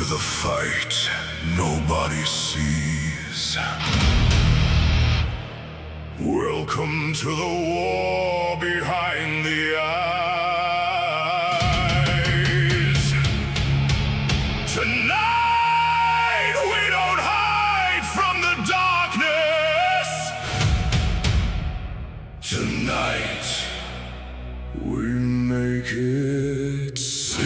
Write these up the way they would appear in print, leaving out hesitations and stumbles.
the fight nobody sees. Welcome to the war behind the eyes. Tonight we don't hide from the darkness. Tonight we make it see.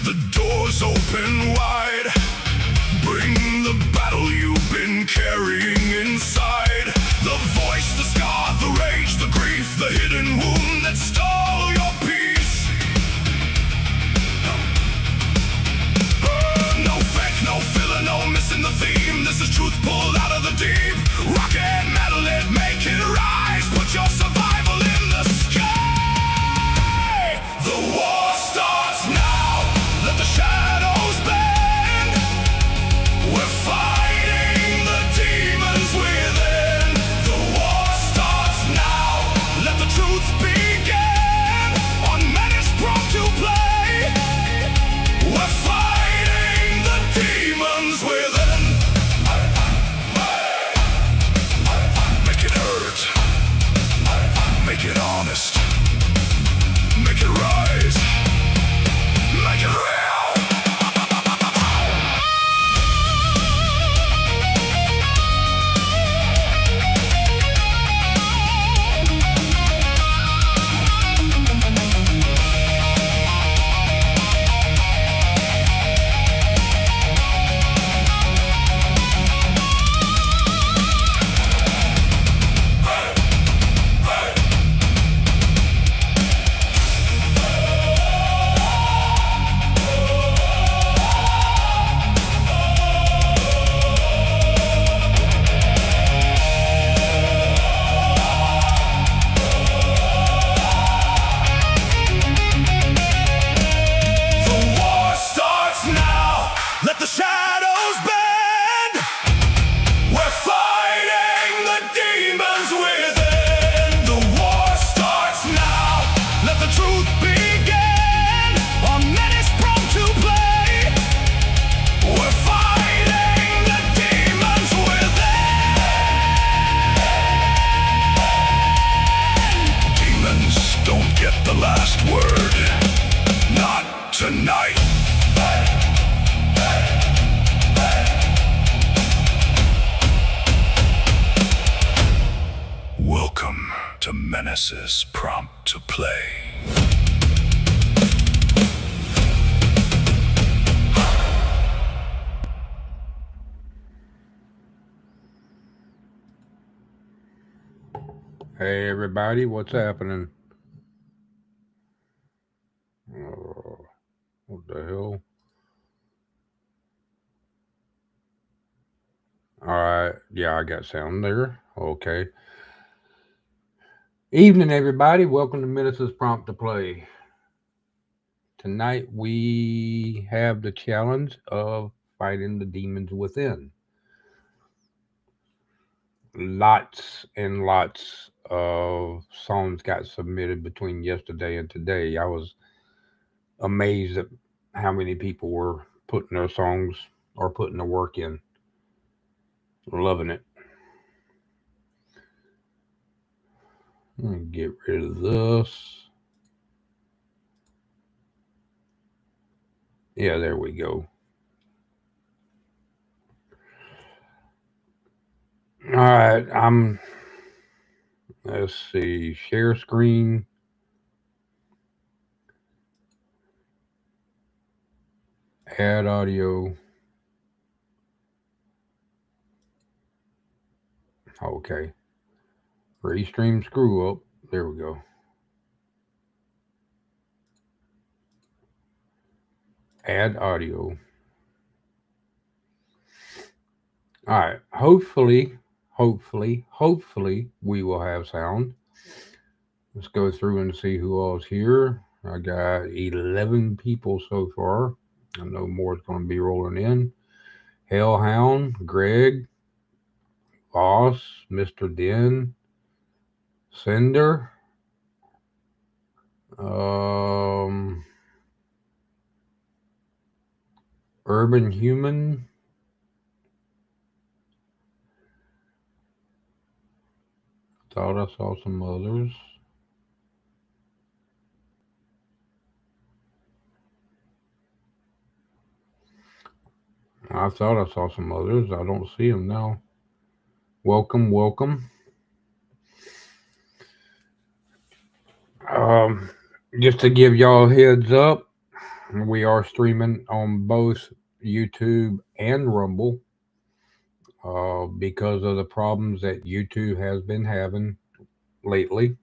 The doors open wide. Bring the battle you've been carrying inside. The voice, the scar, the rage, the grief, the hidden wound that stole your peace. No fake, no filler, no missing the theme. This is truth pulled out of the deep. Rock and metal it, make it rise. Put your survival in the sky. The war starts now. Let the shadows bend. We're fighting the demons within. The war starts now. Let the truth begin. On Menace brought to play. We're fighting the demons within. Make it hurt. Make it honest. Make it rise. Make it real. Let the shadows bend. We're fighting the demons within. The war starts now. Let the truth begin. On Menace prone to play. We're fighting the demons within. Demons don't get the last word. Not tonight. Welcome to Menace's Prompt to Play. Hey everybody, what's happening? What the hell? Alright, yeah, I got sound there. Okay. Evening everybody, welcome to Menace's Prompt to Play. Tonight we have the challenge of fighting the demons within. Lots and lots of songs got submitted between yesterday and today. I was amazed at how many people were putting their songs or putting the work in. Loving it. Let me get rid of this. Yeah, there we go. All right, let's see, share screen. Add audio. Okay. Restream screw up. There we go. Add audio. All right. Hopefully, we will have sound. Let's go through and see who all's here. I got 11 people so far. I know more is going to be rolling in. Hellhound, Greg, Voss, Mr. Den, Cinder, um, Urban Human. Thought I saw some others. I thought I saw some others. I don't see them now. Welcome. Um, just to give y'all a heads up, we are streaming on both YouTube and Rumble because of the problems that YouTube has been having lately.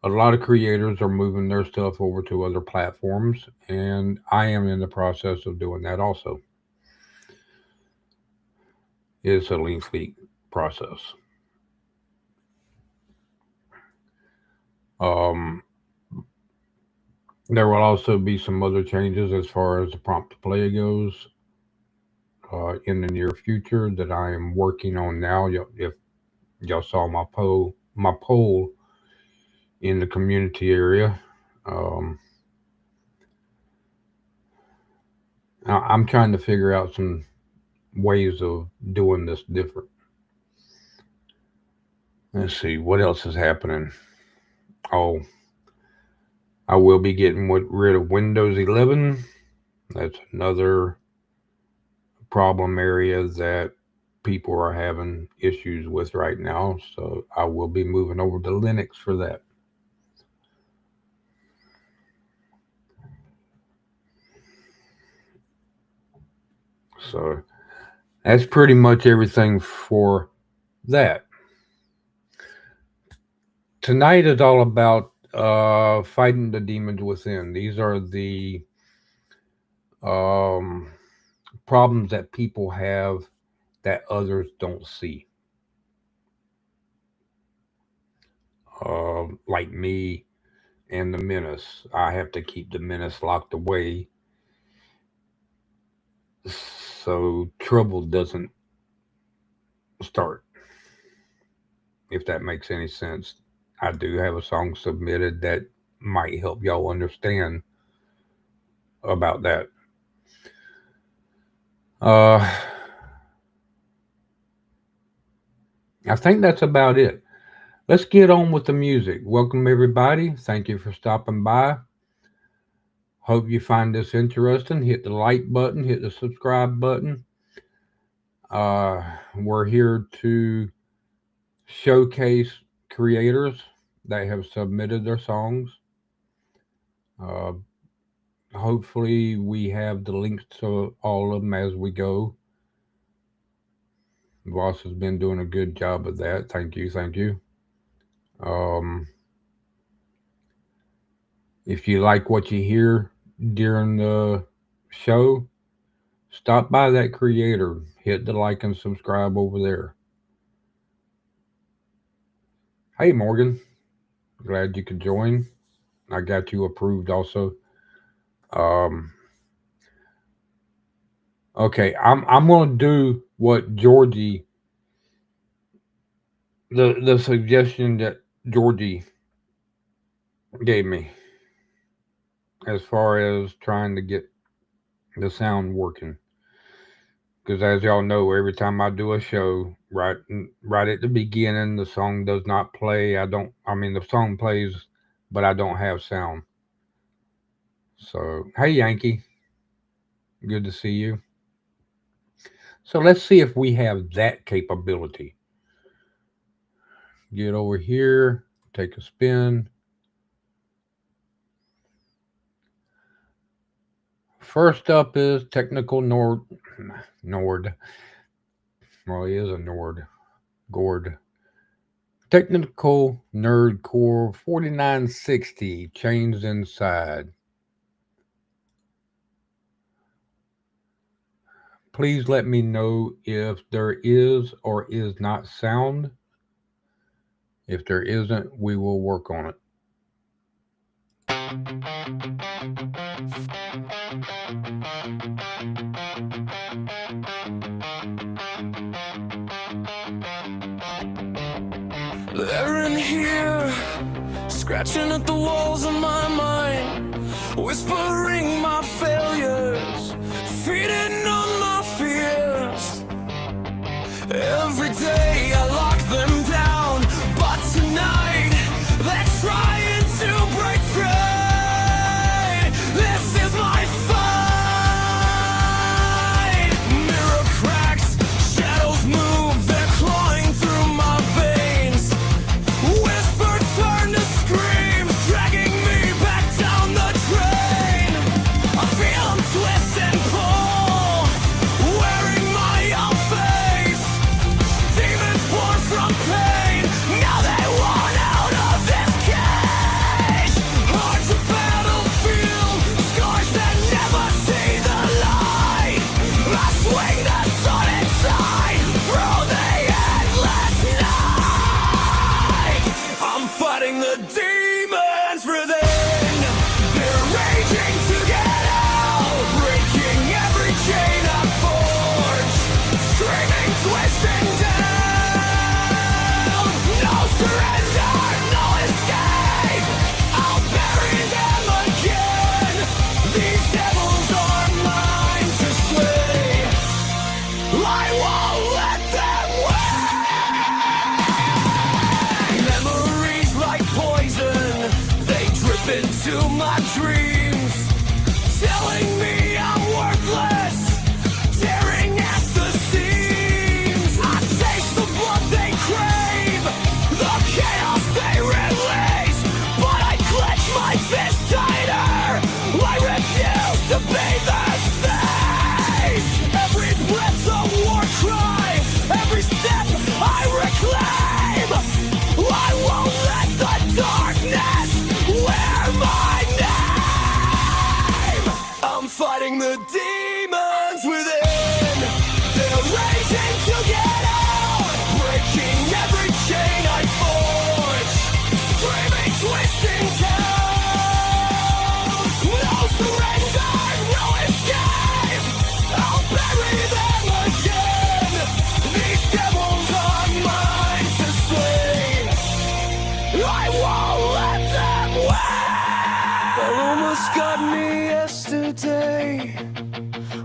A lot of creators are moving their stuff over to other platforms, and I am in the process of doing that also. It's a lengthy process. Um, there will also be some other changes as far as the prompt to play goes in the near future that I am working on now. If y'all saw my poll in the community area, um, I'm trying to figure out some ways of doing this different. Let's see what else is happening. Oh, I will be getting rid of Windows 11. That's another problem area that people are having issues with right now. So I will be moving over to Linux for that. So that's pretty much everything for that. Tonight is all about fighting the demons within. These are the um, problems that people have that others don't see. Like me and the menace. I have to keep the menace locked away so trouble doesn't start, if that makes any sense. I do have a song submitted that might help y'all understand about that. Uh, I think that's about it. Let's get on with the music. Welcome, everybody. Thank you for stopping by. Hope you find this interesting. Hit the like button, hit the subscribe button. We're here to showcase creators that have submitted their songs. Uh, Hopefully, we have the links to all of them as we go. Voss has been doing a good job of that. Thank you. Um, if you like what you hear during the show, stop by that creator, hit the like and subscribe over there. Hey, Morgan, glad you could join. I got you approved also. Um, okay, I'm gonna do what Georgie, the suggestion that Georgie gave me as far as trying to get the sound working. Because as y'all know, every time I do a show, right at the beginning, the song does not play. I don't. I mean, the song plays, but I don't have sound. So, hey, Yankee, good to see you. So let's see if we have that capability. Get over here, take a spin. First up is technical Nord. Well, he is a Nord. Gord. Technical Nerd Core 4960 chains inside. Please let me know if there is or is not sound. If there isn't, we will work on it. They're in here, scratching at the walls of my mind, whispering my failures, feeding on my fears. Every day I lock them down, but tonight they're trying to break free. This is my fight. Mirror cracks, shadows move, they're clawing through my veins. Whisper turn to screams, dragging me back down the drain. I feel them twist and pull, wearing my own face. Demons born from pain, now they want out of this cage. Hearts a battlefield, scars that never see the light. I swing the sun inside through the endless night. I'm fighting the demons within. They're raging to get out, breaking every chain I forge, screaming, twisting down. No surrender, no escape. I'll bury them again. These devils are mine to slay. I won't let them win. Memories like poison, they drip into my dreams, telling me I'm worthless, tearing at the seams. I taste the blood they crave, the chaos they release, but I clench my fist tighter. I refuse to be the face. Every breath's a war cry, every step I reclaim. I won't let the darkness wear my name. I'm fighting the demons within. They're raging to get out, breaking every chain I forge, screaming, twisting down. No surrender, no escape. I'll bury them again. These devils are mine to slay. I won't let them win. That almost got me yesterday,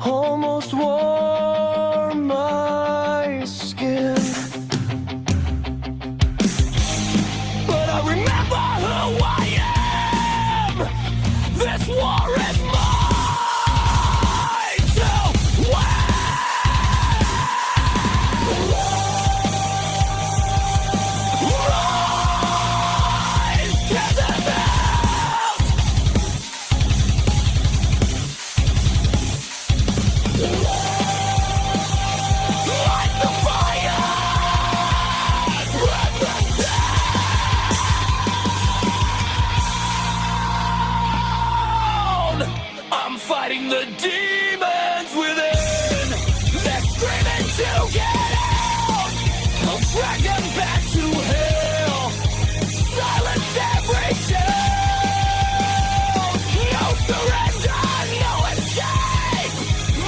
almost wore my skin. But I remember who I am. This war is mine to win. Rise to the mount. Light the fire. Burn the town. I'm fighting the demons within. They're screaming to get out. I'll drag them back to hell. Silence every shout. No surrender, no escape.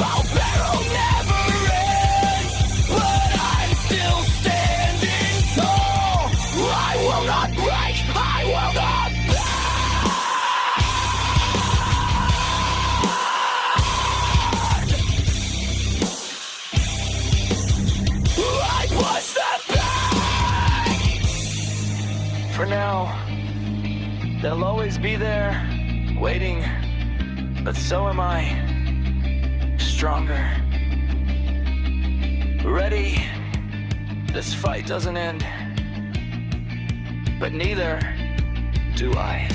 Our battle never ends, but I'm still standing tall. I will not break, I will not bend. I push them back. For now, they'll always be there, waiting, but so am I. Stronger. Ready. This fight doesn't end. But neither do I.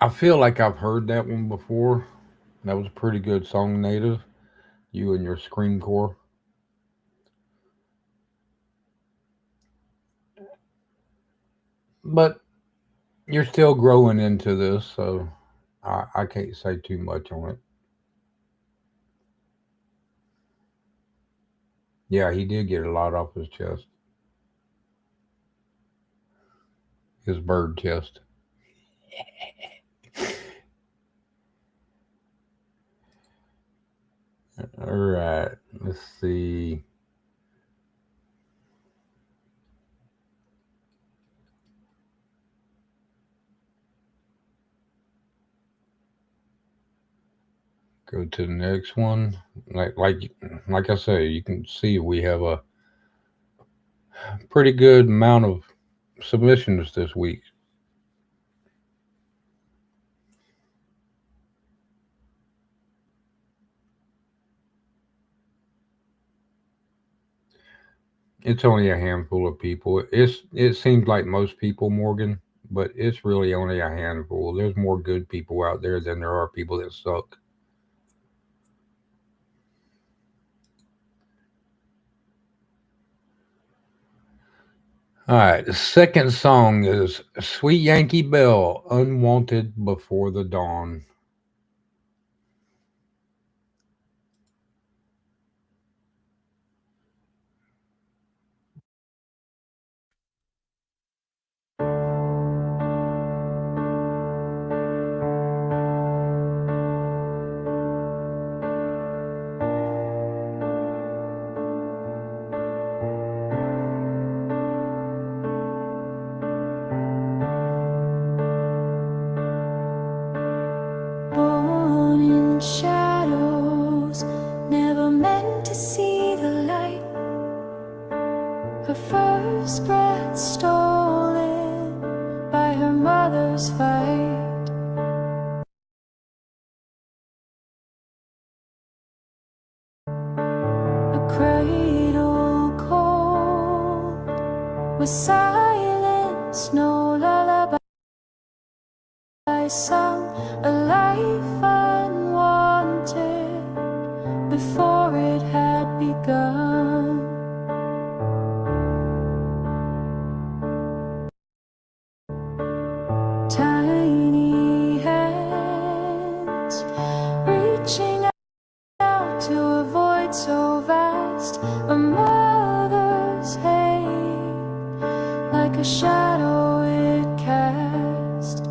I feel like I've heard that one before. That was a pretty good song, Native. You and your scream core. But you're still growing into this, so I can't say too much on it. Yeah, he did get a lot off his chest, his bird chest. All right, let's see. Go to the next one. Like I say, you can see we have a pretty good amount of submissions this week. It's only a handful of people. It seems like most people, Morgan, but it's really only a handful. There's more good people out there than there are people that suck. All right, the second song is Sweet Yankee Belle, Unwanted Before the Dawn. Born in shadows, never meant to see the light. Her first breath stolen by her mother's fight. A cradle cold with silence, no lullaby sung, a life unwanted before it had begun. Tiny hands reaching out to a void so vast, a mother's hate like a shadow it cast.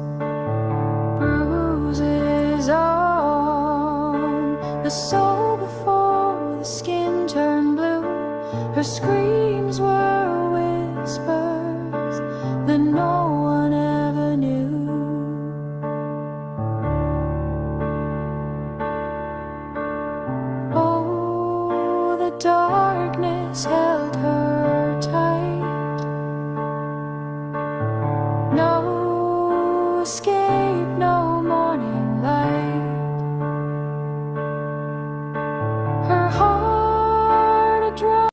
Bruises on the soul before the skin turned blue. Her screams were whispers that no one ever knew. Oh, the darkness held her tight. No escape, no morning light. Her heart a drum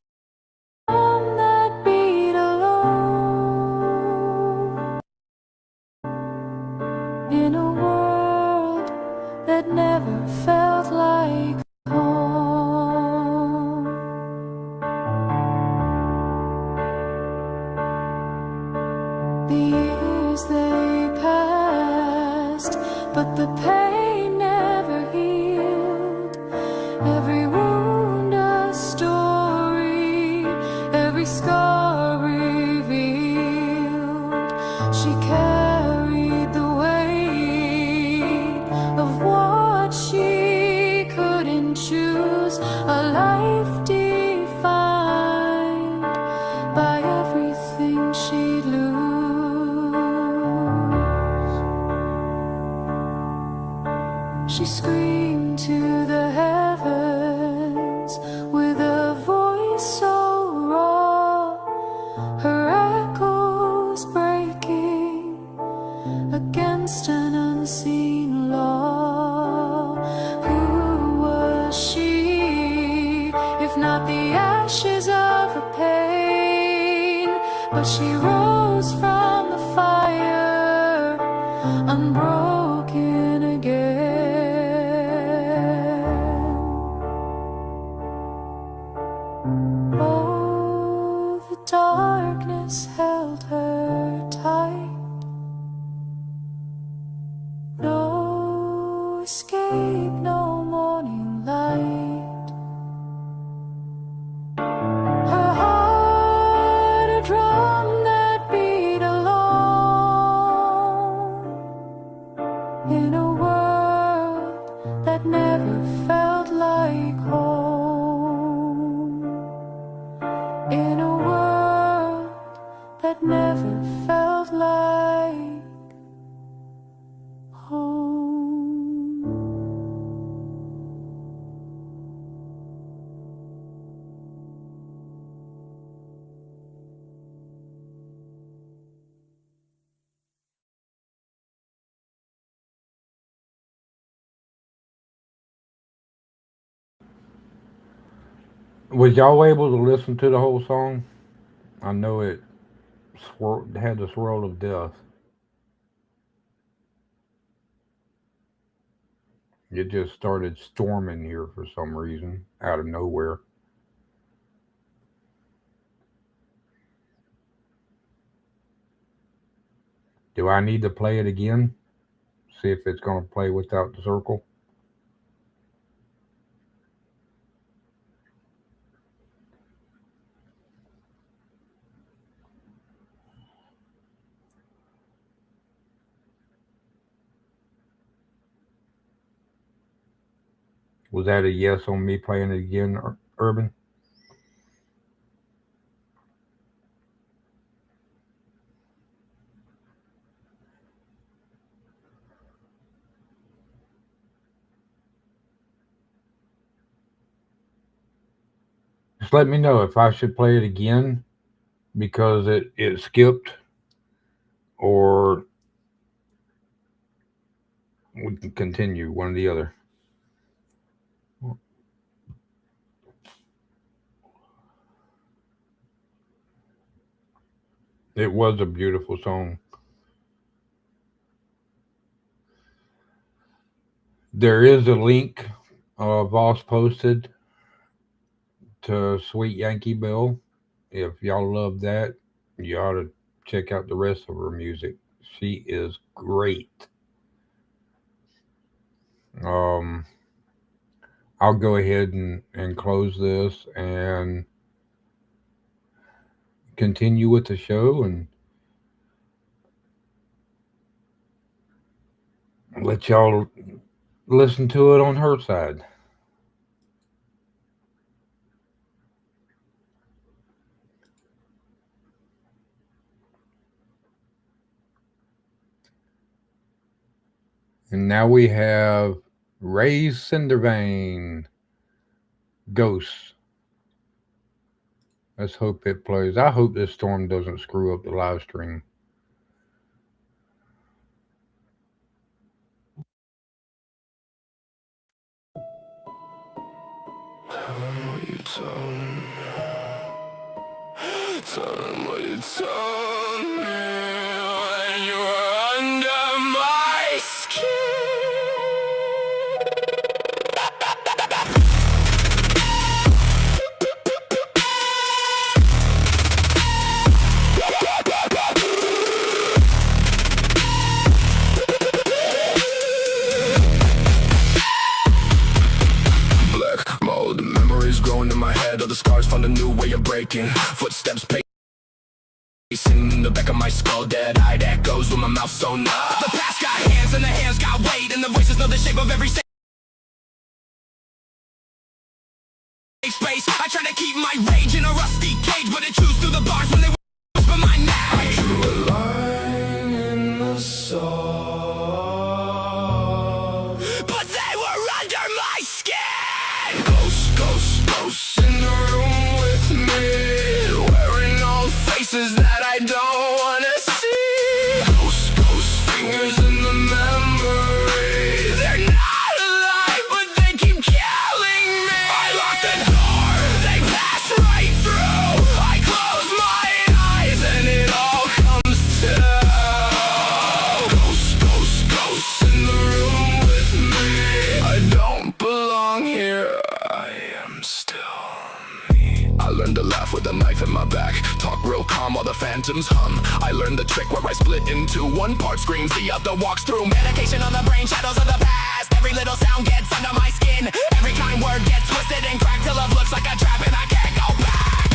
that beat alone in a world that never felt like home. The years they passed, but the pain never healed. Every wound a story, every scar revealed. She carried the weight of what she couldn't choose, a life defined by everything she'd lose. She screamed to the heavens with a voice so raw, her echoes breaking against an unseen law. Who was she, if not the ashes of her pain? But she rose from the fire, unbroken escape no morning light. Her heart a drum that beat alone in a world that never felt like home. In a world that never felt like home. Was y'all able to listen to the whole song? I know it had the swirl of death. It just started storming here for some reason, out of nowhere. Do I need to play it again? See if it's going to play without the circle? Was that a yes on me playing it again, Urban? Just let me know if I should play it again because it skipped, or we can continue, one or the other. It was a beautiful song. There is a link Voss posted to Sweet Yankee Belle. If y'all love that, you ought to check out the rest of her music. She is great. I'll go ahead and close this and continue with the show and let y'all listen to it on her side. And now we have Ray Cindervane, Ghosts. Let's hope it plays. I hope this storm doesn't screw up the live stream. Tell them what you told me. Tell them what you told me when you were under my skin. Black mold, memories growing in my head. All the scars found a new way of breaking. Footsteps pacing in the back of my skull. Dead-eyed echoes with my mouth sewn up. The past got hands and the hands got weight, and the voices know the shape of every safe space. I try to keep my rage in a rusty cage, but it chews through the bars when they whisper my name. I drew a line in the song, but they were under my skin. Ghosts, ghosts, ghosts in the room with me, wearing old faces that I don't wanna see. Ghosts, ghosts, fingers in the memory. They're not alive, but they keep killing me. I lock the door, they pass right through. I close my eyes and it all comes to. Ghosts, ghosts, ghosts in the room with me. I don't belong here, I am still me. I learned to laugh with a knife in my back, talk real calm while the phantoms hum. I learned the trick where I split into one part screams, the other walks through. Medication on the brain, shadows of the past. Every little sound gets under my skin. Every kind word gets twisted and cracked till love looks like a trap and I can't go back.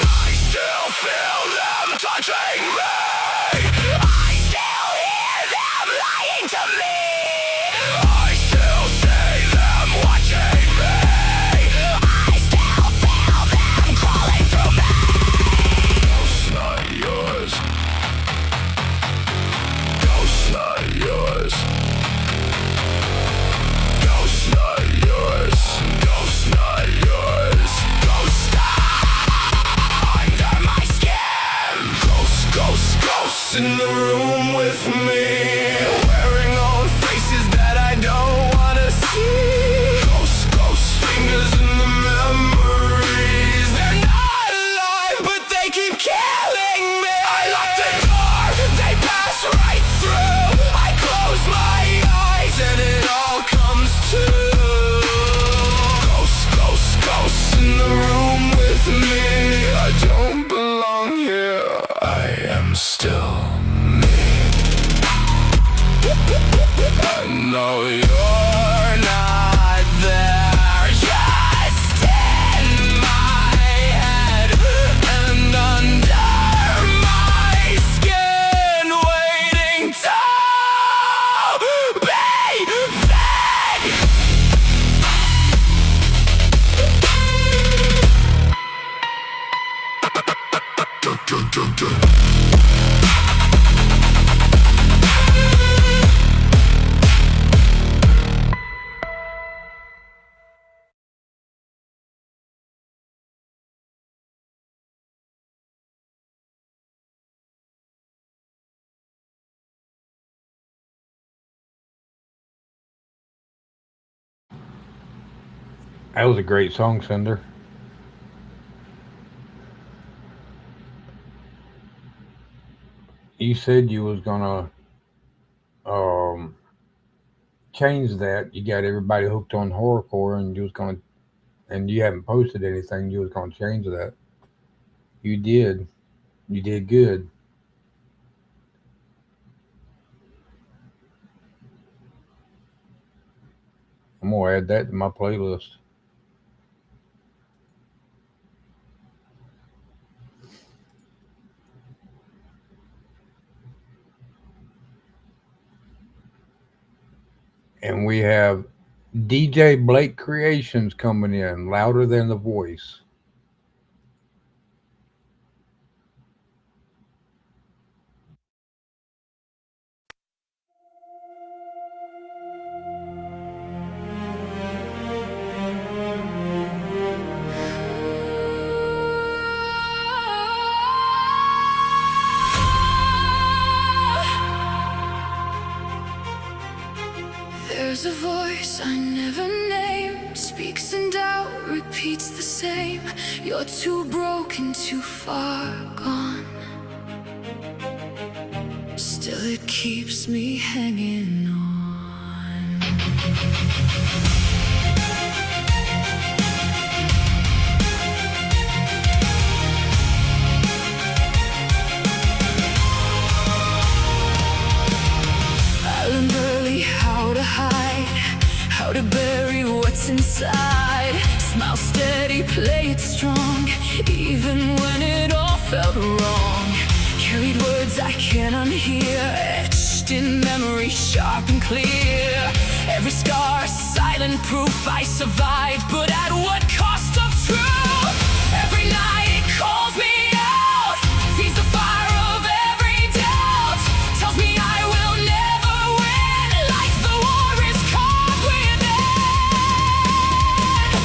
I still feel them touching me. I still hear them lying to me. I still see them watching me. I still feel them crawling through me. Ghost not yours. Ghost not yours. Ghost not yours. Ghost not yours. Ghost under my skin. Ghosts in the room with me, wearing old faces that I don't wanna see. Ghosts, fingers in the memories. They're not alive, but they keep killing me. I lock the door, they pass right through. I close my eyes and it all comes to. Ghosts in the room with me. I don't belong here. I am still me. I know you're not there, just in my head and under my skin, waiting to be fed. That was a great song, Cinder. You said you was gonna um, change that. You got everybody hooked on horrorcore, and you was gonna, and you haven't posted anything. You was gonna change that. You did. You did good. I'm gonna add that to my playlist. And we have DJ Blake Creations coming in, louder than the voice. There's a voice I never named, speaks in doubt, repeats the same. You're too broken, too far gone. Still it keeps me hanging on. I learned early how to hide, how to bury what's inside. Smile steady, play it strong, even when it all felt wrong. Carried words I can't unhear, etched in memory, sharp and clear. Every scar, a silent proof I survived, but at what cost of truth? Every night it calls me out, feeds the fire of every doubt, tells me I will never win, like the war is caught within.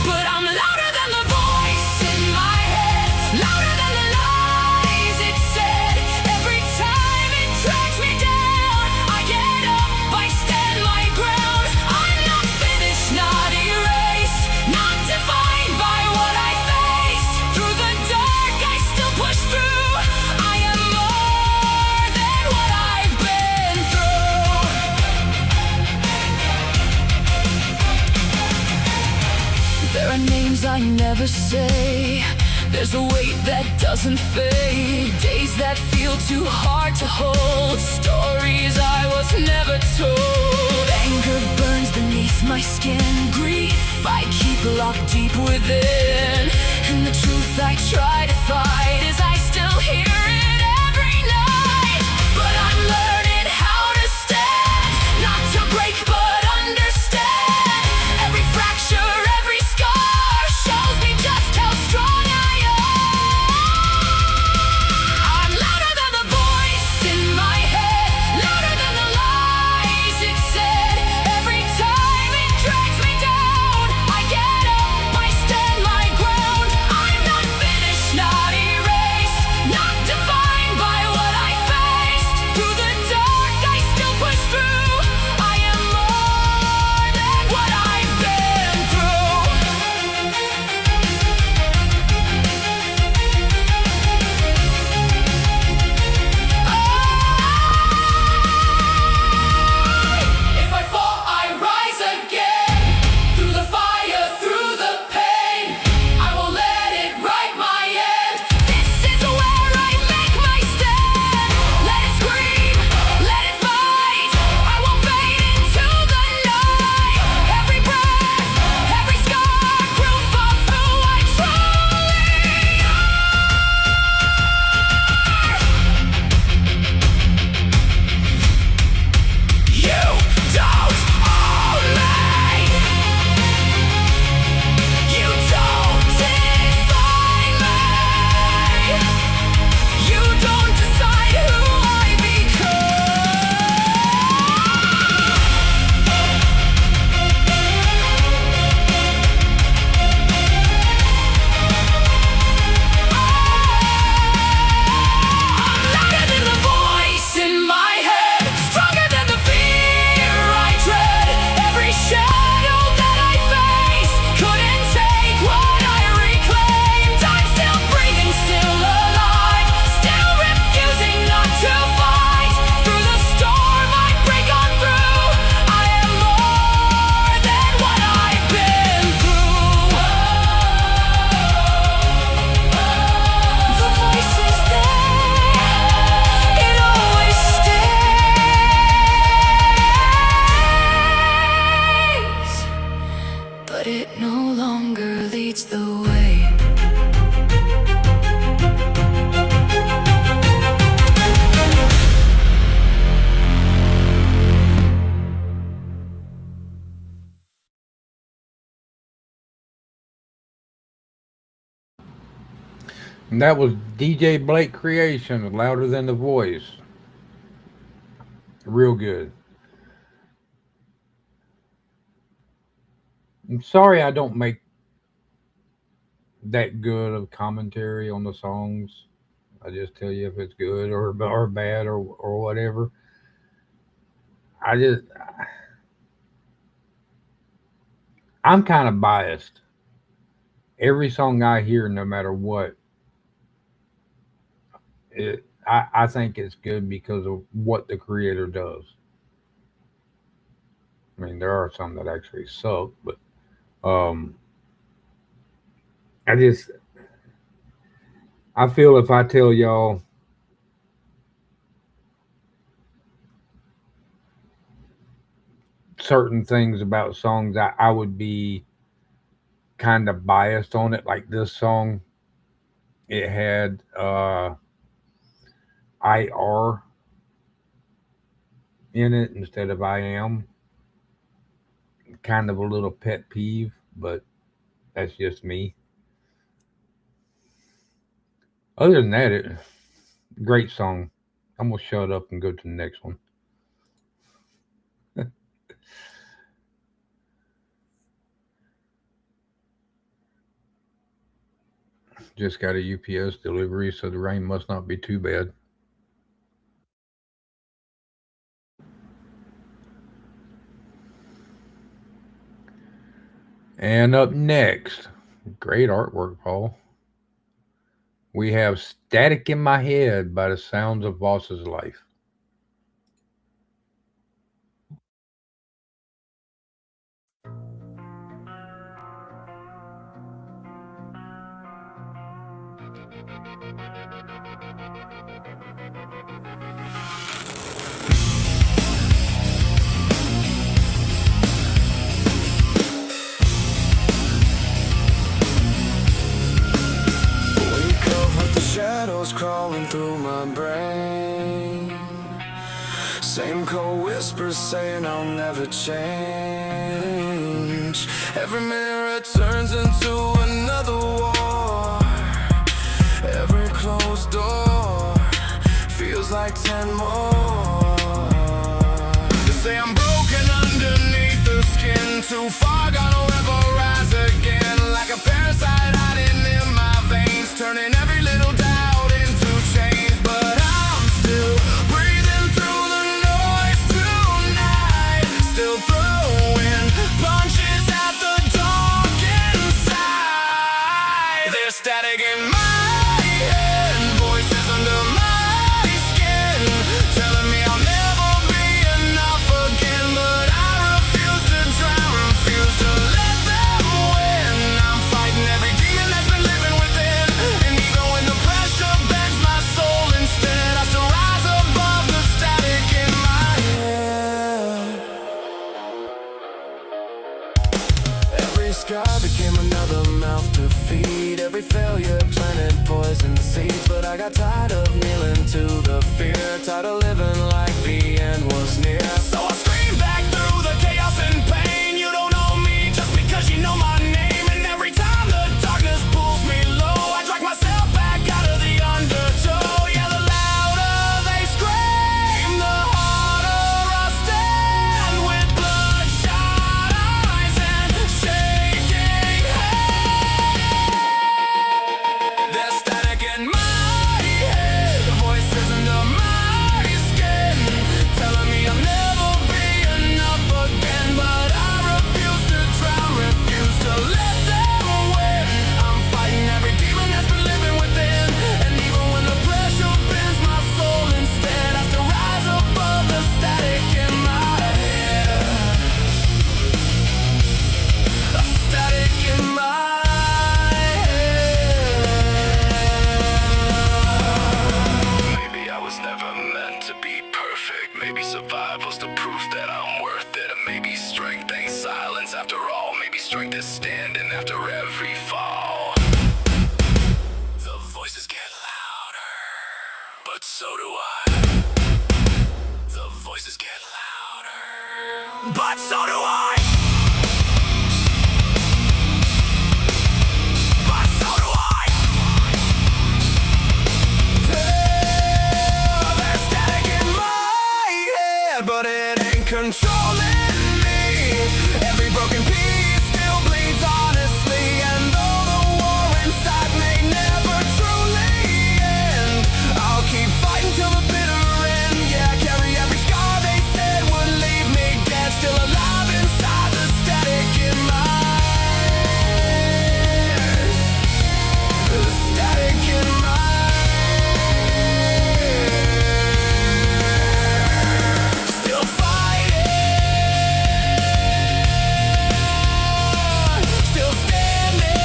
But I'm louder than the voice in my head, louder than the lies it said. Every time it drags me down, I get up, I stand my ground. I'm not finished, not erased, not defined by what I I never say. There's a weight that doesn't fade, days that feel too hard to hold, stories I was never told. Anger burns beneath my skin, grief I keep locked deep within, and the truth I try to fight is I still hear it every night. But I'm learning how to stand, not to break but understand. Every fracture, every scar shows me just how strong I am. I'm louder than the voice in my head, louder than the lies it said. Every time it drags me down, I get up, I stand my ground. I'm not finished, not erased, not defined by what I faced. Through the dark I still push through. I am more than what I've been through. If I fall, I rise again. Through the fire, through the pain, I won't let it write my end. This is where I make my stand. Let it scream, let it fight. I won't fade into the night. Every breath, every scar, proof of who I truly are. You don't own me. You don't define me. You don't decide who I I'm louder than the voice in my head, stronger than the fear I dread. Every shadow that I face couldn't take what I reclaimed. I'm still breathing, still alive, still refusing not to fight. Through the storm I break on through. I am more than what I've been through. The voice is there, it always stays, but it no longer leads the way. And that was DJ Blake Creation, Louder Than the Voice. Real good. I'm sorry I don't make that good of commentary on the songs. I just tell you if it's good or bad or whatever. I just I'm kind of biased. Every song I hear, no matter what, I think it's good because of what the creator does. I mean, there are some that actually suck, but um, I just I feel if I tell y'all certain things about songs, I would be kind of biased on it. Like this song, it had IR in it instead of I am. Kind of a little pet peeve, but that's just me. Other than that, great song. I'm gonna shut up and go to the next one. Just got a UPS delivery, so the rain must not be too bad. And up next, great artwork, Paul. We have Static in My Head by the Sounds of Voss's Life. Wake up with the shadows crawling through my brain. Same cold whispers saying I'll never change. Every mirror turns into another war. Every closed door feels like 10 more. They say I'm broken underneath the skin, too far gone, I'll never rise again. Like a parasite hiding in my veins, turning every little doubt into change. But I'm still breathing through the noise tonight, still throwing punches at the dark inside. There's static in my head, voices under my skin, telling me I'll never be enough again. But I refuse to drown, refuse to let them win. I'm fighting every demon that's been living within, and even when the pressure bends my soul instead, I still rise above the static in my head. Every scar became another mouth to feed. Every failure planted poison seeds. But I got tired of kneeling to the fear, tired of living like the end was near. So I scream back through the chaos and pain. You don't know me just because you know my name. And every time the darkness pulls me low, I drag myself back out of the undertow. Yeah, the louder they scream, the harder I stand, with bloodshot eyes and shaking hands. There's static in my head, voices under my skin, telling me I'll never be enough again. But I refuse to drown, refuse to let them win. I'm fighting every demon that's been living within, and even when the pressure bends my soul instead, I still rise above the static in my head. A static in my head. Maybe I was never meant to be perfect. Maybe survival's the proof that I'm worth it. And maybe strength ain't silence after all. Maybe strength is standing after every fall. The voices get louder, but so do I. The voices get louder, but so do I. But so do I. There's static in my head, but it ain't controlling me. Every broken piece still bleeds honestly, and though the war inside may never truly end, I'll keep fighting till the bitter end. Yeah, I carry every scar they said would leave me dead, still alive inside the static in my head. The static in my head. Still fighting, still standing,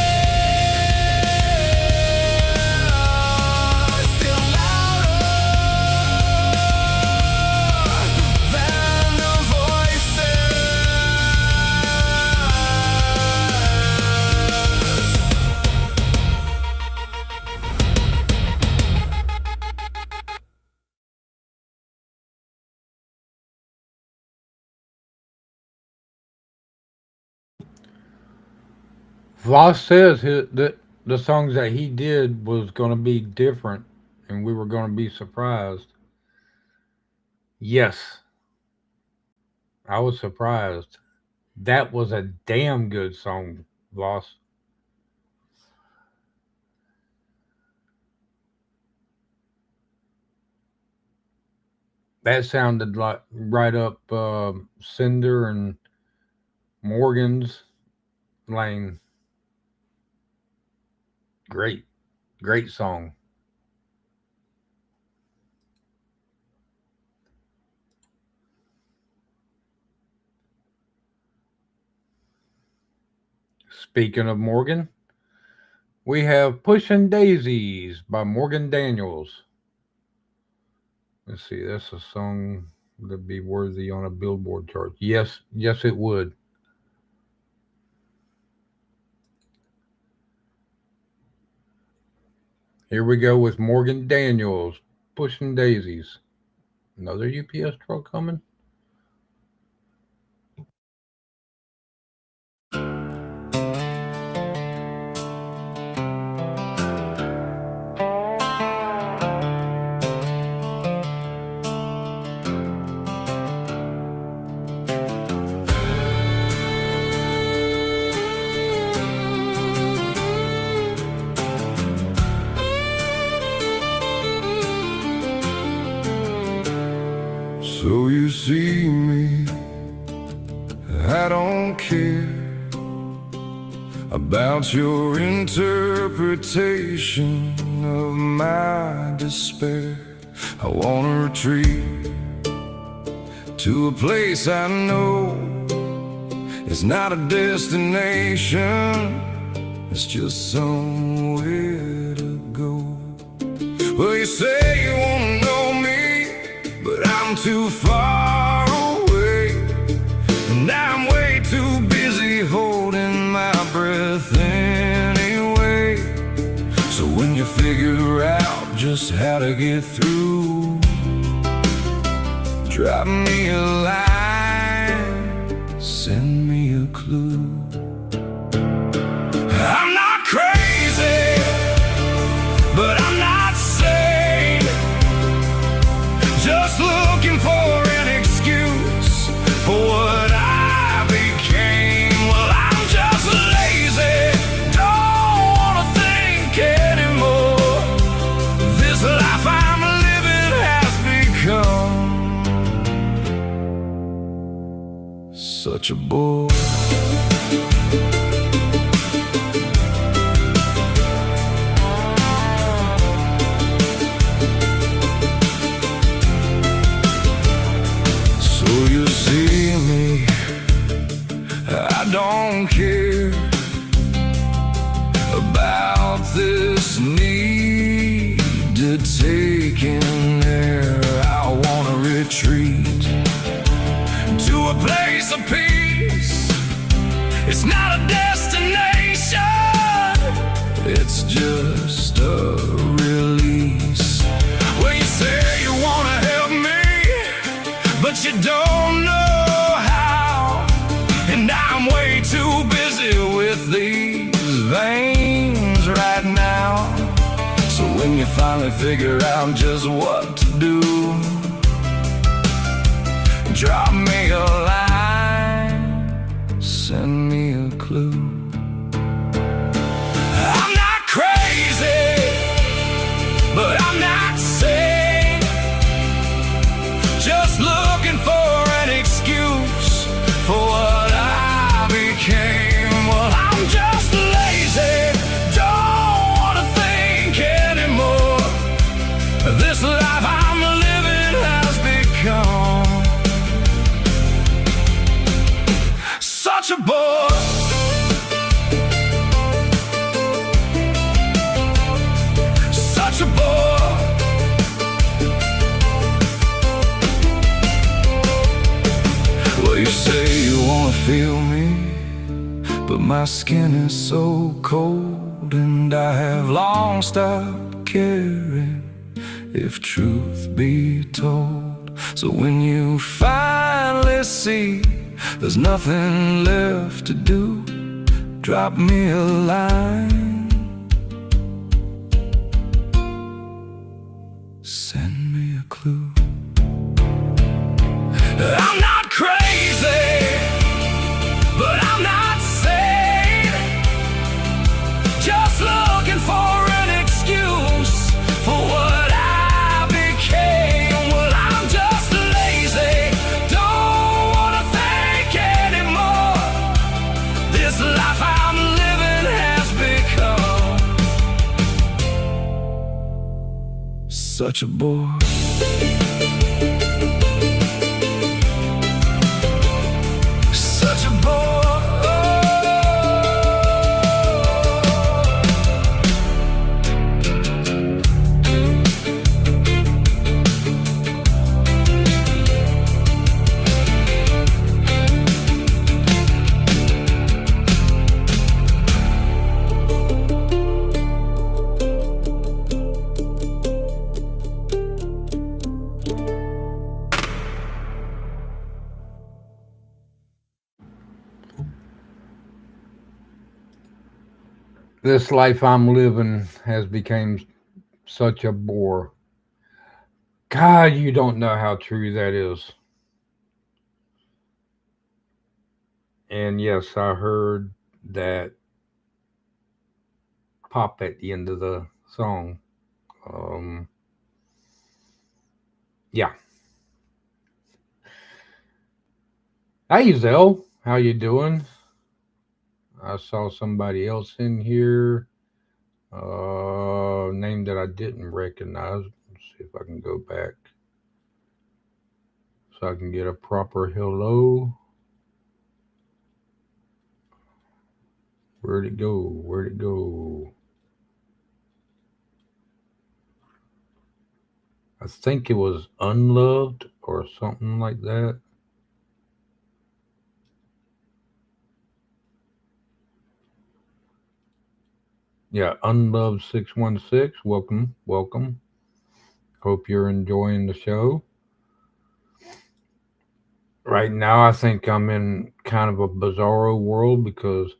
still louder than the voices. Voss says that the songs that he did was going to be different and we were going to be surprised. Yes, I was surprised. That was a damn good song, Voss. That sounded like right up Cinder and Morgan's lane. Great, great song. Speaking of Morgan, We have Pushin' Daisies by Morgan Daniels. Let's see, that's a song that'd be worthy on a Billboard chart. Yes, yes, it would. Here we go with Morgan Daniels, Pushin' Daisies. Another UPS truck coming? So you see me, I don't care about your interpretation of my despair. I wanna retreat to a place I know. It's not a destination, it's just somewhere to go. Well, you say you wanna know me, but I'm too far away, and I'm way too busy holding my breath anyway. So when you figure out just how to get through, drop me a line, send me a clue. I'm not crazy, but I'm not sane, just looking for an excuse for what I became. Well, I'm just lazy, don't wanna think anymore. This life I'm living has become such a bore. So you see me, I don't care about this need to take in air. I wanna retreat to a place of peace. It's not a destination, it's just a release. Well, you say you wanna help me, but you don't know how, and I'm way too busy with these veins right now. So when you finally figure out just what to do, drop me a line, send me a clue. I'm not crazy, but I'm not sane, just looking for an excuse for what I became. Well, I'm just lazy, don't wanna think anymore. This life I'm living has become such a bore. Such a bore. Well, you say you wanna feel me, but my skin is so cold, and I have long stopped caring, if truth be told. So when you finally see there's nothing left to do, drop me a line, send me a clue. I'm not crazy, but I'm not sane, just looking for an excuse for what I became. Well, I'm just lazy, don't wanna think anymore. This life I'm living has become such a bore. Such a bore. This life I'm living has become such a bore. God, you don't know how true that is. And yes, I heard that pop at the end of the song. Um, yeah. Hey, Zell, how you doing? I saw somebody else in here, name that I didn't recognize. Let's see if I can go back so I can get a proper hello. Where'd it go? Where'd it go? I think it was unloved or something like that. Yeah, unloved 616. Welcome, welcome. Hope you're enjoying the show. Right now, I think I'm in kind of a bizarro world because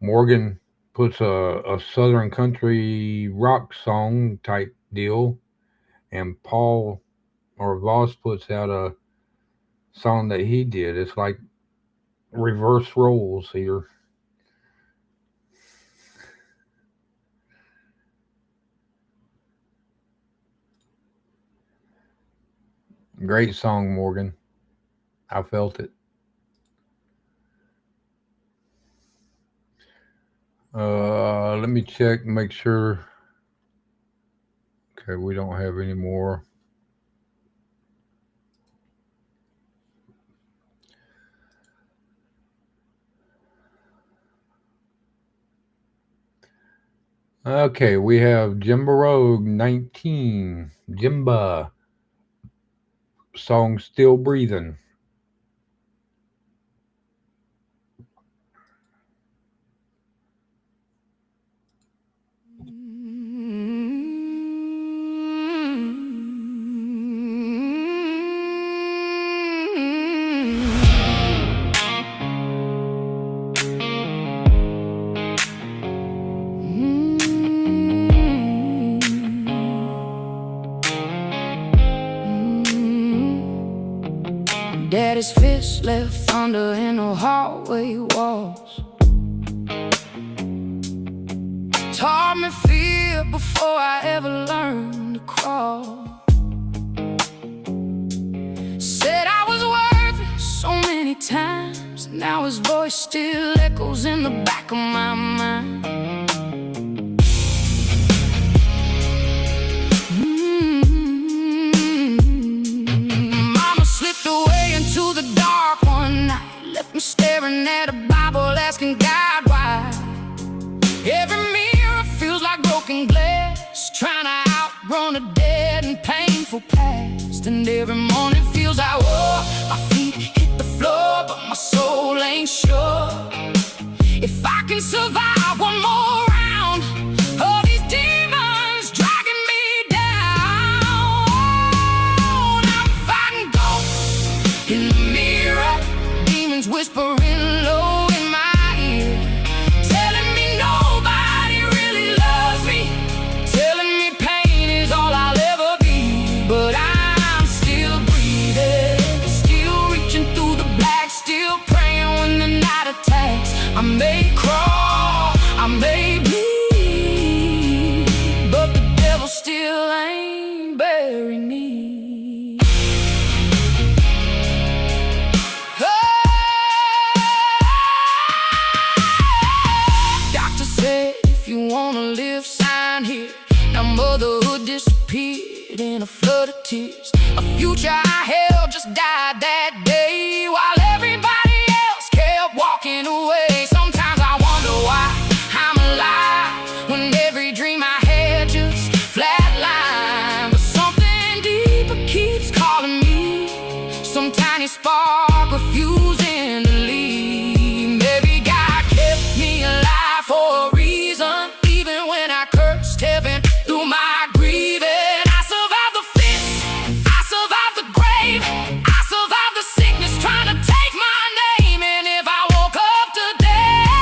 Morgan puts a southern country rock song type deal, and Paul or Voss puts out a song that he did. It's like reverse roles here. Great song, Morgan. I felt it. Let me check, make sure. Okay, we don't have any more. Okay, we have Jimba Rogue 19. Jimba. Song Still Breathing. Daddy's fist left under in the hallway walls taught me fear before I ever learned to crawl. Said I was worthless so many times, now his voice still echoes in the back of my mind. Mama slipped away into the dark one night, left me staring at a Bible asking God why. Every mirror feels like broken glass, trying to outrun a dead and painful past. And every morning feels like, whoa, my feet hit the floor, but my soul ain't sure if I can survive one more round of these demons dragging me down. I'm fighting ghosts in the mirror, demons whispering low in my ear, telling me nobody really loves me, telling me pain is all I'll ever be. But I'm still breathing, still reaching through the black, still praying when the night attacks. I may crawl, I may bleed, but the devil still ain't bury me. Doctor said if you wanna live, sign here. Now motherhood disappeared in a flood of tears. A future I held just died that day, while everybody else kept walking away. Sometimes I wonder why I'm alive when every dream I had just flatlined. But something deeper keeps calling me, some tiny spark refusing to leave. Maybe God kept me alive for a reason, even when I cursed heaven through my grieving. I survived the fist, I survived the grave, I survived the sickness trying to take my name. And if I woke up today,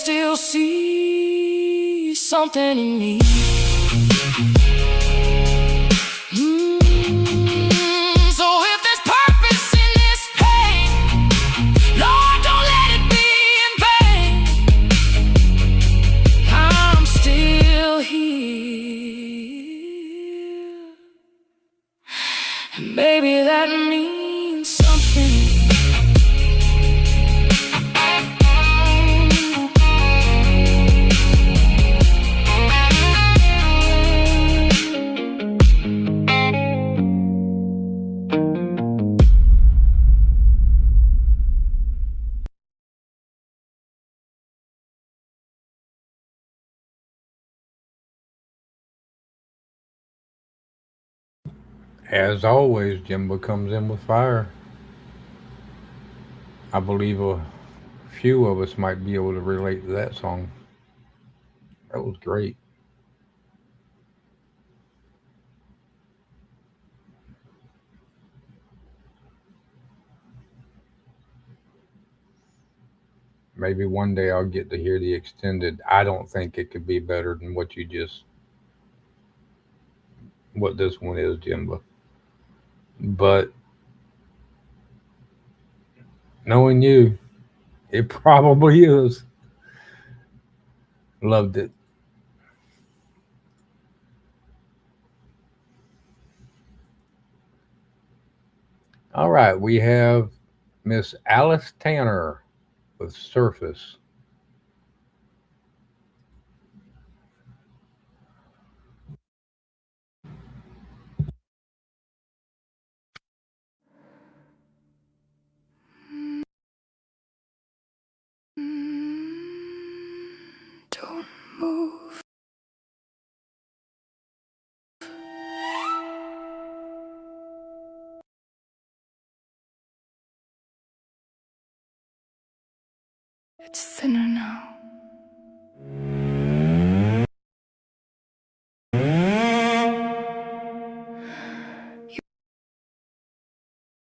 still see something in me. So if there's purpose in this pain, Lord, don't let it be in vain. I'm still here, and maybe that means something. As always, Jimbo comes in with fire. I believe a few of us might be able to relate to that song. That was great. Maybe one day I'll get to hear the extended. I don't think it could be better than what this one is, Jimbo. But knowing you, it probably is. Loved it. All right, we have Miss Alice Tanner with Surface. Don't move. It's thinner now.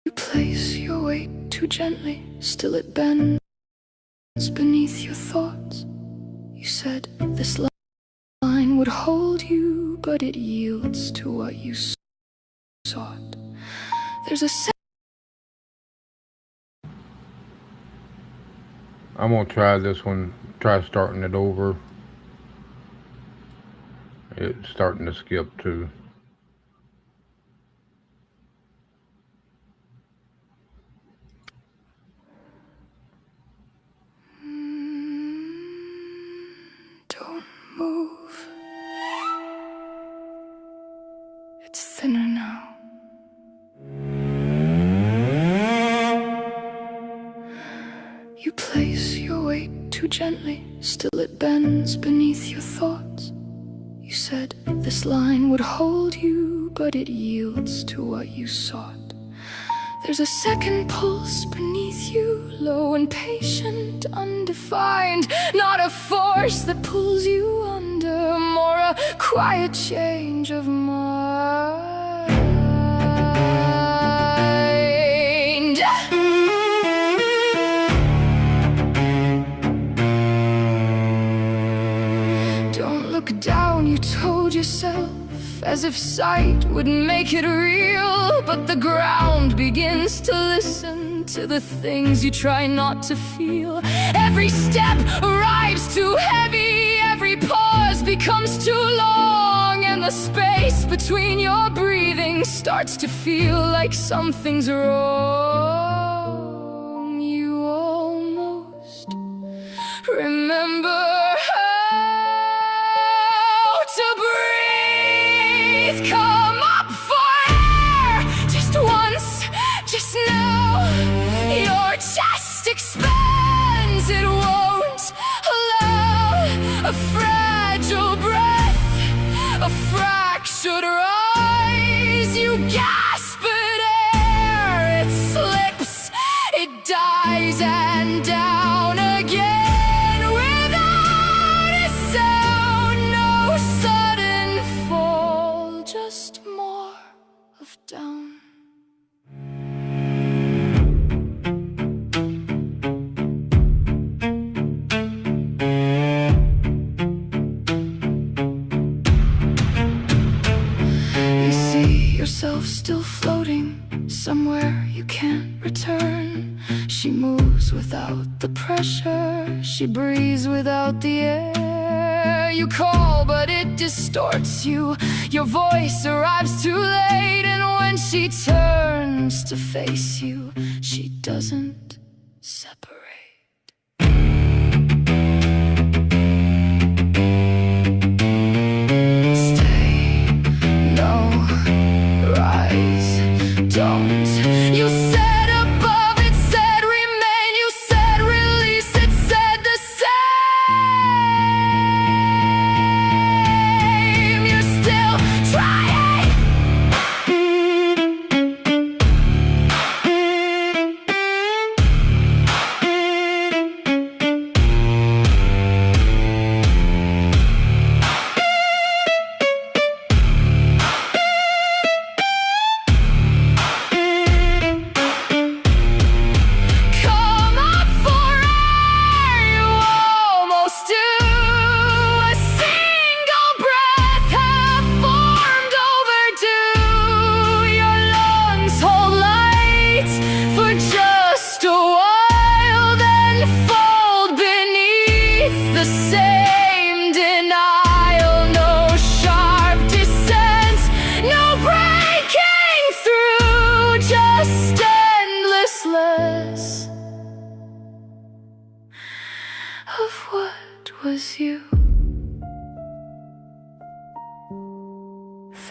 You place your weight too gently, still it bends beneath your thoughts. You said this line would hold you, but it yields to what you sought. There's a I'm gonna try this one. Try starting it over. It's starting to skip too. Don't move. It's thinner now. You place your weight too gently, still it bends beneath your thoughts. You said this line would hold you, but it yields to what you sought. There's a second pulse beneath you, low and patient, undefined. Not a force that pulls you under, more a quiet change of mind. Don't look down, you told yourself, as if sight would make it real. But the ground begins to listen to the things you try not to feel. Every step arrives too heavy, every pause becomes too long, and the space between your breathing starts to feel like something's wrong. You almost remember how to breathe. Come up for air, just once, just now. Your chest expands, it won't allow a fragile breath, a fractured rise. You gasp at air, it slips, it dies, and down again without a sound. No sudden fall, just more of down. can't return. She moves without the pressure. She breathes without the air. You call, but it distorts you. Your voice arrives too late. And when she turns to face you, she doesn't separate. Don't. You said above, it said remain. You said release, it said the same. You're still trying. Of what was you?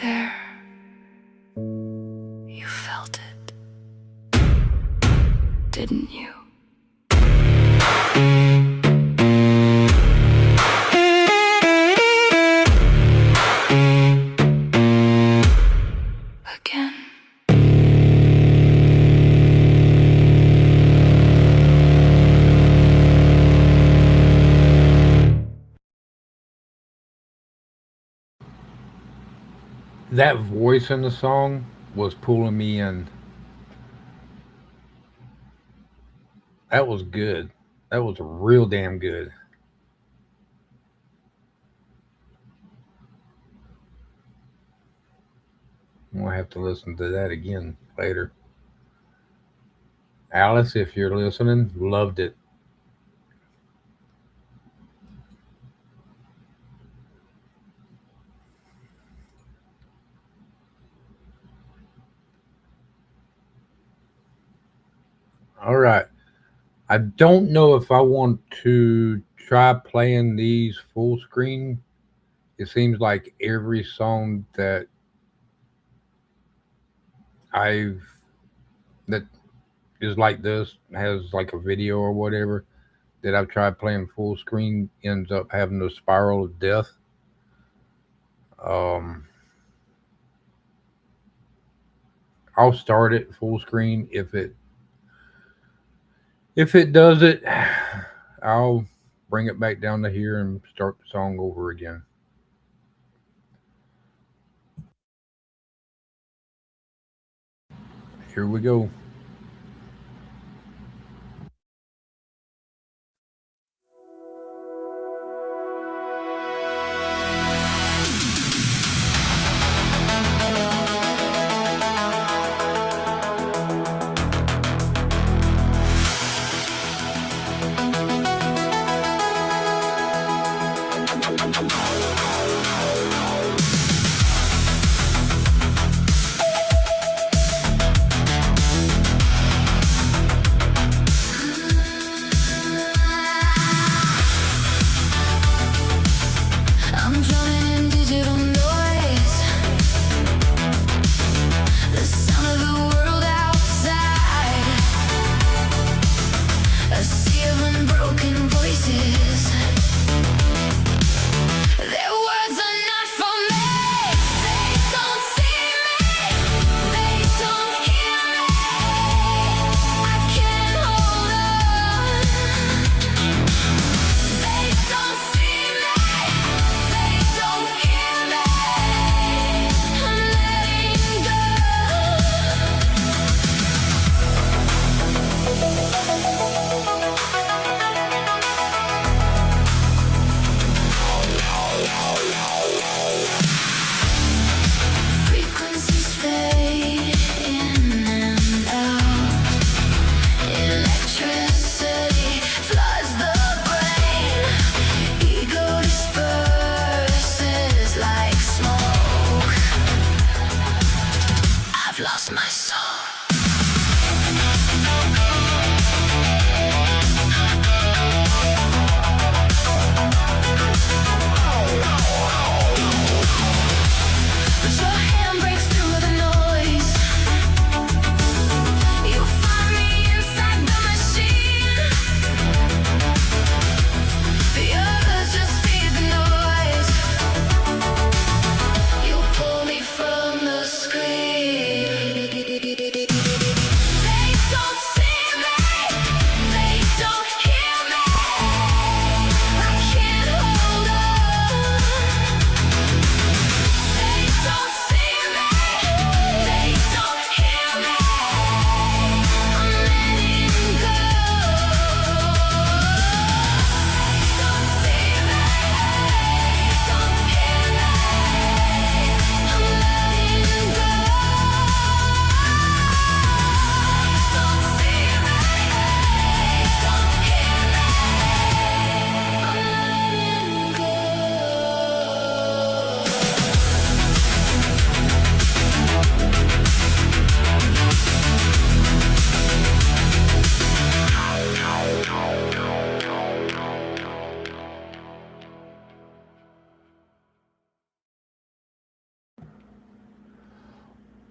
There, you felt it, didn't you? Again. That voice in the song was pulling me in. That was good. That was real damn good. I'm gonna have to listen to that again later. Alice, if you're listening, loved it. All right. I don't know if I want to try playing these full screen. It seems like every song that that is like this, has like a video or whatever, that I've tried playing full screen, ends up having the spiral of death. I'll start it full screen. If it does it, I'll bring it back down to here and start the song over again. Here we go.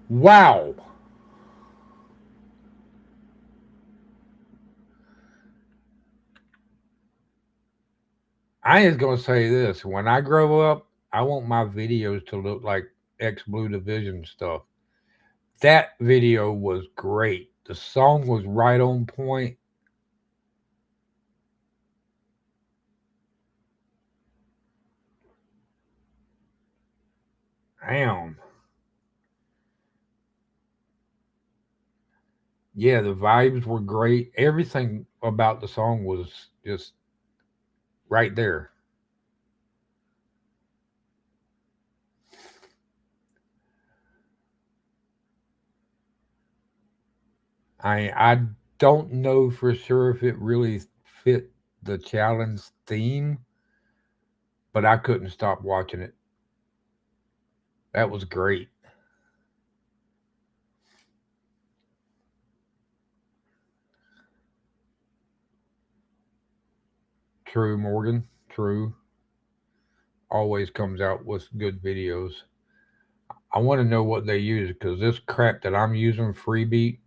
Wow. I is gonna say this. When I grow up, I want my videos to look like X Blue Division stuff. That video was great. The song was right on point. Damn. Yeah, the vibes were great. Everything about the song was just right there. I don't know for sure if it really fit the challenge theme, but I couldn't stop watching it. That was great. True, Morgan. True. Always comes out with good videos. I want to know what they use because this crap that I'm using, Freebeat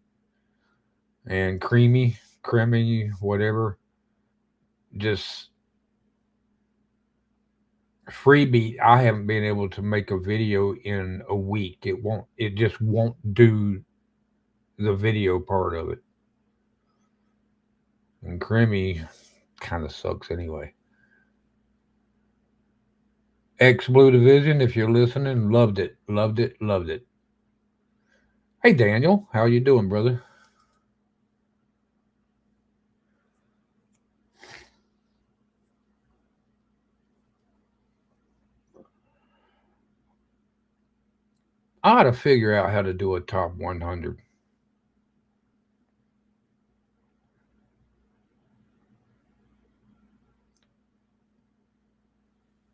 and Creamy, whatever, just Freebeat. I haven't been able to make a video in a week. It just won't do the video part of it. And Creamy kind of sucks anyway. X Blue Division, if you're listening, loved it. Hey Daniel, how you doing, brother? I ought to figure out how to do a top 100.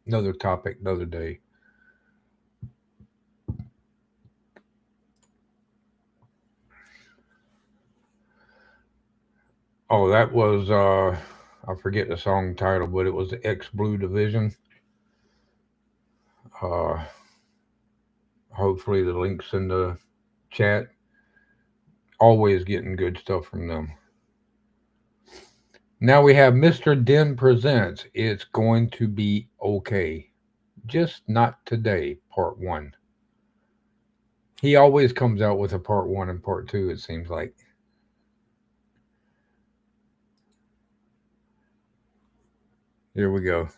Another topic, another day. Oh, that was I forget the song title, but it was the X Blue Division. Uh Hopefully the links in the chat. Always getting good stuff from them. Now we have Mr. Den Presents. It's going to be okay. Just not today, part 1. He always comes out with a part 1 and part 2, it seems like. Here we go.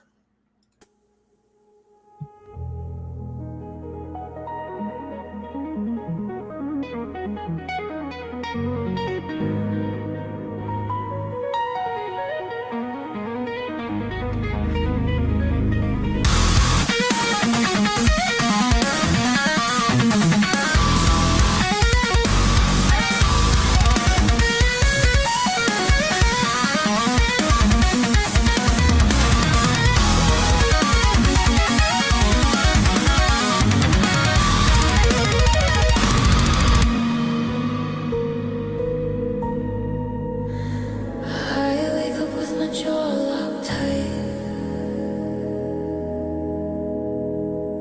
I wake up with my jaw locked tight,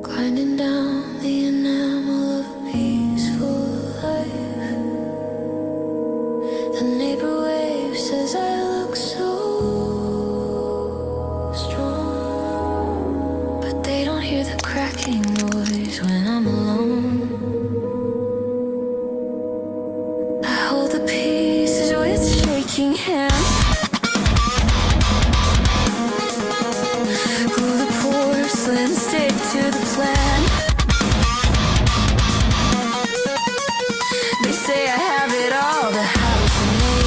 grinding down the enamel of a peaceful life. The neighbor waves as I look so strong, but they don't hear the cracking noise when I'm alone. I hold the pieces with shaking hands. Glue the porcelain, stick to the plan. They say I have it all, the house and me.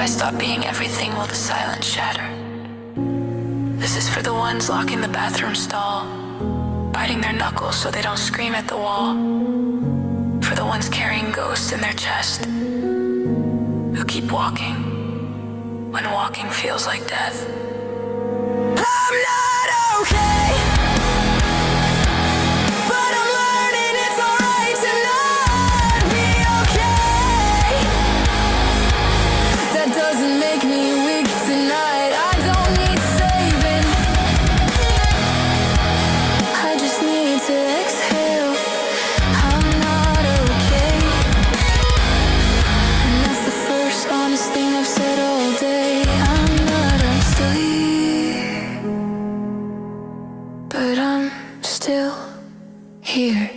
I stop being everything, will the silence shatter? This is for the ones locking the bathroom stall, biting their knuckles so they don't scream at the wall. For the ones carrying ghosts in their chest, who keep walking when walking feels like death. I'm not okay, but I'm learning it's alright to not be okay. That doesn't make me weak tonight. I don't need saving, I just need to exhale. I'm not okay, and that's the first honest thing I've said all day. I'm not asleep, but I'm still here.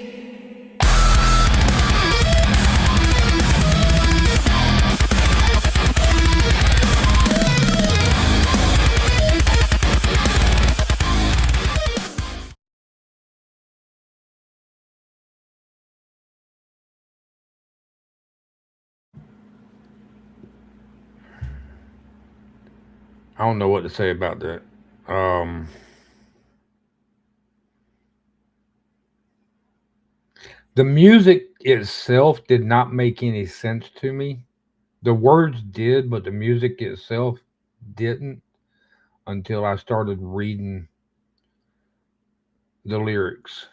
I don't know what to say about that. The music itself did not make any sense to me. The words did, but the music itself didn't until I started reading the lyrics.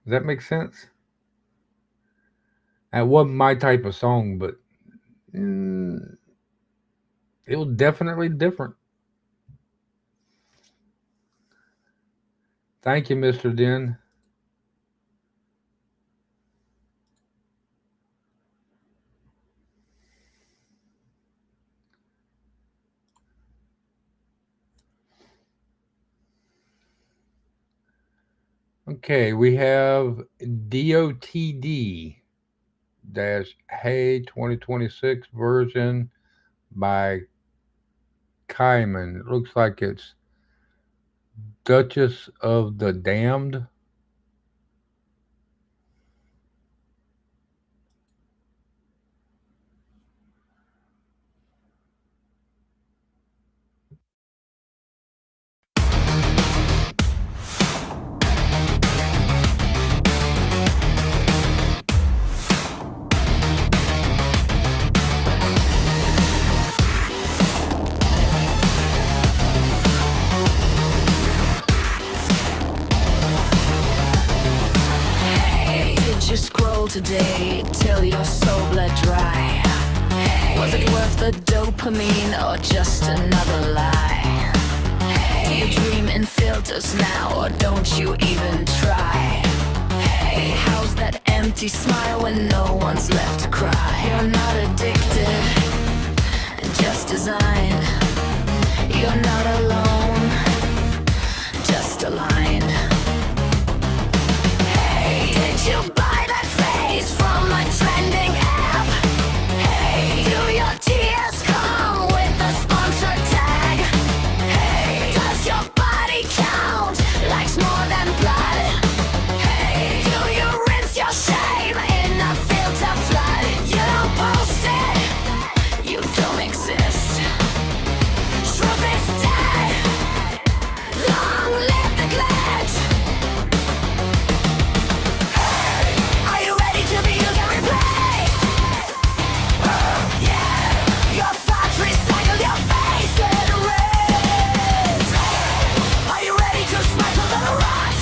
Does that make sense? That wasn't my type of song, but it was definitely different. Thank you, Mr. Den. Okay, we have DOTD dash Hey 2026 version by Kaiman. It looks like it's Duchess of the Damned. Did you scroll today till your soul bled dry? Was it worth the dopamine or just another lie? Do you dream in filters now or don't you even try? How's that empty smile when no one's left to cry? You're not addicted, just designed. You're not alone, just aligned. Did you buy that face from a trending app? Hey, do your tears come with a sponsor tag? Hey, does your body count like more than blood? Hey, do you rinse your shame in a filter flood? You don't post it, you don't exist. Truth is dead, long live the glitch. Are you ready to be used and replaced? Yeah, your thoughts recycle your face and erased. Are you ready to smack a little rot?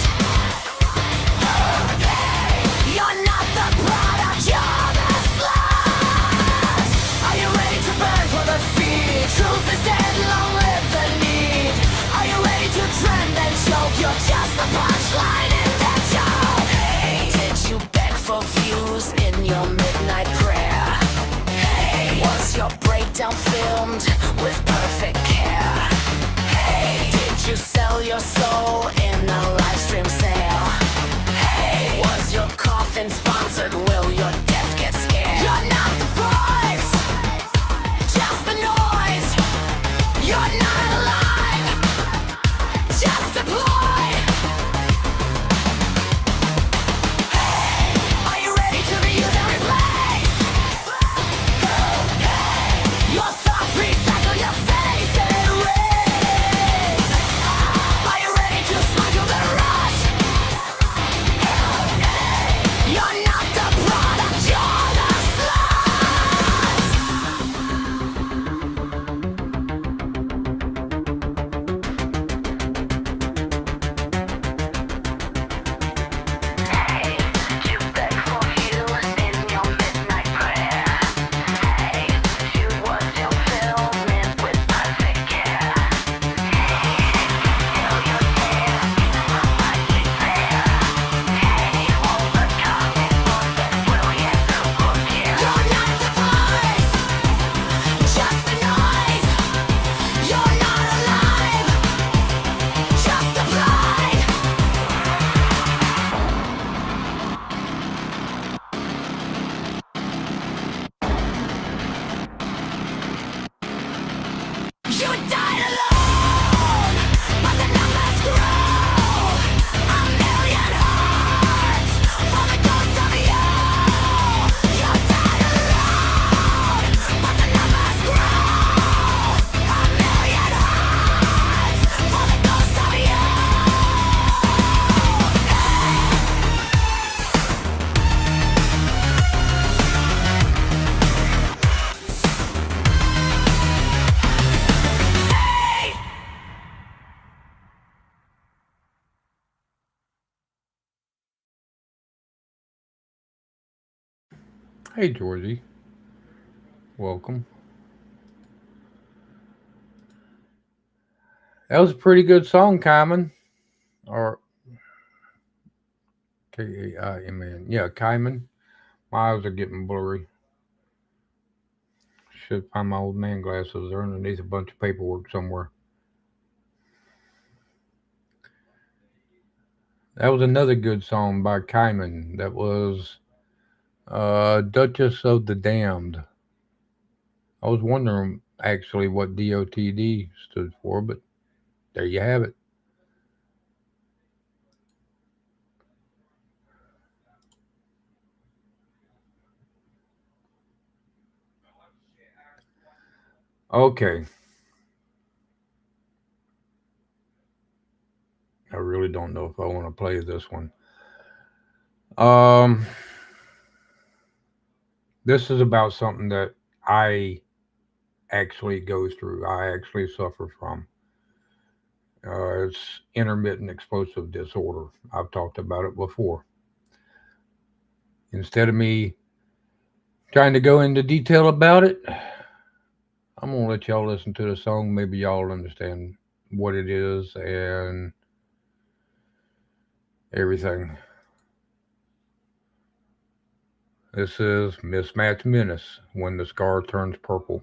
You're not the product, you're the slut. Are you ready to burn for the feed? Truth is dead, long live the need. Are you ready to trend and choke? You're just the punchline in that joke. Hey, did you beg for views in your midnight prayer? Hey, was your breakdown filmed with perfect care? Hey, did you sell your soul in a live stream sale? Hey, was your coffin sponsored? Will your death get scared? You're not the voice, just the noise. You're not alive, just a ploy. Are you ready to be used and replaced? Hey, Georgie. Welcome. That was a pretty good song, Kyman. Or Kaiman. Yeah, Kyman. My eyes are getting blurry. Should find my old man glasses. They're underneath a bunch of paperwork somewhere. That was another good song by Kyman. That was Duchess of the Damned. I was wondering actually what DOTD stood for, but there you have it. Okay. I really don't know if I want to play this one. Um, this is about something that I actually go through. I actually suffer from. It's intermittent explosive disorder. I've talked about it before. Instead of me trying to go into detail about it, I'm gonna let y'all listen to the song. Maybe y'all understand what it is and everything. This is Mismatch Menace, When the Scar Turns Purple.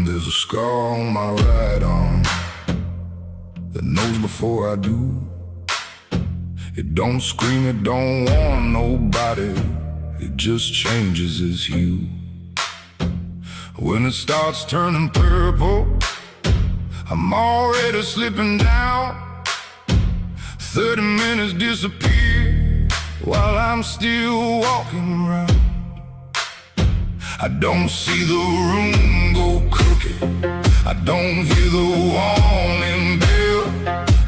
There's a scar on my right arm that knows before I do. It don't scream, it don't warn nobody, it just changes its hue. When it starts turning purple, I'm already slipping down. 30 minutes disappear while I'm still walking around. I don't see the room go crooked, I don't hear the warning bell.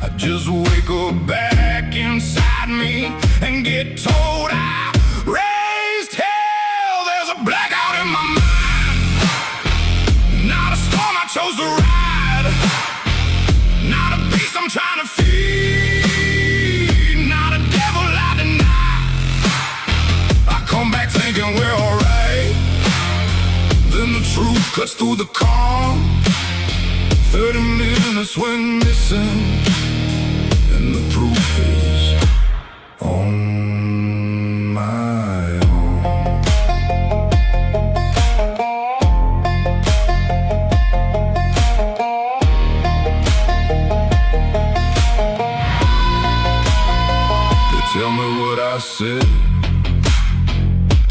I just wake up back inside me and get told I raised hell. There's a blackout in my mind, not a storm I chose to ride, not a beast I'm trying to feed, not a devil I deny. I come back thinking we're alright, then the truth cuts through the calm. 30 minutes went missing, and the proof is on my own. They tell me what I said,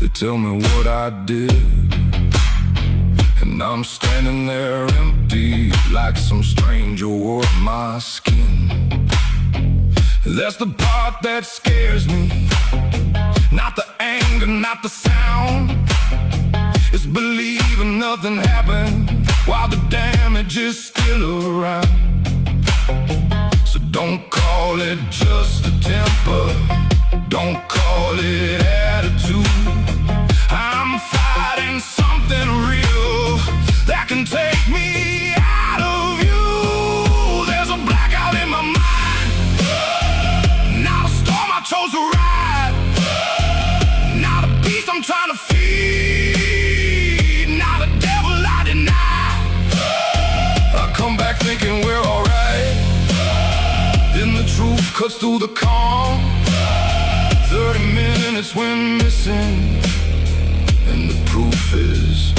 they tell me what I did, and I'm standing there empty, like some stranger wore my skin. That's the part that scares me, not the anger, not the sound. It's believing nothing happened while the damage is still around. So don't call it just a temper, don't call it attitude. I'm fighting something real that can take me out of you. There's a blackout in my mind, not a storm I chose to ride, not a beast I'm trying to feed, not a devil I deny. I come back thinking we're alright, then the truth cuts through the calm. 30 minutes went missing, and the proof is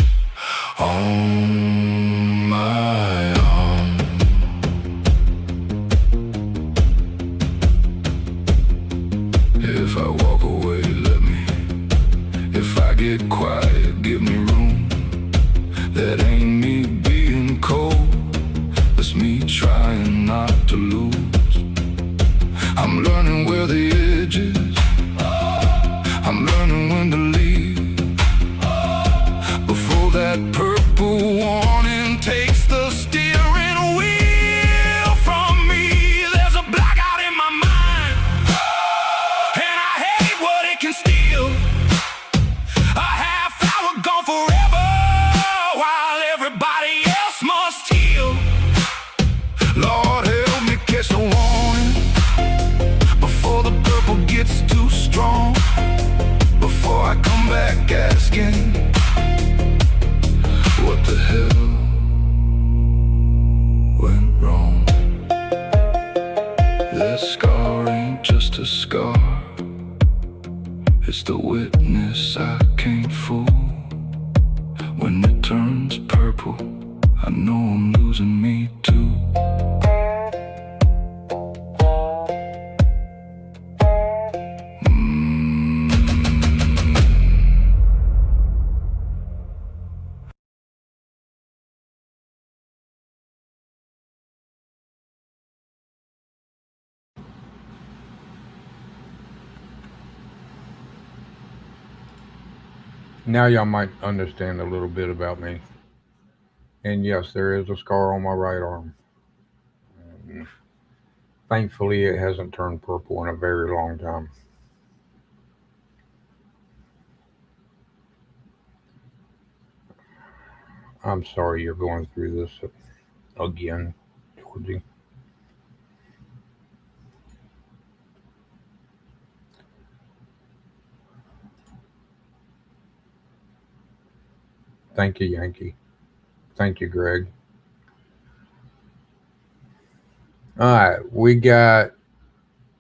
on my arm. If I walk away, let me. If I get quiet, give me room. That ain't me being cold, that's me trying not to lose. I'm learning where the edge is, It's the witness I can't fool. When it turns purple, I know I'm losing me too. Now y'all might understand a little bit about me. And yes, there is a scar on my right arm. And thankfully, it hasn't turned purple in a very long time. I'm sorry you're going through this again, Georgie. Thank you, Yankee. Thank you, Greg. All right, we got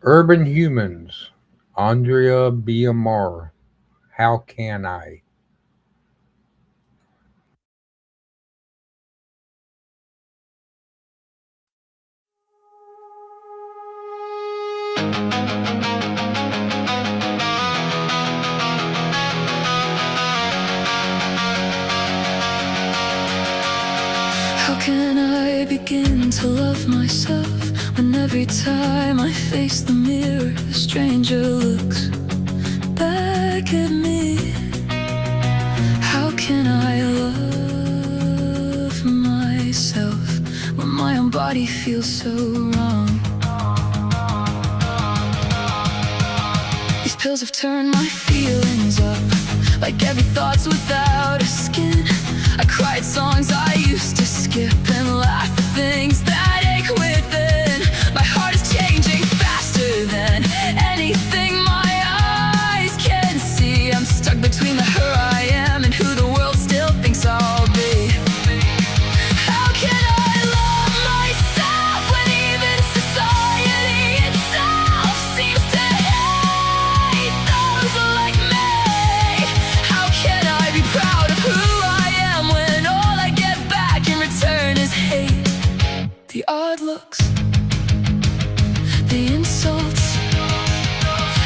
Urban Humans, Andrea Biamar. How can I? How can I begin to love myself when every time I face the mirror, a stranger looks back at me? How can I love myself when my own body feels so wrong? These pills have turned my feelings up, like every thought's without a skin. I cried songs I used to skip and laugh at things that ache within. My heart is changing faster than anything my eyes can see. I'm stuck between the her I am and who the world still thinks I'll be. How can I love myself when even society itself seems to hate those like me? How can I be proud of who I am when all I get back in return is hate? The odd looks, the insults.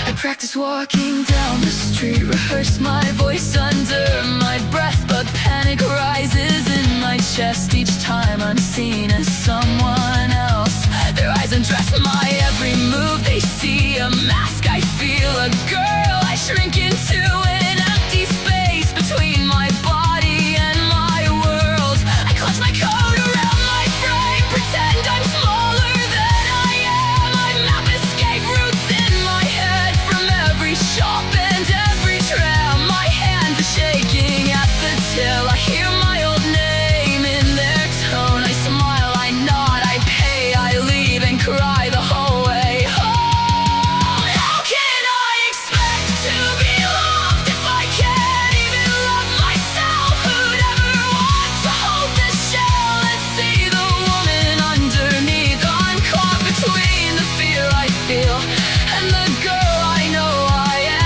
I practice walking down the street, rehearse my voice under my breath, but panic rises in my chest each time I'm seen as someone else. Their eyes undress my every move, they see a mask, I feel a girl. I shrink into an empty space between my body and my world. I clutch my coat around my frame, pretend I'm smaller than I am. I map escape routes in my head from every shop and every tram. My hands are shaking at the till. I hear my old name in their tone. I smile, I nod, I pay, I leave and cry the whole way home. How can I expect to be loved if I can't even love myself? Who'd ever want to hold this shell and see the woman underneath? I'm caught between the fear I feel and the girl I know I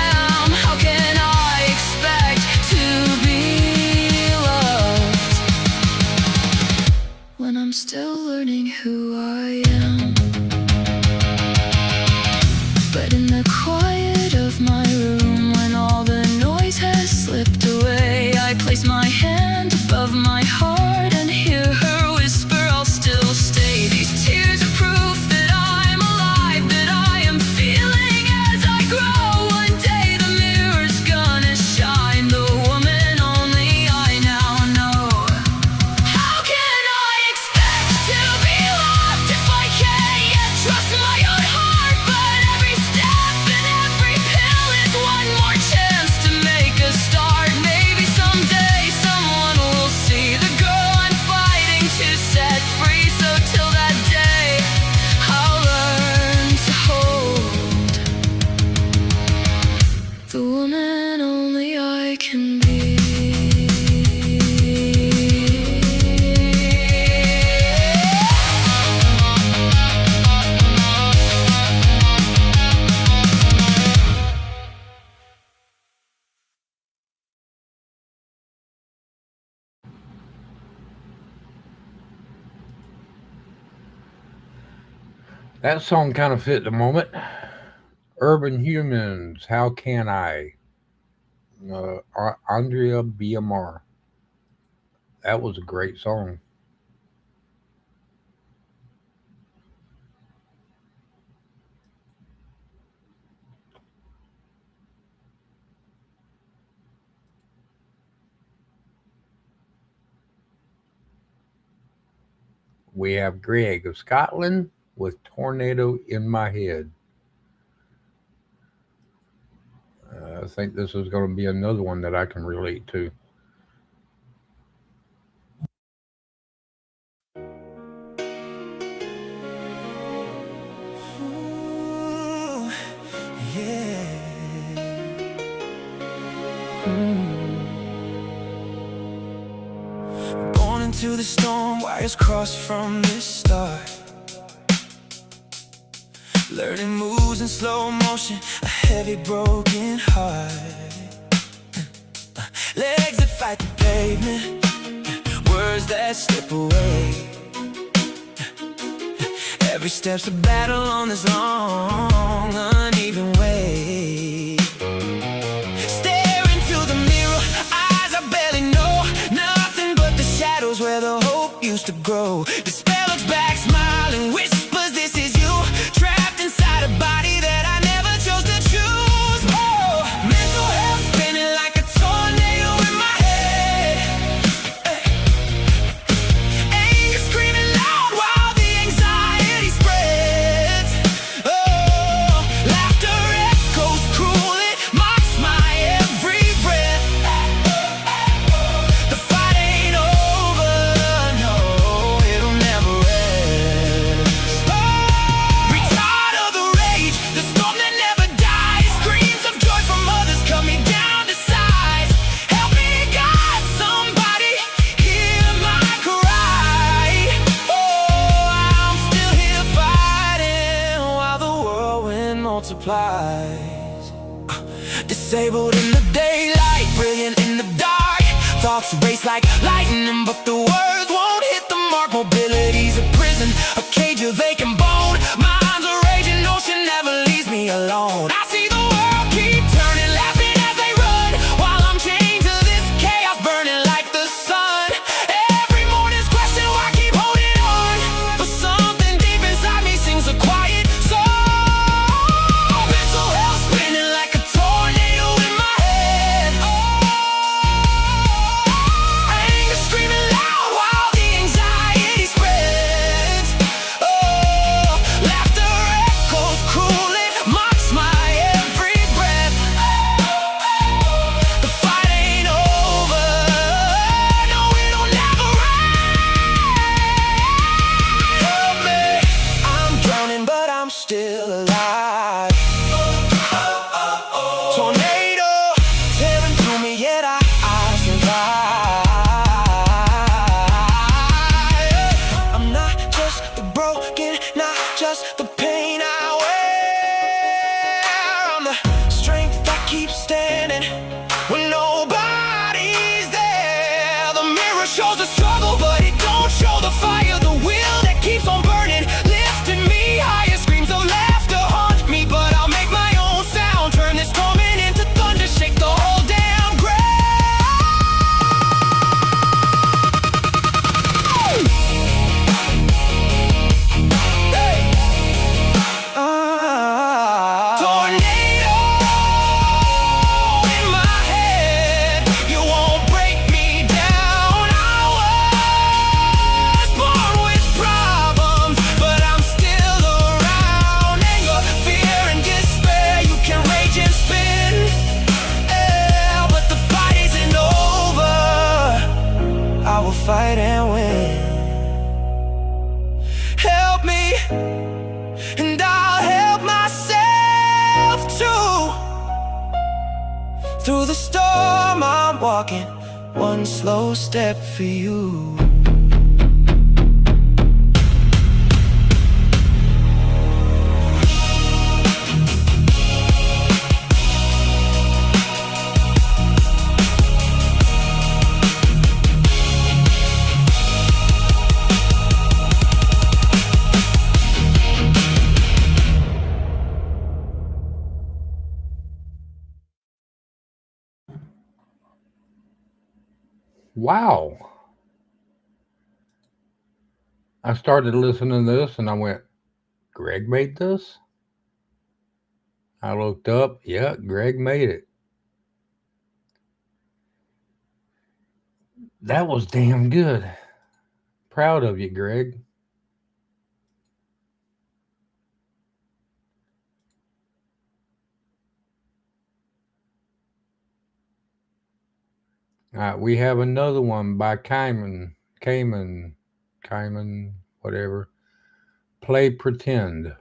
am. How can I expect to be loved when I'm still learning who I am? But in the quiet of my room, when all the noise has slipped away, I place my hand above my heart and hear her whisper, I'll still stay. These tears are proof that I'm alive, that I am feeling as I grow. One day the mirror's gonna shine the woman only I now know. How can I expect to be loved if I can't yet trust my own heart? But every step and every pill is one more chance to make a start. Maybe someday someone will see the girl I'm fighting to set free. So till that day, I'll learn to hold the woman only I can be. That song kind of fit the moment. Urban Humans, How Can I? Andrea BMR. That was a great song. We have Greg of Scotland with Tornado in My Head. I think this is going to be another one that I can relate to. Ooh, yeah. Born into the storm, wires crossed from the start. Learning moves in slow motion, a heavy broken heart. Legs that fight the pavement, words that slip away. Every step's a battle on this long, uneven way. Stare into the mirror, eyes I barely know. Nothing but the shadows where the hope used to grow. Despair looks back, smiling, whispers this is you. Trapped inside a body that I never chose to choose. Oh, mental health spinning like a tornado in my head. Anger screaming loud while the anxiety spreads. Oh, laughter echoes cruel, it mocks my every breath. The fight ain't over, no, it'll never end. Oh, retired of the rage, the storm that never dies. Screams of joy from others cut me down to size. Help me, God, somebody hear my cry. Oh, I'm still here fighting while the whirlwind multiplies. Disabled in the daylight, brilliant in the dark. Thoughts race like lightning, but the words won't hit the mark. Mobility's a prison, a cage of vacant bone. Mind's a raging ocean, never leaves me alone. I see the world keep turning, laughing as they run, while I'm chained to this chaos, burning like the sun. Every morning's question, why keep holding on? But something deep inside me sings a quiet song. Mental health spinning like a tornado in my head. Anger screaming loud while the anxiety spreads. Oh, laughter echoes cruel, it mocks my every breath. The fight ain't over, no, it'll never end. Help me, I'm drowning, but I'm still alive. Tornado tearing through me, yet I survive. I'm not just the broken, not just the pain I wear. I'm the strength that keeps standing when nobody's there. The mirror shows the struggle, but it don't show the fire. The will that keeps on burning, lifting me higher. Screams of laughter haunt me, but I'll make my own sound. Turn this torment into thunder, shake the whole damn ground. Hey! Tornado in my head, you won't break me down. I was born with problems, but I'm still around. Anger, fear, and despair, you can rage and spin. Yeah, but the fight isn't over. I will fight and win. Help me, and I'll help myself too. Through the storm I'm walking, one slow step for you. Wow. I started listening to this and I went, Greg made this? I looked up. Yeah, Greg made it. That was damn good. Proud of you, Greg. All right, we have another one by Cayman, whatever. Play Pretend.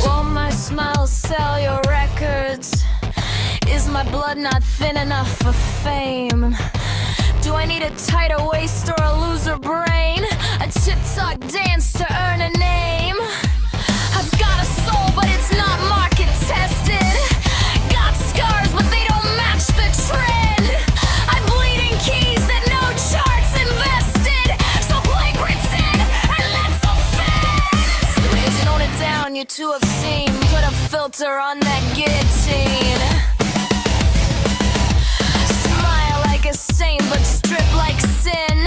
Won't my smile sell your records? Is my blood not thin enough for fame? Do I need a tighter waist or a looser brain? A tip-top dance to earn a name? I've got a soul, but it's not market tested. Got scars, but they don't match the trend. I bleed in keys that no charts invested. So play pretend and let's offend. Please tone it down, you too obscene. Put a filter on that guillotine. Smile like a saint, but strip like sin.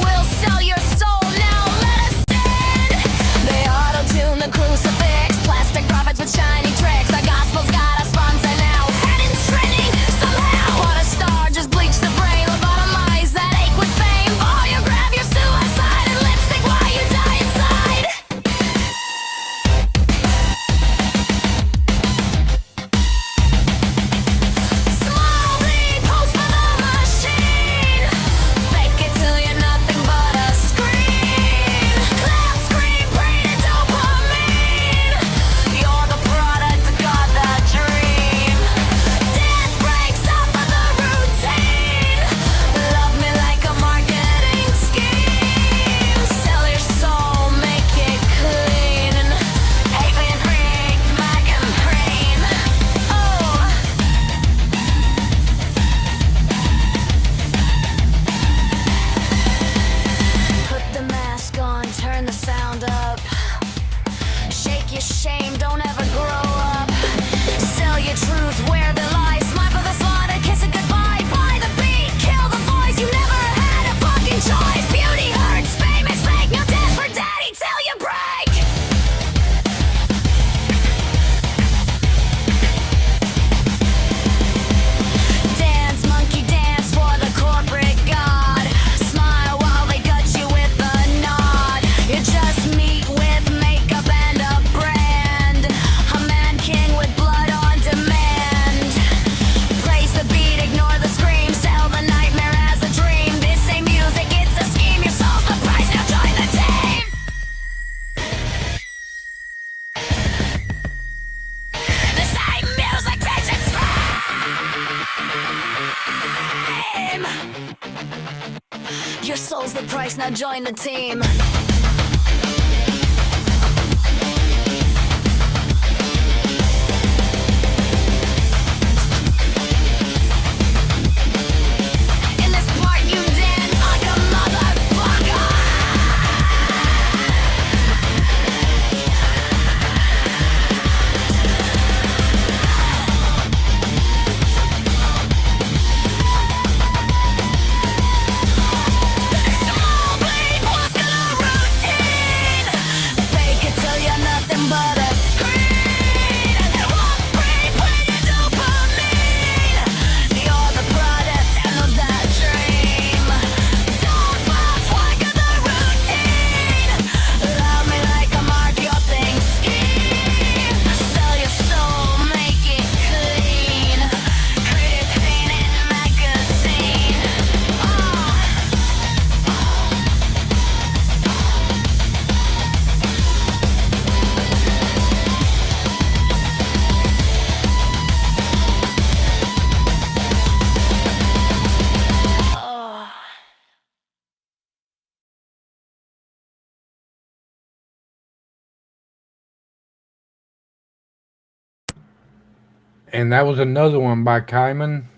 We'll sell your soul, now let us in. They auto-tune the crucifix. Plastic prophets with shiny tricks. The gospel's got a sponsor now. Heaven's trending somehow. What a star, just bleach the brain. Lobotomize that ache with fame. Choreograph your suicide and lipstick while you die inside. Small bleed, pose for the machine. Fake it till you're nothing but a screen. Cloud scream, brain and dopamine. You're the product of God, the dream. Dance breaks off of the routine. Love me like a marketing scheme. Sell your soul, make it clean. Avian freak, Mac and Preen. Oh. Put the mask on, turn the sound up. Shake your shame, don't ever grow up. Sell your truth, wear the lies. Smile for the slaughter, kiss it goodbye. Buy the beat, kill the voice. You never had a fucking choice. Beauty hurts, fame is fake. No death for daddy till you break. Dance, monkey dance for the corporate god. Smile while they gut you with a nod. You're just meat with makeup and a brand. A man king with blood on demand. Praise the beat, ignore the scream. Sell the nightmare as a dream. This ain't music, it's a scheme. Your soul's the price, now join the team. This ain't music, bitch, it's fame. Your soul's the price, now join the team. In this part you dance like a motherfucker. Small bleed, what's gonna routine? And that was another one by Cayman.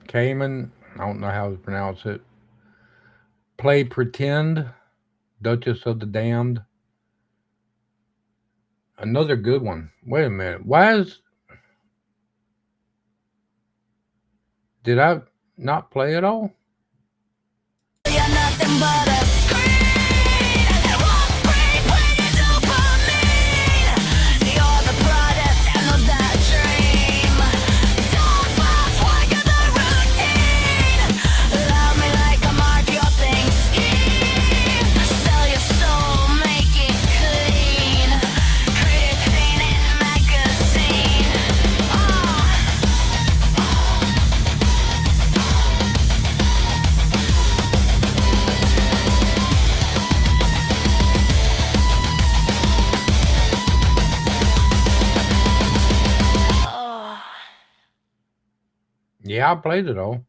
Cayman, I don't know how to pronounce it. Play Pretend, Duchess of the Damned. Another good one. Wait a minute. Did I not play it all? You're nothing but a screen, and it won't scream when you dopamine. You're the product and those that dream. Don't fall like the routine. Love me like a mark your thing scheme. Sell your soul, make it clean. Pretty painted magazine. Yeah, I played it all.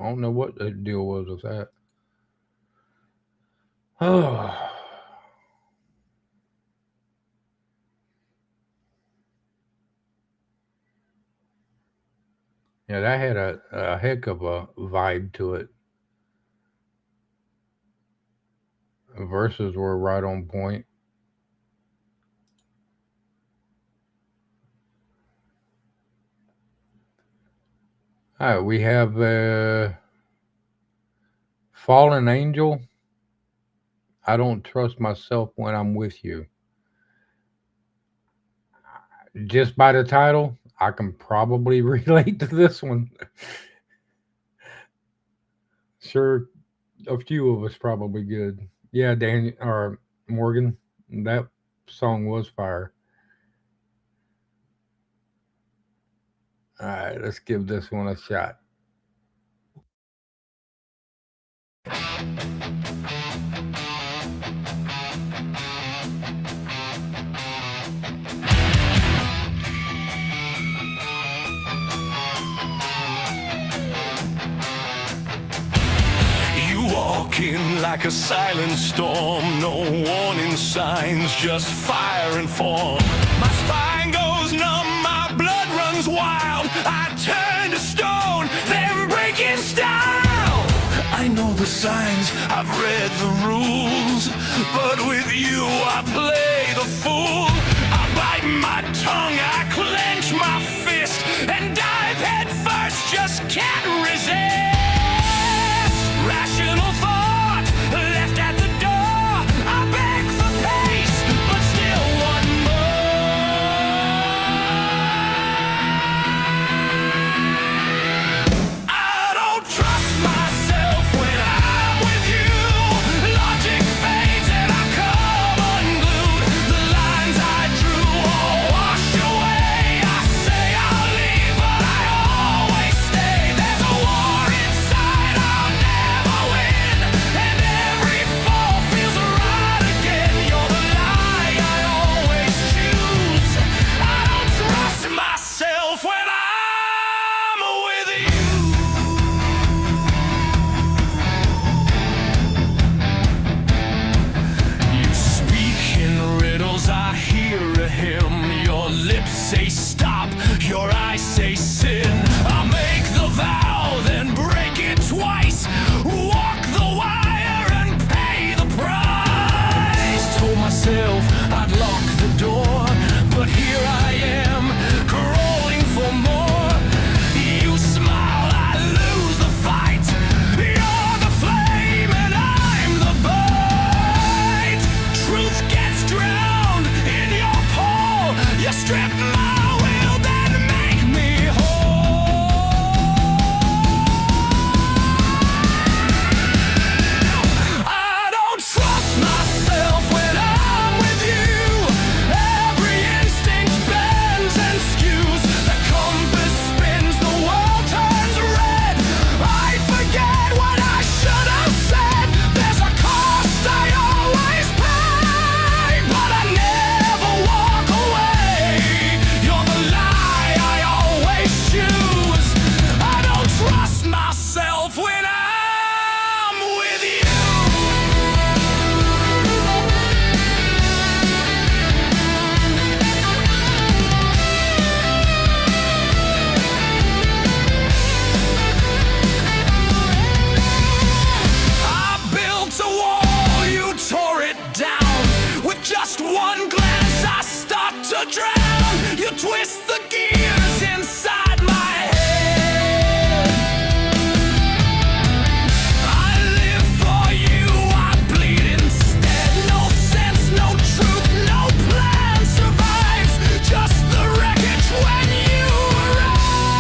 I don't know what the deal was with that. Oh. Yeah, that had a heck of a vibe to it. The verses were right on point. All right, we have Fallen Angel. I don't trust myself when I'm with you. Just by the title, I can probably relate to this one. Sure, a few of us probably good. Yeah, Daniel or Morgan, that song was fire. All right, let's give this one a shot. You walk in like a silent storm, no warning signs, just fire and form. My spine goes numb, my blood runs wild. I turn to stone, then break in style. I know the signs, I've read the rules, but with you I play the fool. I bite my tongue, I clench my fist, and dive head first, just can't resist. Rational thought left at the door. I beg for pace, but still want more. I don't trust myself when I'm with you. Logic fades and I come unglued. The lines I drew all wash away. twist the gears inside my head. I live for you, I bleed instead. No sense, no truth, no plan survives. Just the wreckage when you arrive.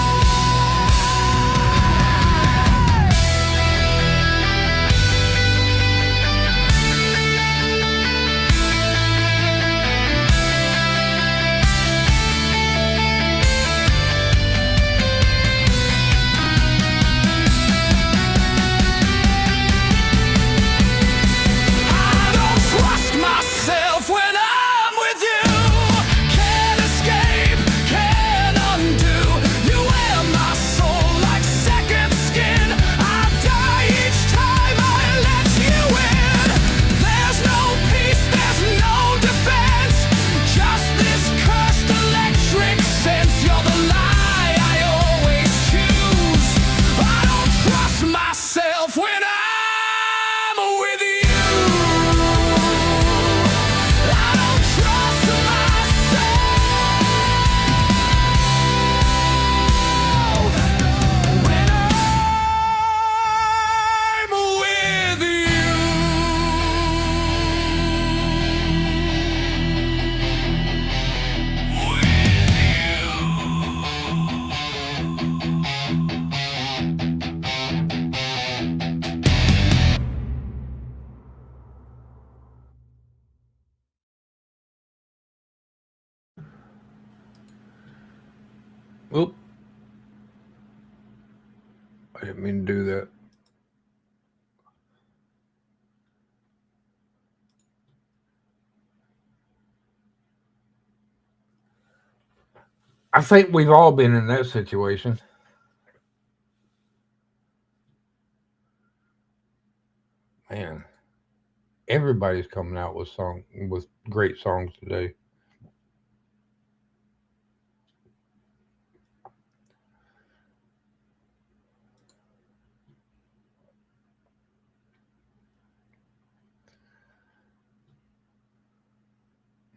I don't trust myself when I'm with you. Can't escape, can't undo. You wear my soul like second skin. I die each time I let you in. There's no peace, there's no defense. Just this cursed electric sense. You're the lie I always choose. I don't trust myself when I'm with you. I don't trust myself when I'm with Oop. I didn't mean to do that. I think we've all been in that situation. Man, everybody's coming out with great songs today.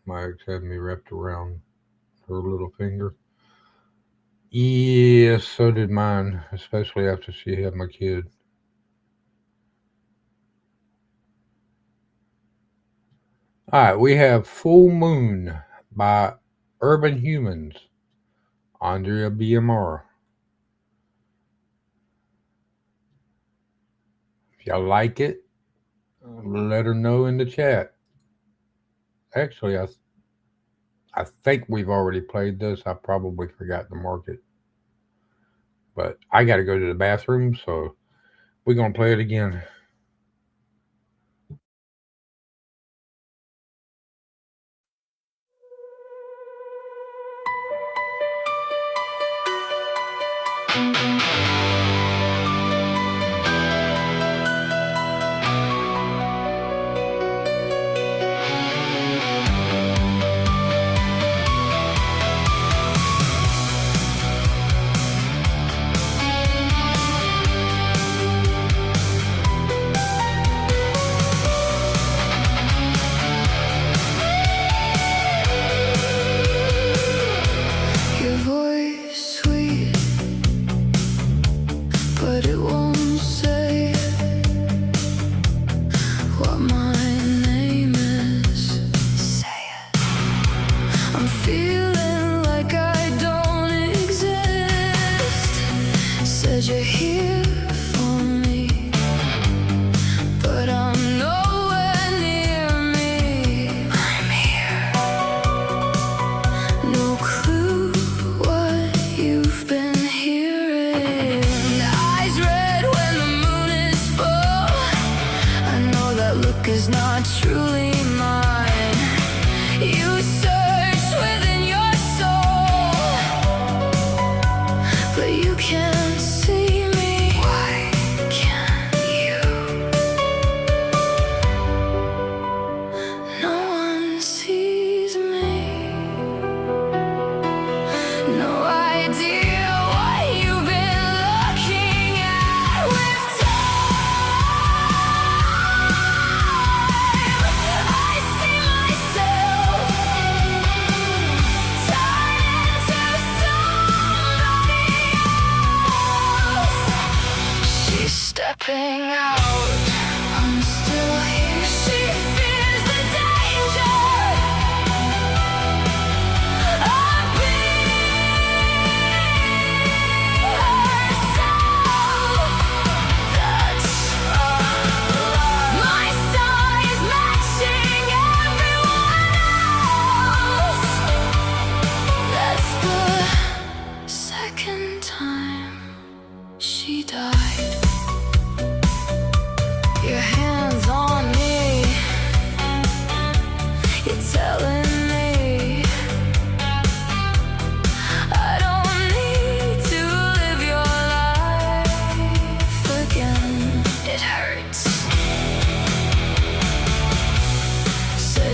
My ex had me wrapped around her little finger. Yes, so did mine, especially after she had my kid. All right, we have Full Moon by Urban Humans, Andrea BMR. If y'all like it, let her know in the chat. Actually, I think we've already played this. I probably forgot to mark it. But I got to go to the bathroom, so we're going to play it again. Your voice sweet, but it won't say what my name is. Say it. I'm feeling like I don't exist. Said you're here for me, but I'm nowhere near me. I'm here. No clue what you've been hearing. Eyes red when the moon is full. I know that look is not truly mine. You search within your soul, but you can't see me. Why can't you? No one sees me. No idea what you've been looking at with time. I see myself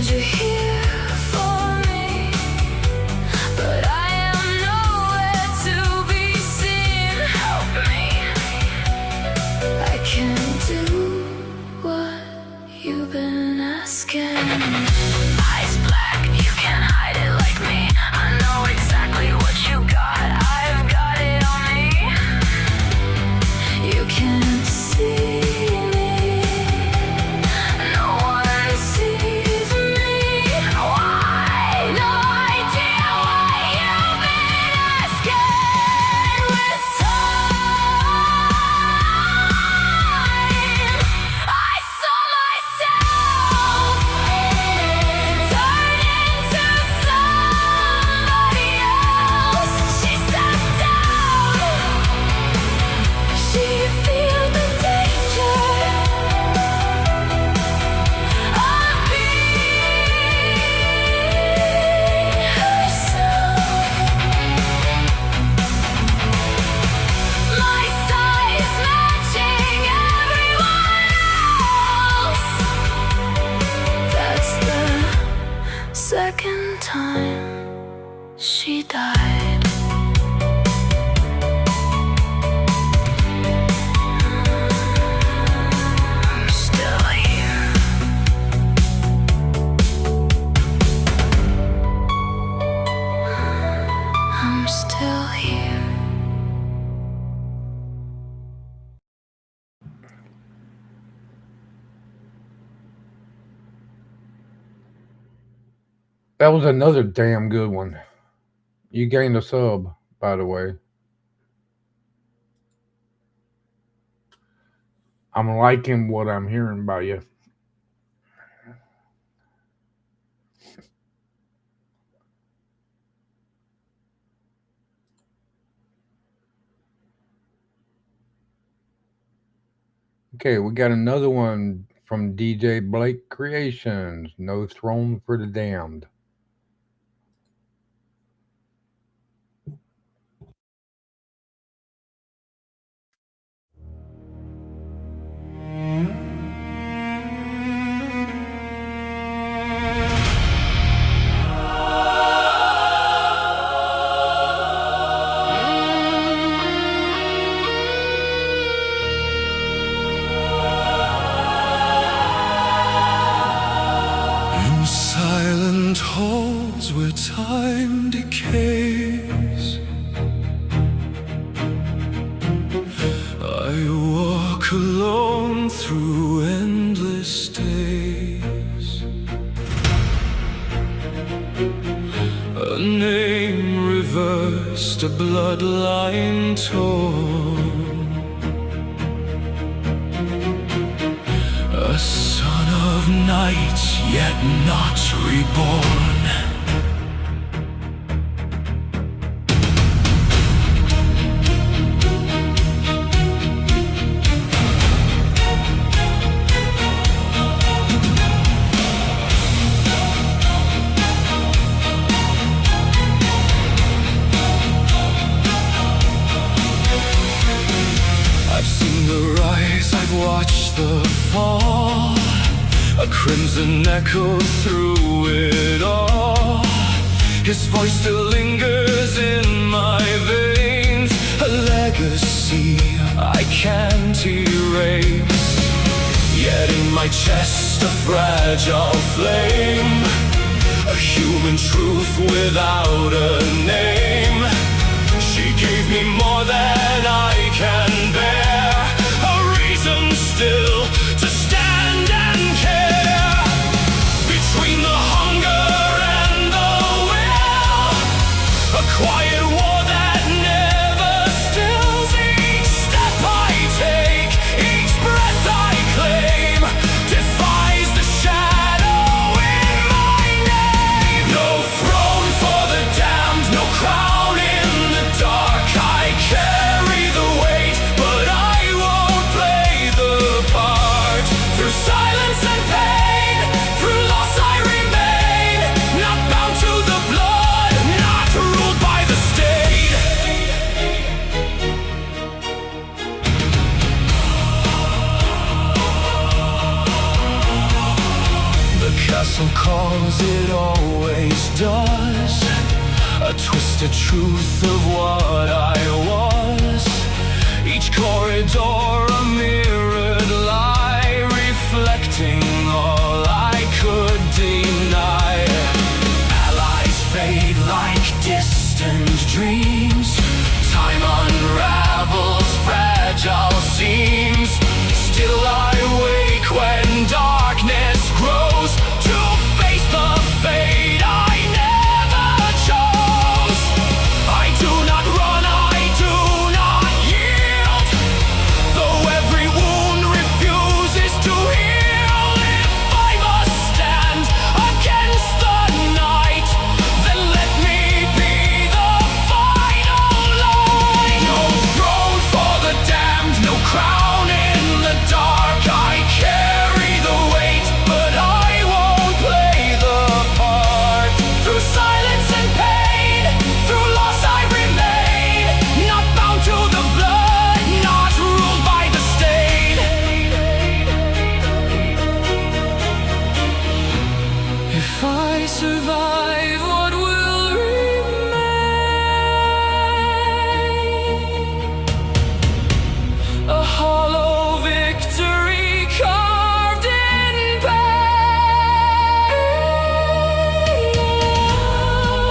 'cause you're here for me, but I am nowhere to be seen. Help me. I can't do what you've been asking. Eyes black, you can't hide it like me. I know exactly what you got. I've got it on me. You can't see me. No one sees me. Why? No idea what you've been asking. With time, I saw myself turn into somebody else. She stepped down. She feels the danger of being herself. My size matching everyone else. That's the second time she died. I'm still here. I'm still here. That was another damn good one. You gained a sub, by the way. I'm liking what I'm hearing about you. Okay, we got another one from DJ Blake Creations. No Throne for the Damned. In silent halls where time decays, I walk alone through endless days. A name reversed, a bloodline torn, a son of night, yet not reborn. I've seen the rise, I've watched the fall, a crimson echo through it all. His voice still lingers in my veins, a legacy I can't erase. Yet in my chest a fragile flame, a human truth without a name. She gave me more than I can bear, a reason still to stand and care. Between the hunger and the will, a quiet war that never stills. Each step I take, each breath I claim, defies the shadow in my name. No throne for the damned, no crown in the dark. I carry the weight, but I won't play the part. vessel calls, it always does. A twisted truth of what I was. Each corridor a mirrored lie, reflecting all I could deny. Allies fade like distant dreams. Time unravels fragile seams. Still I wake when darkness grows, to face the fate I never chose. I do not run, I do not yield, though every wound refuses to heal. If I must stand against the night, then let me be the final line. No throne for the damned, no crown in the dark. I carry the weight, but I won't play the part. Through silence and pain, through loss I remain, not bound to the blood, not ruled by the stain. If I survive, what will remain? A hollow victory carved in pain,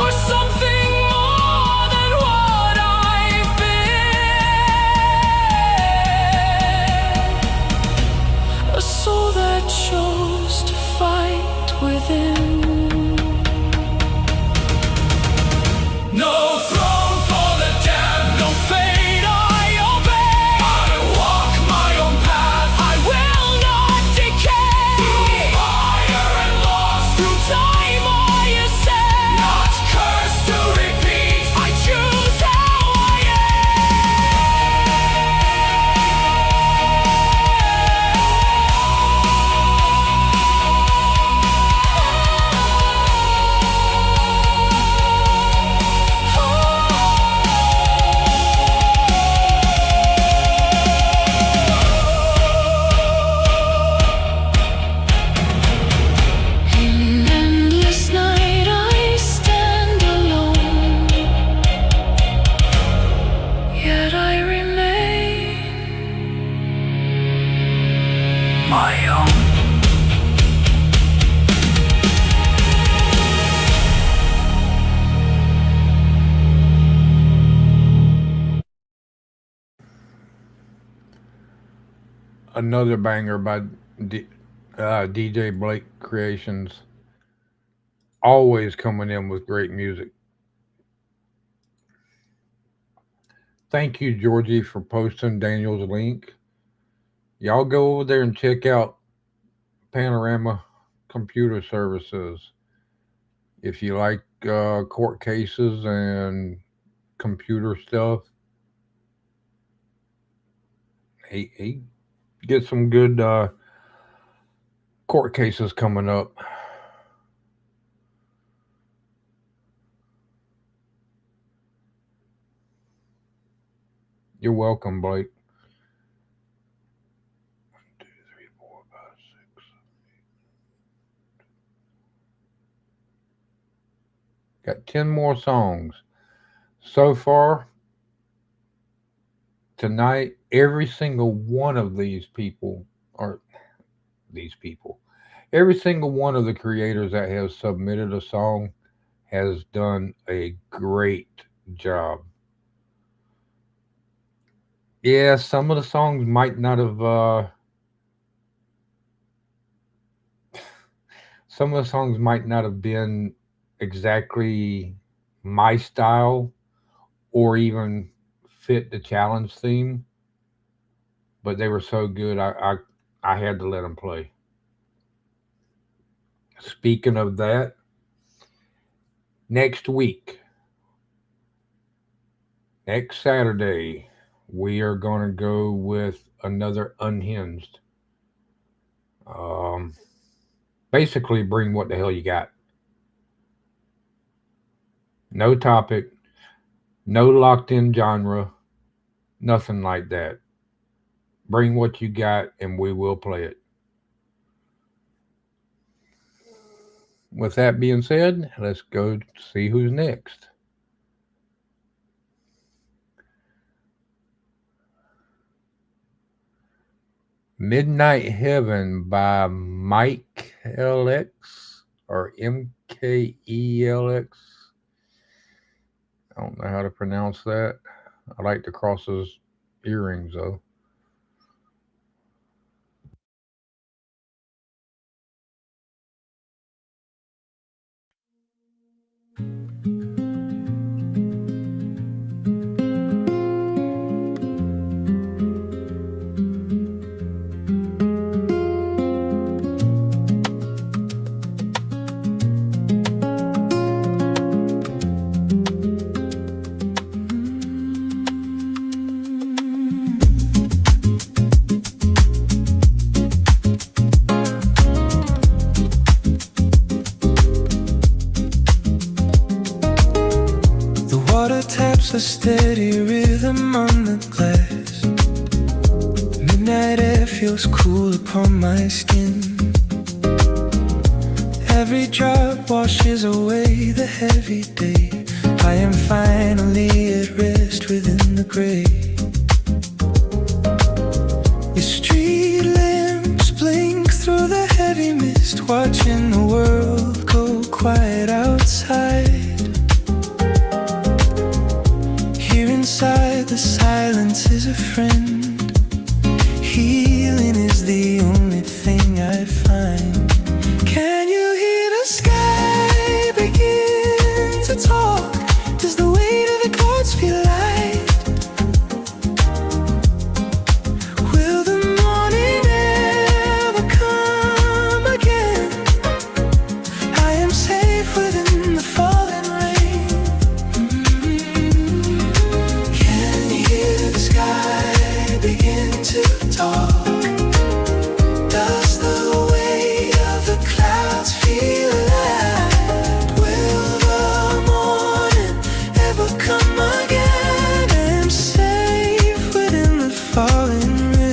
or something more than what I've been. A soul that chose to fight within. No throne for the damned, no fate I obey. I walk my own path, I will not decay. Through fire and loss, through time I ascend. Not cursed to repeat, I choose how I In endless night I stand alone, yet I remain my own. Another banger by DJ Blake Creations. Always coming in with great music. Thank you, Georgie, for posting Daniel's link. Y'all go over there and check out Panorama Computer Services. If you like court cases and computer stuff, he gets some good court cases coming up. You're welcome, Blake. 1, 2, 3, 4, 5, 6. Got 10 more songs. So far, tonight, every single one of these people, every single one of the creators that has submitted a song has done a great job. Yeah, some of the songs might not have, some of the songs might not have been exactly my style or even fit the challenge theme, but they were so good I had to let them play. Speaking of that, next week, next Saturday, we are going to go with another Unhinged. Basically, bring what the hell you got. No topic, no locked in genre, nothing like that. Bring what you got and we will play it. with that being said, let's go see who's next. Midnight Heaven by Mike LX or MKELX. I don't know how to pronounce that. I like to cross those earrings though. A steady rhythm on the glass. Midnight air feels cool upon my skin. Every drop washes away the heavy day. I am finally at rest within the gray. The street lamps blink through the heavy mist, watching the world go quiet outside. Inside the silence is a friend. Healing is the only thing I find. Can you hear the sky begin to talk? Does the weight of the clouds feel light? Will the morning ever come again? I am safe within the falling rain. The sky begin to talk. Does the weight of the clouds feel light? Will the morning ever come again? I'm safe within the falling rain.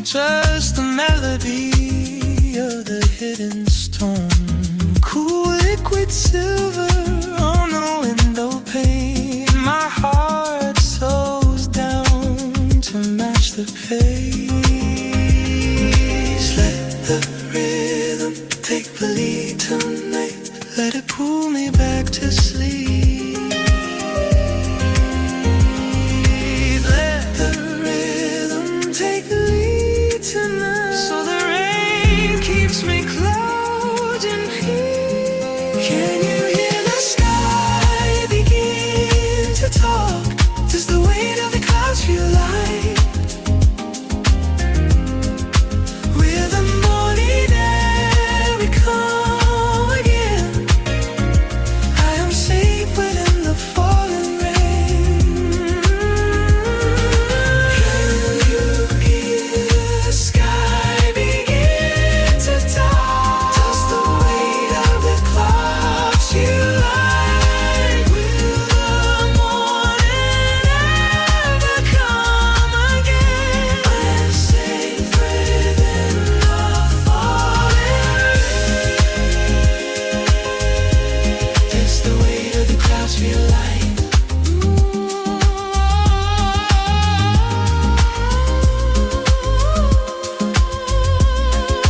Just the melody of the hidden storm. Cool liquid silver on the window pane. My heart slows down to match the pace. Let the rhythm take the lead tonight. Let it pull me back to sleep. Let the rhythm take the lead tonight, so the rain keeps me close in peace. Can you hear the sky begin to talk? Does the weight of the clouds feel light? Will the morning ever come again? I am safe within the falling rain. Can you hear the sky begin to talk? Does the weight of the clouds feel light? Will the morning ever come again? I am safe within the falling rain. Does the weight of the clouds feel light?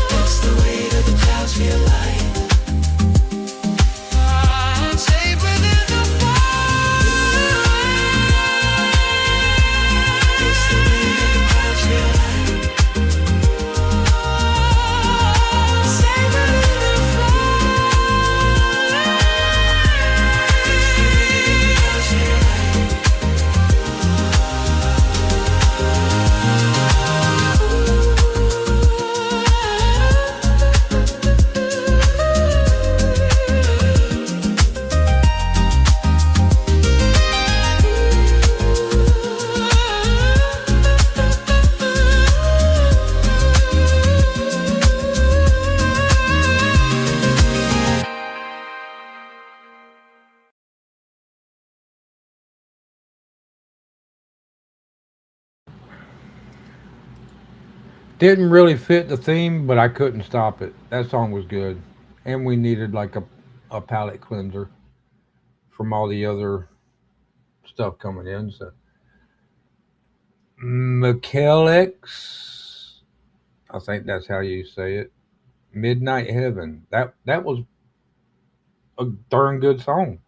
Does the weight of the clouds feel light? I'm safe within the falling rain. Does the weight of the clouds feel light? Safe within the falling rain. Didn't really fit the theme, but I couldn't stop it. That song was good. And we needed like a palate cleanser from all the other stuff coming in. So McKellex, I think that's how you say it. Midnight Heaven. That was a darn good song.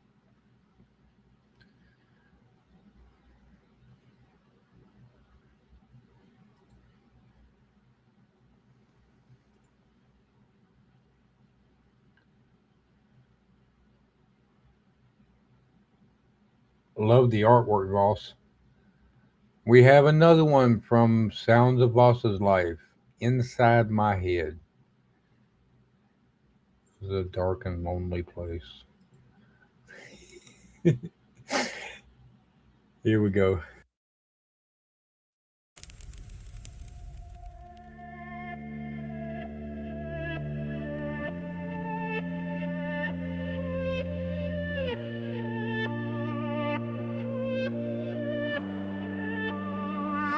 Love the artwork, Voss. We have another one from Sounds of Voss's Life. Inside My Head. It's a dark and lonely place. Here we go.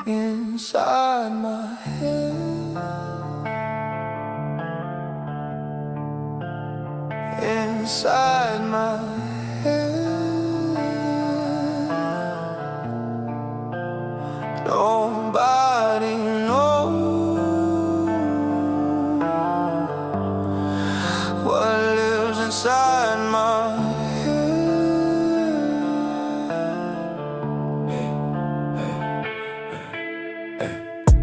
Inside my head, inside my head, nobody knows what lives inside my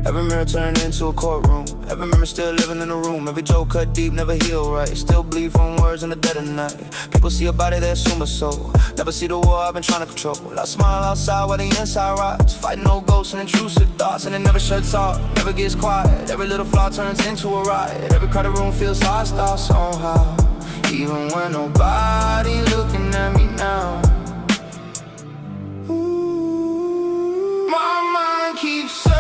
Every mirror turned into a courtroom. Every memory still living in the room. Every joke cut deep, never heal right. Still bleed from words in the dead of night. People see a body, they assume a soul. Never see the war I've been trying to control. I smile outside while the inside rots. Fighting no ghosts and intrusive thoughts. And it never shuts off, never gets quiet. Every little flaw turns into a riot. Every crowded room feels hostile somehow. Even when nobody looking at me now. My mind keeps circling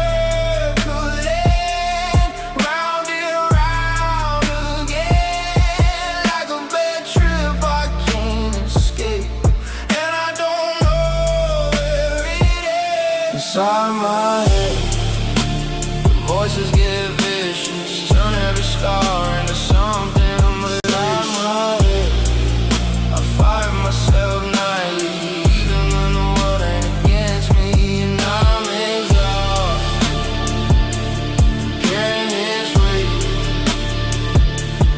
round and round again, like a bad trip I can't escape, and I don't know where it is. Inside my head, voices get vicious, turn every scar into something. Inside my head, I fight myself nightly, even when the world ain't against me, and I'm exhausted, carrying this weight,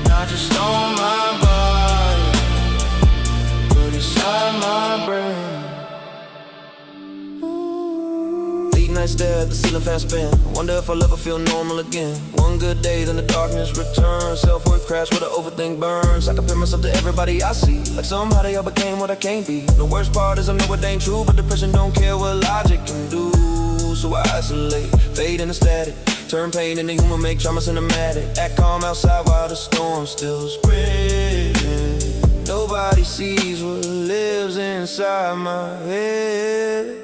not just on my body, but inside my brain. Late night stare at the ceiling fan spin. Wonder if I'll ever feel normal again. One good day, then the darkness returns. Self-worth crash where the overthink burns. I compare myself to everybody I see, like somebody I became what I can't be. The worst part is I know it ain't true, but depression don't care what logic can do. So I isolate, fade into static, turn pain into humor, make trauma cinematic. Act calm outside while the storm's still spreading. Nobody sees what lives inside my head.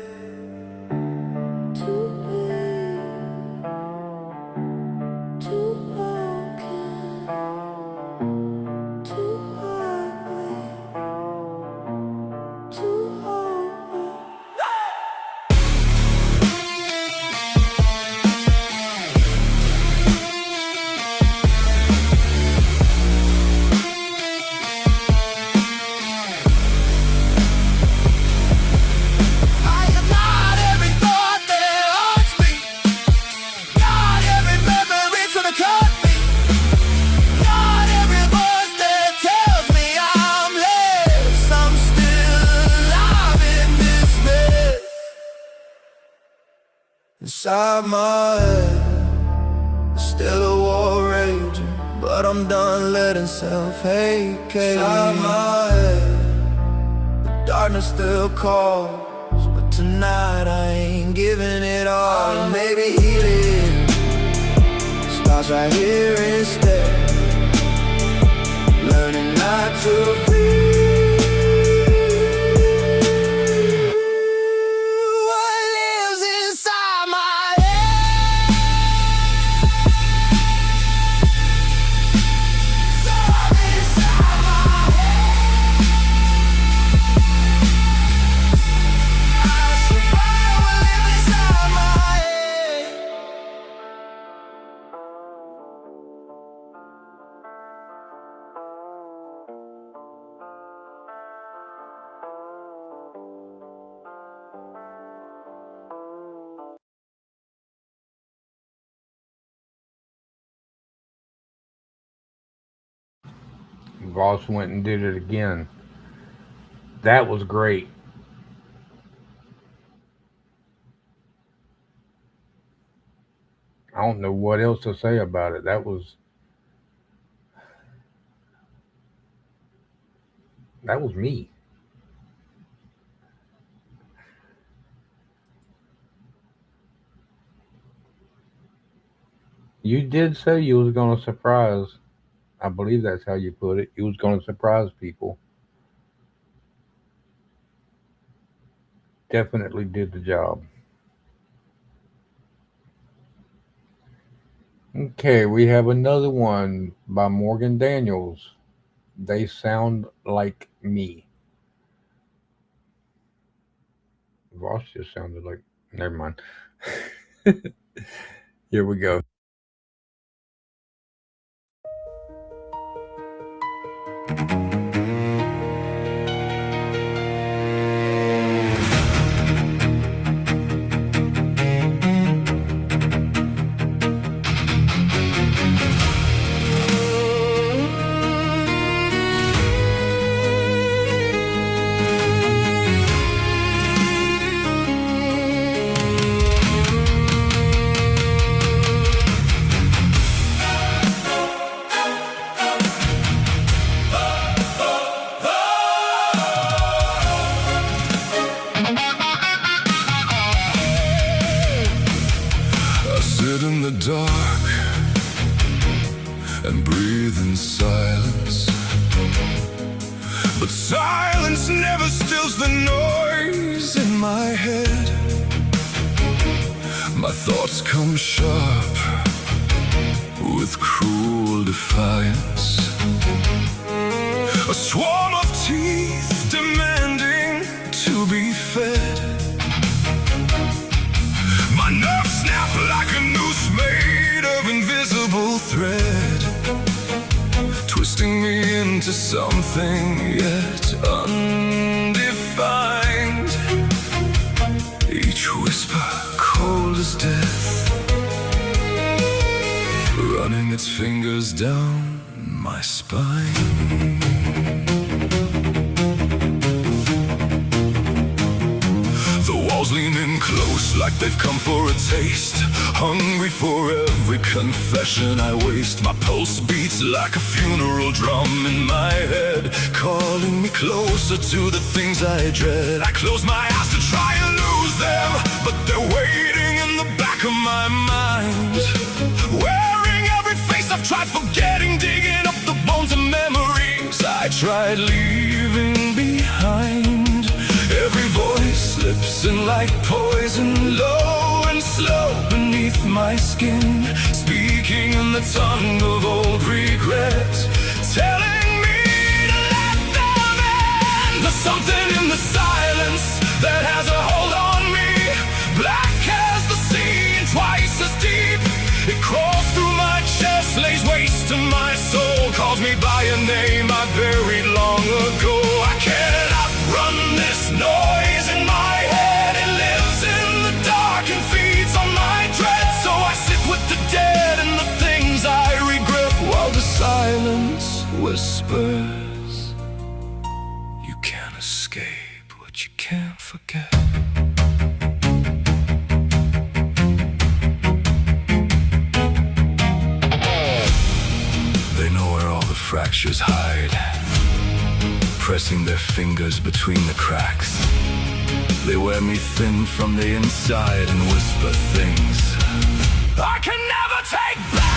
Inside my head, still a war raging, but I'm done letting self-hate cage. Inside my head, the darkness still calls, but tonight I ain't giving it all. And maybe healing starts right here instead, learning not to feel. Voss went and did it again. That was great. I don't know what else to say about it. That was me. You did say you was gonna surprise. I believe that's how you put it. You was gonna surprise people. Definitely did the job. Okay, we have another one by Morgan Daniels. They sound like me. Voss just sounded like. Never mind. Here we go. I sit in the dark and breathe in silence, but silence never stills the noise in my head. My thoughts come sharp with cruel defiance, a swarm of teeth demanding to be fed. My nerves snap like a noose made of invisible thread, twisting me into something yet undefined. Each whisper cold as death, running its fingers down my spine. The walls lean in close like they've come for a taste, hungry for every confession I waste. My pulse beats like a funeral drum in my head, calling me closer to the things I dread. I close my eyes to try and lose them, but they're waiting in the back of my mind, wearing every face I've tried forgetting, digging up the bones of memories I tried leaving behind. Every voice slips in like poison, low and slow beneath my skin, speaking in the tongue of old regret, telling me to let them in. There's something in the silence that has a hold on me, black as the sea and twice as deep. It crawls through my chest, lays waste to my soul, calls me by a name I buried long ago. I cannot run this noise in my head. It lives in the dark and feeds on my dread. So I sit with the dead and the things I regret, while the silence whispers, you can't escape what you can't forget. They know where all the fractures hide, pressing their fingers between the cracks. They wear me thin from the inside and whisper things I can never take back.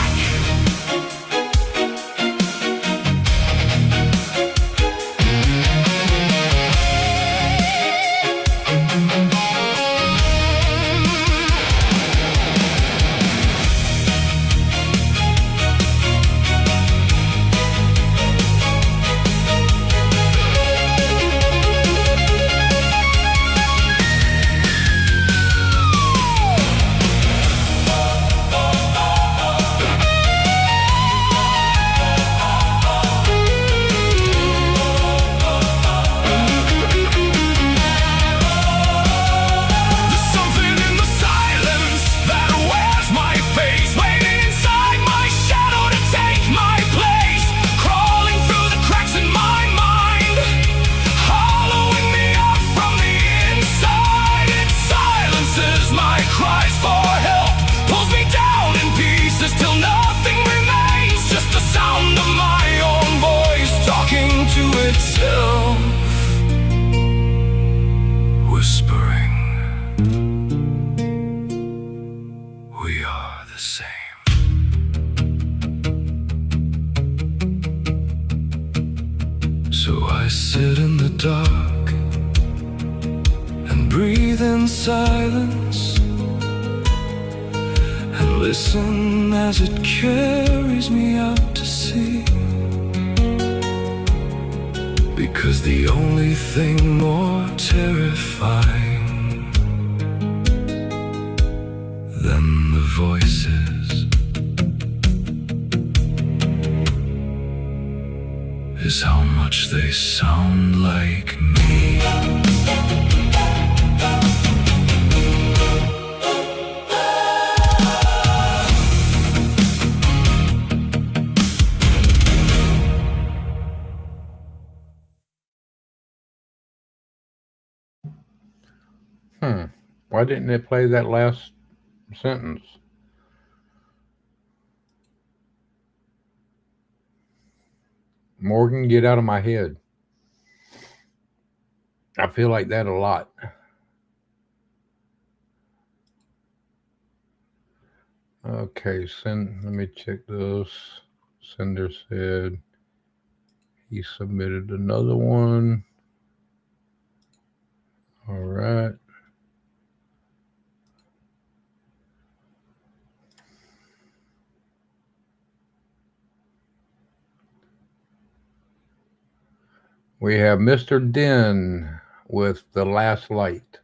in silence and listen as it carries me out to sea. Because the only thing more terrifying than the voices is how much they sound like me. Why didn't it play that last sentence? Morgan, get out of my head. I feel like that a lot. Okay, let me check this. Sender said he submitted another one. All right. We have Mr. Den with The Last Light.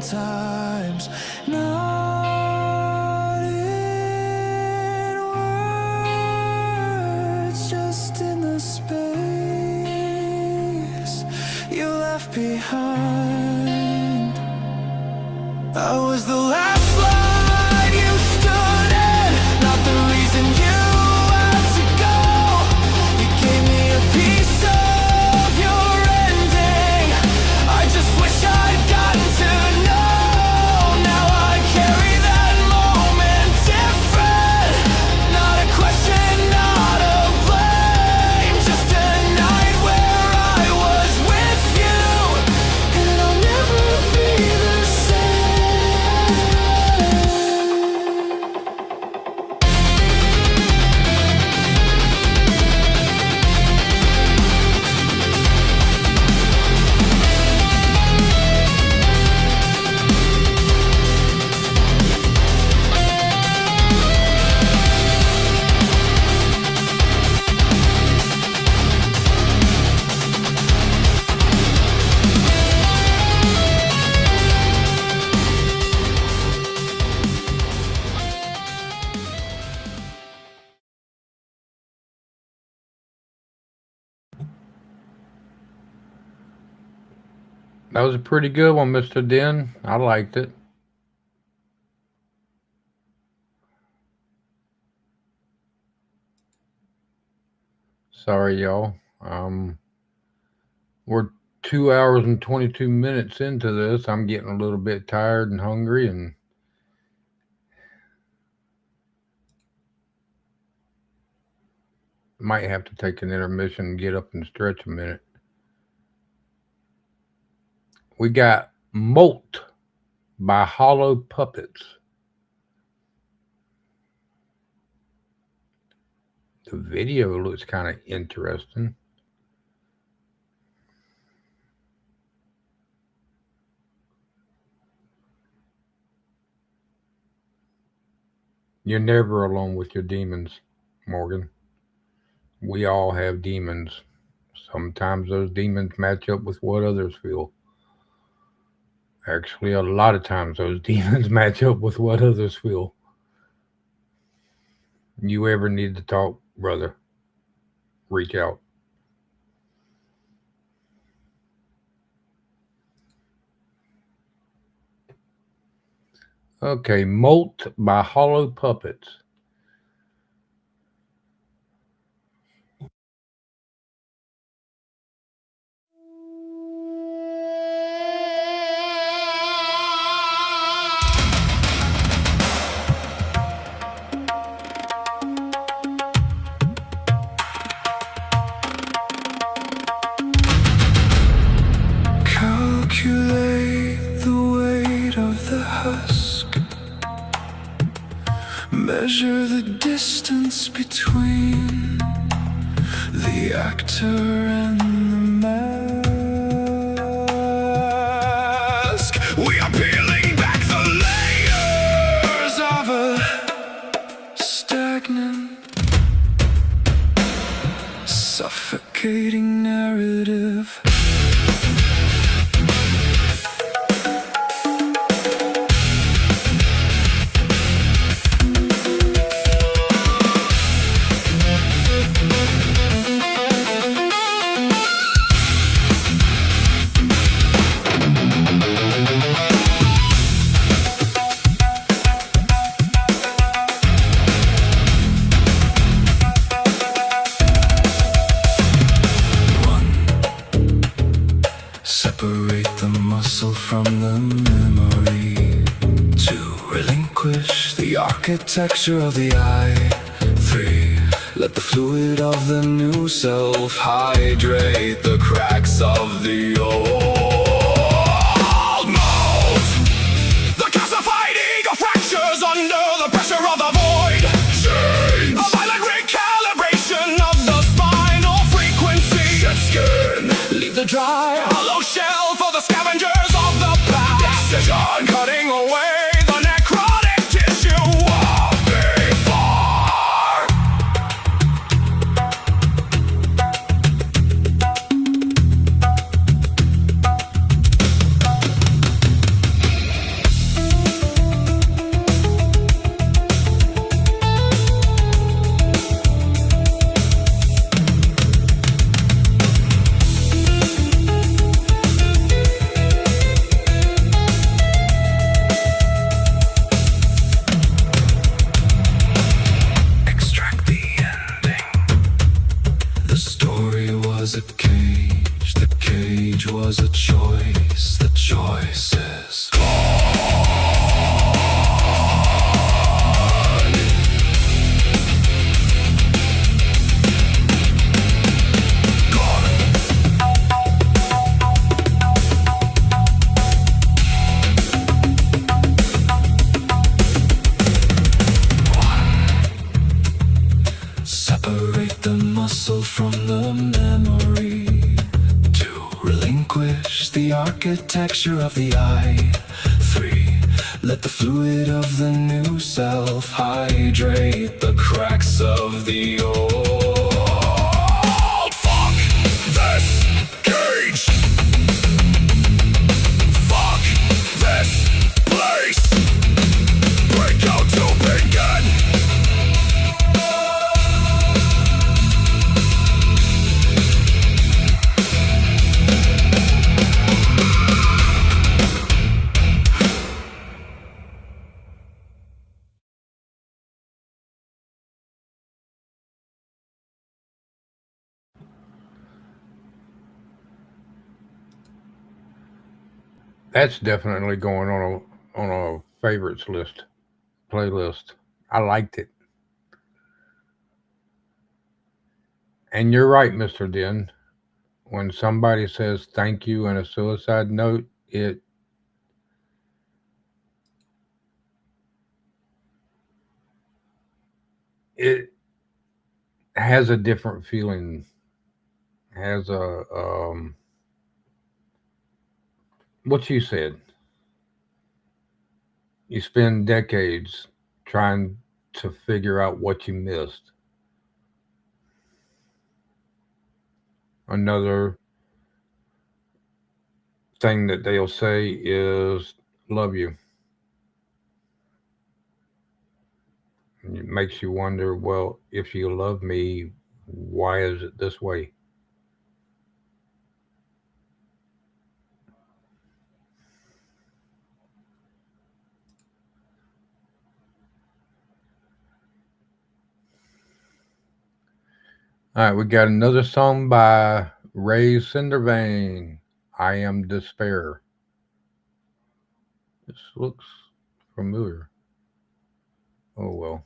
sometimes, not in words, just in the space you left behind. I was the last line you stood in, not the reason you had to go. You gave me a piece of your ending. I just wish I'd gotten to know. Now I carry that moment different. Not a question, not a blame, just a night where I was with you, and I'll never be the same. That was a pretty good one, Mr. Den. I liked it. Sorry, y'all. We're 2 hours and 22 minutes into this. I'm getting a little bit tired and hungry, and might have to take an intermission and get up and stretch a minute. We got Molt by Hollow Puppets. The video looks kind of interesting. You're never alone with your demons, Morgan. We all have demons. Sometimes those demons match up with what others feel. Actually, a lot of times those demons match up with what others feel. You ever need to talk, brother, reach out. Okay, Molt by Hollow Puppets. Calculate the weight of the husk. Measure the distance between the actor and the mask. We are peeling back the layers of a stagnant, suffocating narrative. Separate the muscle from the memory. 2. Relinquish the architecture of the eye. 3. Let the fluid of the new self hydrate the cracks of the old mold. The calcified ego fractures under the pressure of the void. Change. A violent recalibration of the spinal frequency. Shed skin. Leave the dry, hollow shell for the scavengers of the past. Decision. Cutting away the necrotic tissue of before. architecture of the eye. 3. Let the fluid of the new self hydrate the cracks of the old. Fuck this cage. Fuck this place. Break out to begin. That's definitely going on a favorites list playlist. I liked it. And you're right, Mr. Den. When somebody says thank you in a suicide note, it has a different feeling. Has a what you said. You spend decades trying to figure out what you missed. Another thing that they'll say is love you. And it makes you wonder, well, if you love me, why is it this way? All right, we got another song by Ray Cindervane. I Am Despair. This looks familiar. Oh well.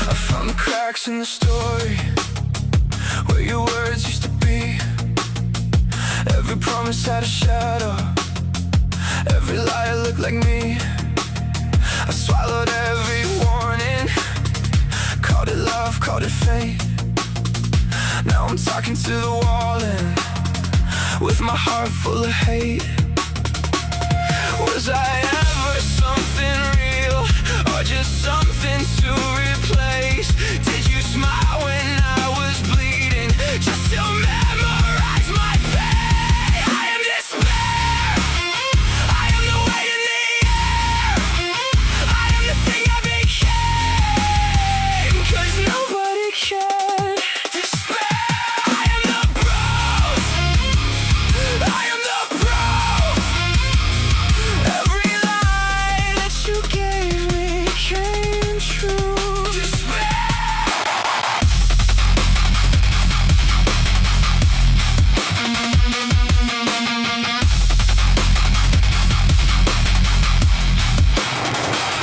I found the cracks in the story where your words used to be. Every promise had a shadow, every lie looked like me. I swallowed every warning, called it love, called it fate. Now I'm talking to the wall and with my heart full of hate. Was I ever something real, or just something to replace? Did you smile when I was bleeding, just to memorize my pain? I am despair, I am the weight in the air, I am the thing I became, 'cause nobody can. Despair, I am the bruise, I am the proof. Every lie that you gave me came true. Despair.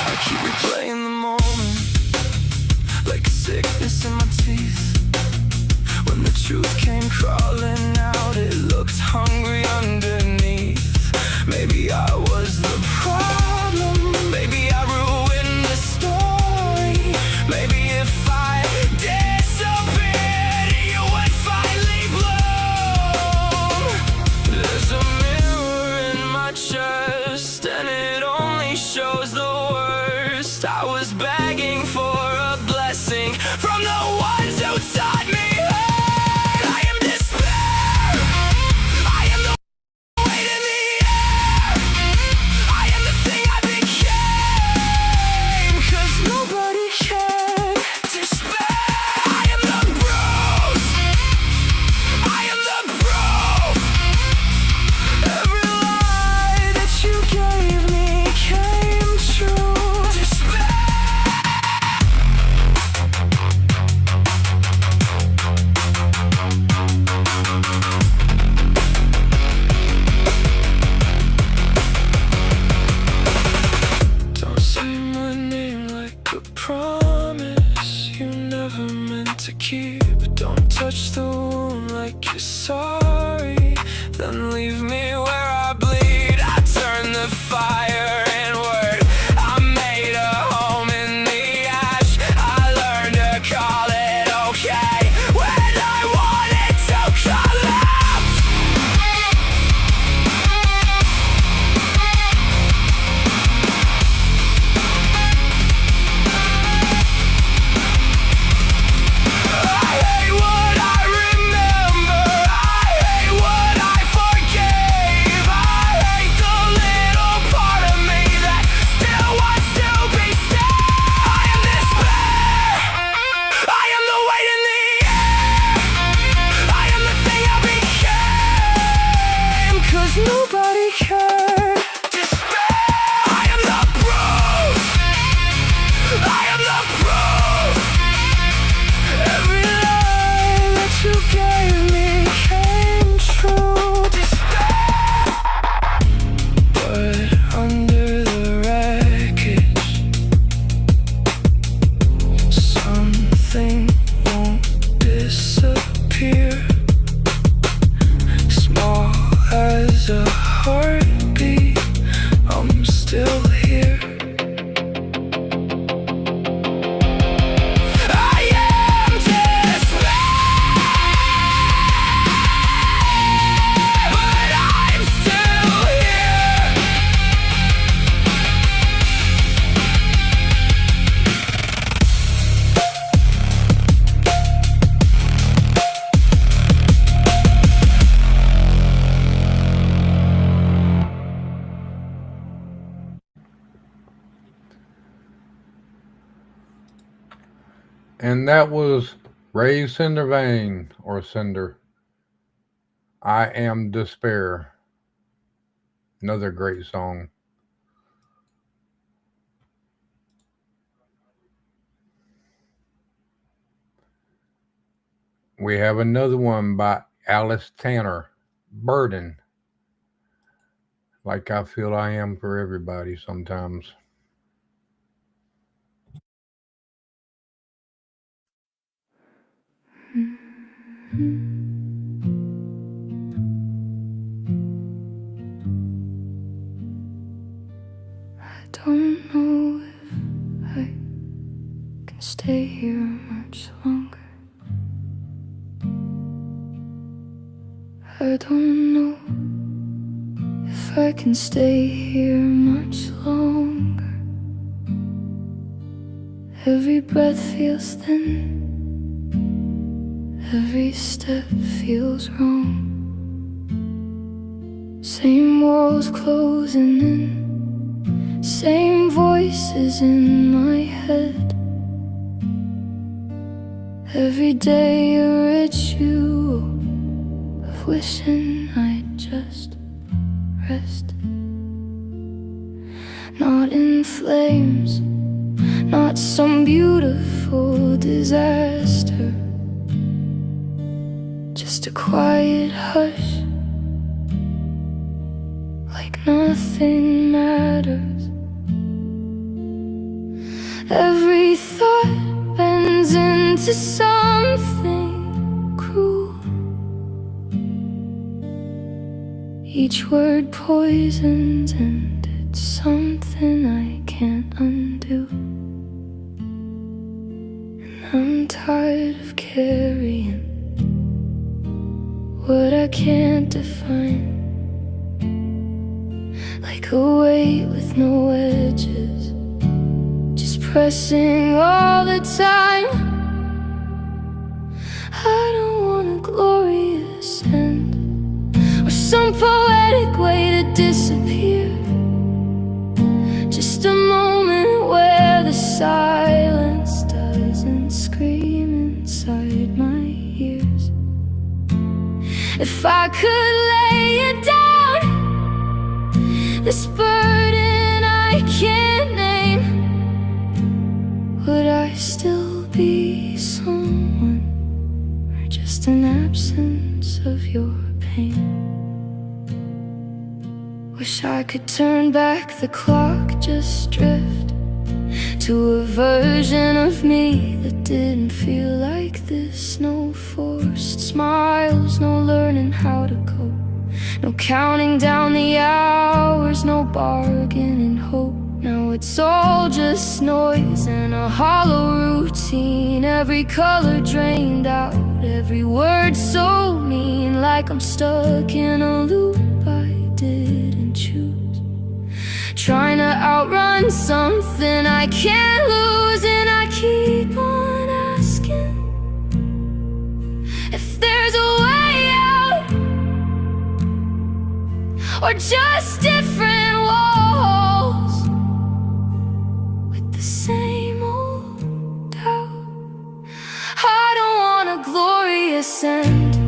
I keep replaying the moment like a sickness in my teeth. When the truth came crawling out, it looked hungry underneath. Maybe I was the problem, maybe I ruined the story. Maybe if I disappeared, you would finally bloom. There's a mirror in my chest, and it only shows the worst. I was begging for a blessing from the ones who taught me hurt. I am despair, I am the weight in the air, I am the thing I became, 'cause nobody can. Despair, I am the bruise, I am the proof. Every lie that you gave me came true. Despair. are meant to keep. Don't touch the wound like you're sorry, then leave me where I bleed. I turn the fire inward, I made a home in the ash. I learned to call it okay when I wanted to collapse. I hate what I remember, I hate what I forgave. I hate the little part of me that still wants to be saved. I am despair, I am the weight in the air, I am the thing I became, 'cause nobody cared. Despair, I am the proof, I am the proof. Every lie that you gave me came true. Despair. But under the wreckage, something won't disappear. Small as a heartbeat, I'm still here. I am despair, but I'm still here. And that was Ray Cindervane, or Cinder. I Am Despair. Another great song. We have another one by Alice Tanner, Burden. Like I feel I am for everybody sometimes. I don't know if I can stay here much longer. I don't know if I can stay here much longer. Every breath feels thin, every step feels wrong. Same walls closing in, same voices in my head. Every day a ritual of wishing I'd just rest. Not in flames, not some beautiful disaster, just a quiet hush, like nothing matters. Every thought bends into something cruel, each word poisons, and it's something I can't undo. And I'm tired of carrying what I can't define, like a weight with no edges, just pressing all the time. I don't want a glorious end, or some poetic way to disappear. Just a moment where the silence doesn't scream inside my ears. If I could lay it down, this burden I can't name, would I still be someone, or just an absence of your pain? Wish I could turn back the clock, just drift to a version of me that didn't feel like this. No forced smiles, no learning how to cope, no counting down the hours, no bargaining hope. Now it's all just noise and a hollow routine. Every color drained out, every word so mean, like I'm stuck in a loop I didn't choose, trying to outrun something I can't lose. And I keep on asking if there's a way out, or just different walls with the same old doubt. I don't want a glorious end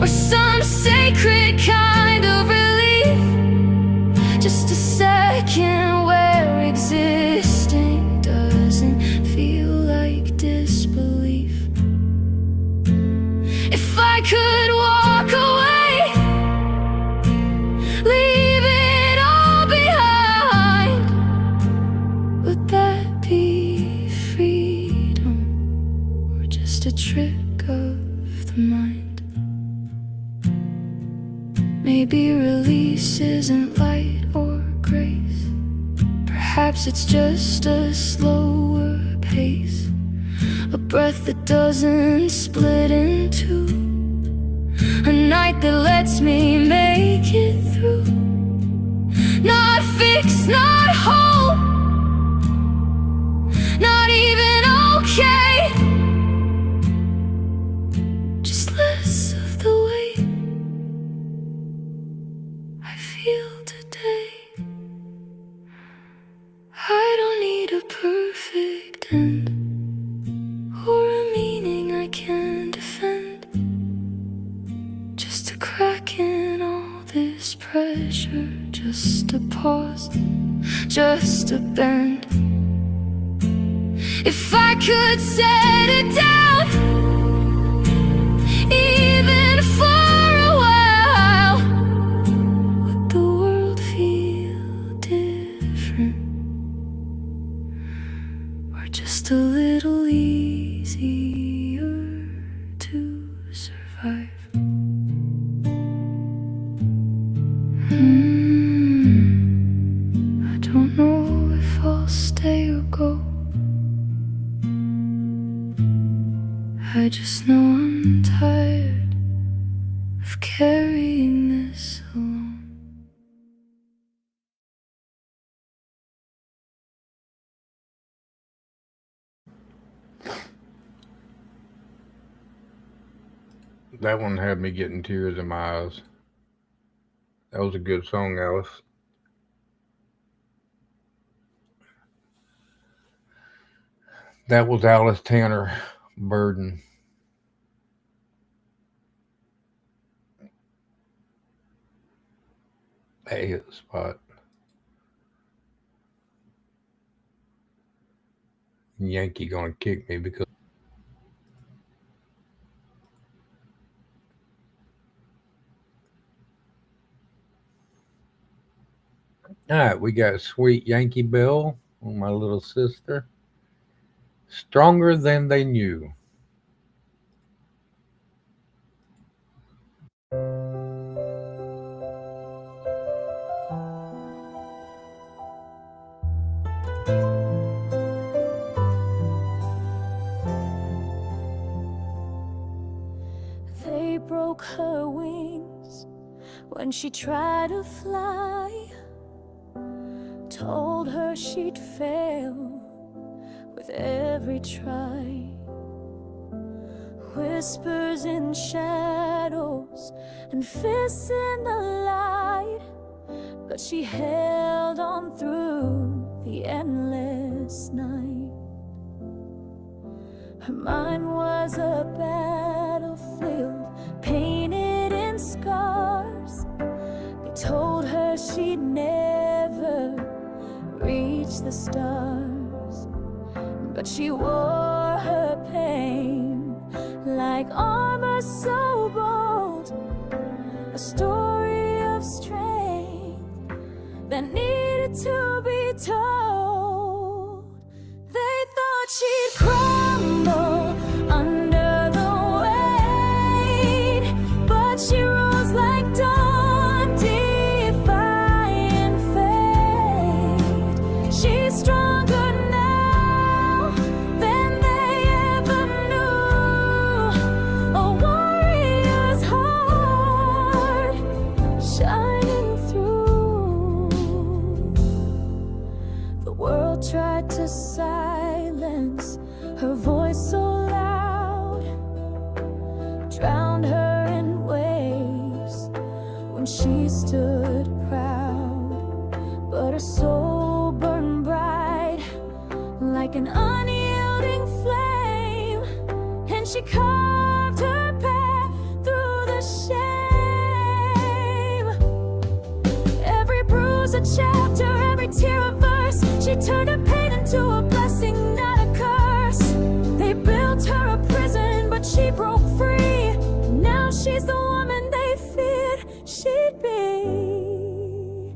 or some sacred kind of relief, just a second where existing doesn't feel like disbelief. If I could walk away, leave it all behind, would that be freedom, or just a trick of the mind? Maybe release isn't light or grace, perhaps it's just a slower pace, a breath that doesn't split in two, a night that lets me make it through. Not fixed, not whole, not even okay, just less of the weight I feel today. I don't need a perfect end or a meaning I can defend, just a crack in all this pressure, just a pause, just a bend. If I could set it down, even for a while, would the world feel different, or just a little easier to survive? I don't know if I'll stay or go, I just know I'm tired of carrying this alone. That one had me getting tears in my eyes. That was a good song, Alice. That was Alice Tanner, Burden. That hit the spot. Yankee gonna kick me because all right, we got Sweet Yankee Bell on My Little Sister. Stronger Than They Knew. They broke her wings when she tried to fly, told her she'd fail with every try. Whispers in shadows and fists in the light, but she held on through the endless night. Her mind was a battlefield painted in scars. They told her she'd never reach the stars, but she wore her pain like armor so bold, a story of strength that needed to be told. and she carved her path through the shame. Every bruise a chapter, every tear a verse. She turned her pain into a blessing, not a curse. They built her a prison, but she broke free. Now she's the woman they feared she'd be.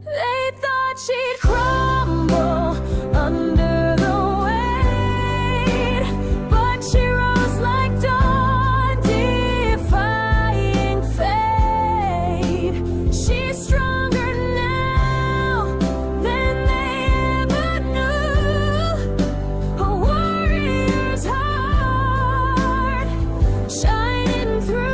They thought she'd crumble under the weight, but she rose like dawn, defying fate. She's stronger now than they ever knew. A warrior's heart shining through.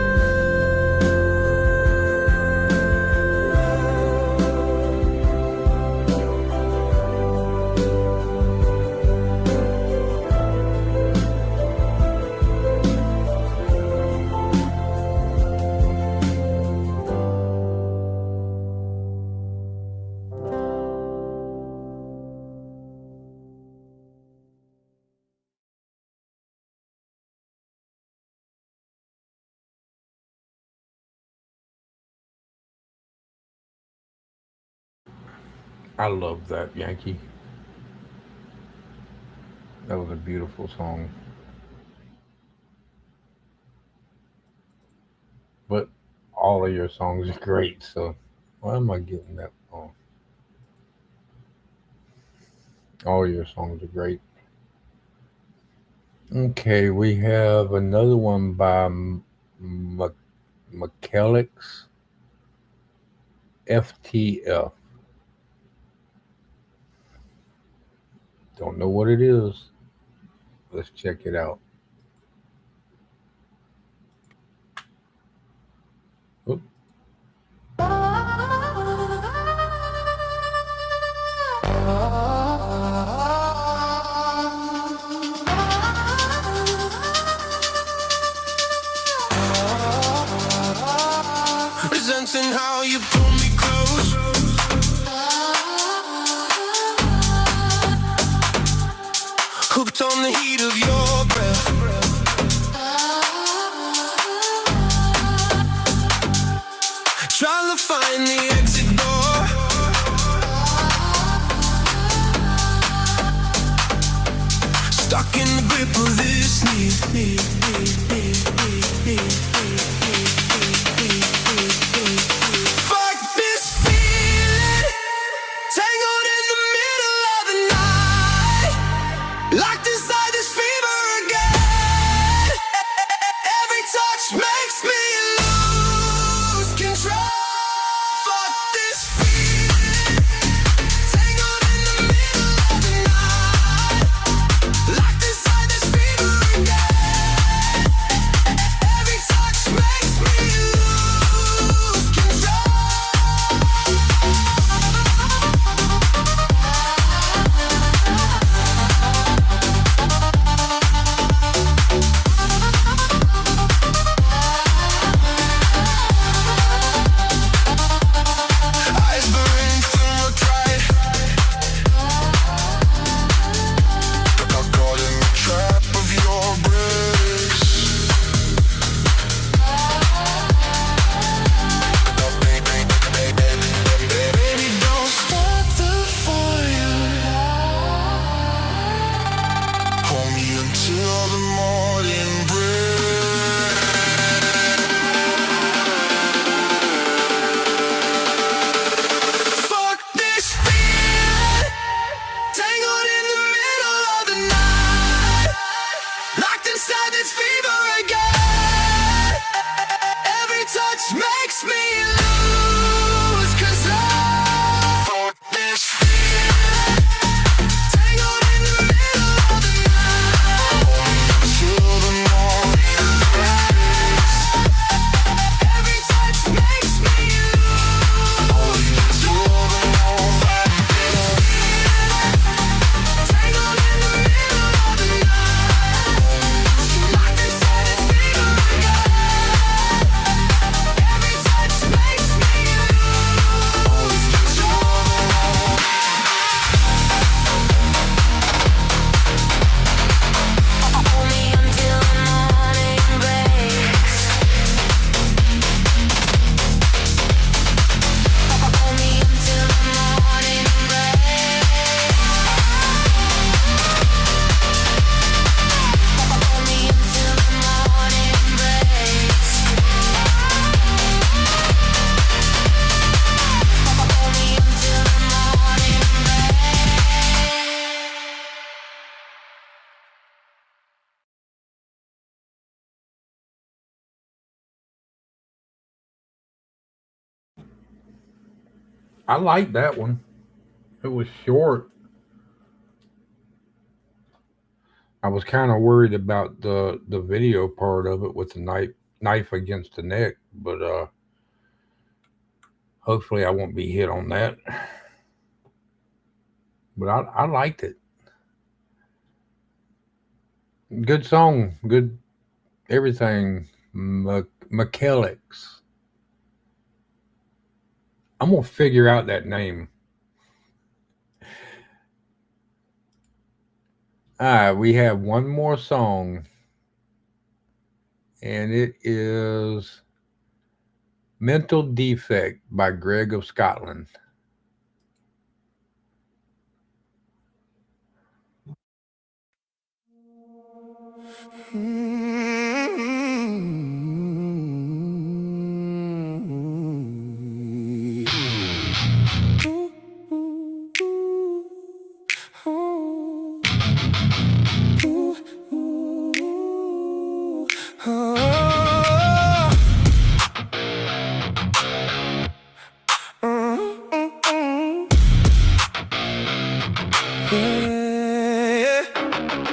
I love that, Yankee. That was a beautiful song. But all of your songs are great, so why am I getting that wrong? All your songs are great. Okay, we have another one by McKellick's FTF. Don't know what it is. Let's check it out. Oop. Resenting how you pull me close. Hooked on the heat of your breath. Trying to find the exit door. Stuck in the grip of this need. Fuck this feeling, tangled in the middle of the night, locked inside this fever again. Every touch makes me lose control. Fuck this feeling, tangled in the middle of the night, locked inside this fever again. I like that one. It was short. I was kind of worried about the video part of it with the knife against the neck, but hopefully I won't be hit on that. But I liked it. Good song, good everything. McKellex. I'm gonna figure out that name. All right, we have one more song, and it is "Mental Defect" by Greg of Scotland.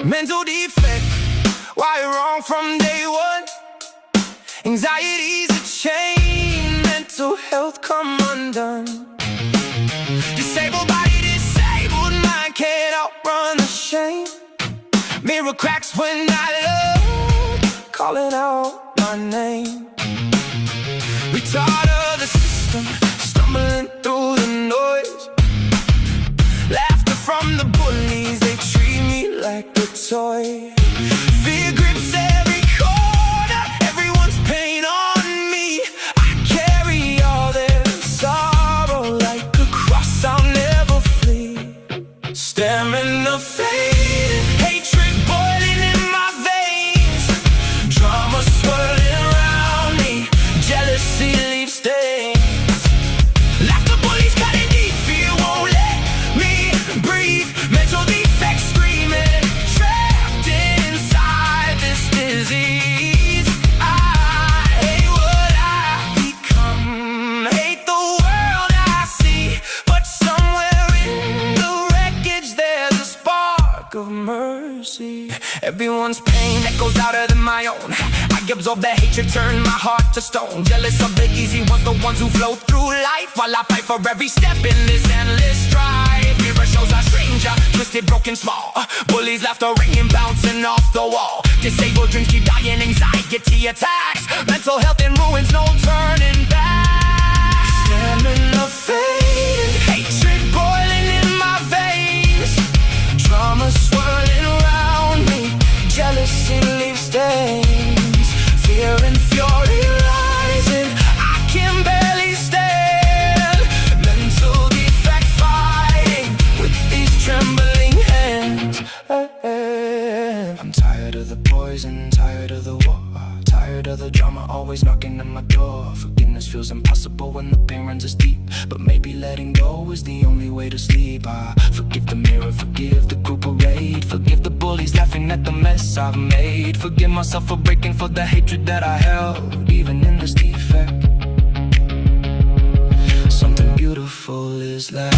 Mental defect, why you're wrong from day one. Anxiety's a chain, mental health come undone. Disabled body, disabled mind, can't outrun the shame. Mirror cracks when I look, calling out my name. Retard of the system, stumbling through the noise. Laughter from the bullies, they treat me like a toy. Fear grips every corner, everyone's pain on me. I carry all their sorrow like a cross, I'll never flee. Stamina fading, hatred boiling in my veins. Drama swirling around me, jealousy leaves stains. Laughter bullies cutting deep, fear won't let me breathe. Mental defects screaming, trapped inside this disease. I hate what I become, hate the world I see. But somewhere in the wreckage there's a spark of mercy. Everyone's pain echoes louder than my own. I absorb the hatred, turn my heart to stone. Jealous of the easy ones, the ones who flow through life, while I fight for every step in this endless strife. Mirror shows a stranger, twisted, broken, small. Bullies laughter ringing, bouncing off the wall. Disabled dreams keep dying, anxiety attacks. Mental health in ruins, no turning back. Stamina fading, hatred boiling in my veins. Trauma swirling around me, jealousy leaves stains. Fear and fury rising, I can barely stand. Mental defect fighting with these trembling hands. I'm tired of the poison, tired of the war. Tired of the drama always knocking at my door. Forgiveness feels impossible when the pain runs us deep, but maybe letting go is the only way to sleep. I forgive the mirror, forgive the group parade. Forgive the bullies laughing at the mess I've made. Forgive myself for breaking for the hatred that I held. Even in this defect, something beautiful is left.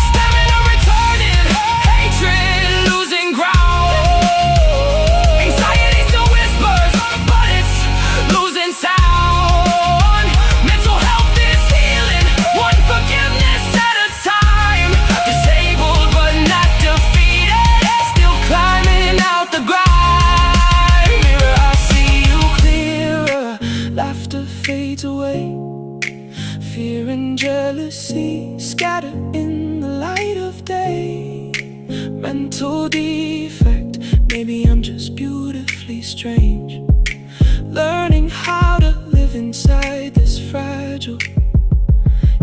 Stamina returning, hatred losing ground. Anxiety still whispers, but it's losing sound. Mental health is healing, one forgiveness at a time. Disabled but not defeated, still climbing out the grind. Mirror, I see you clearer, laughter fades away. Fear and jealousy scatter in the light of day. Mental defect, maybe I'm just beautifully strange. Learning how to live inside this fragile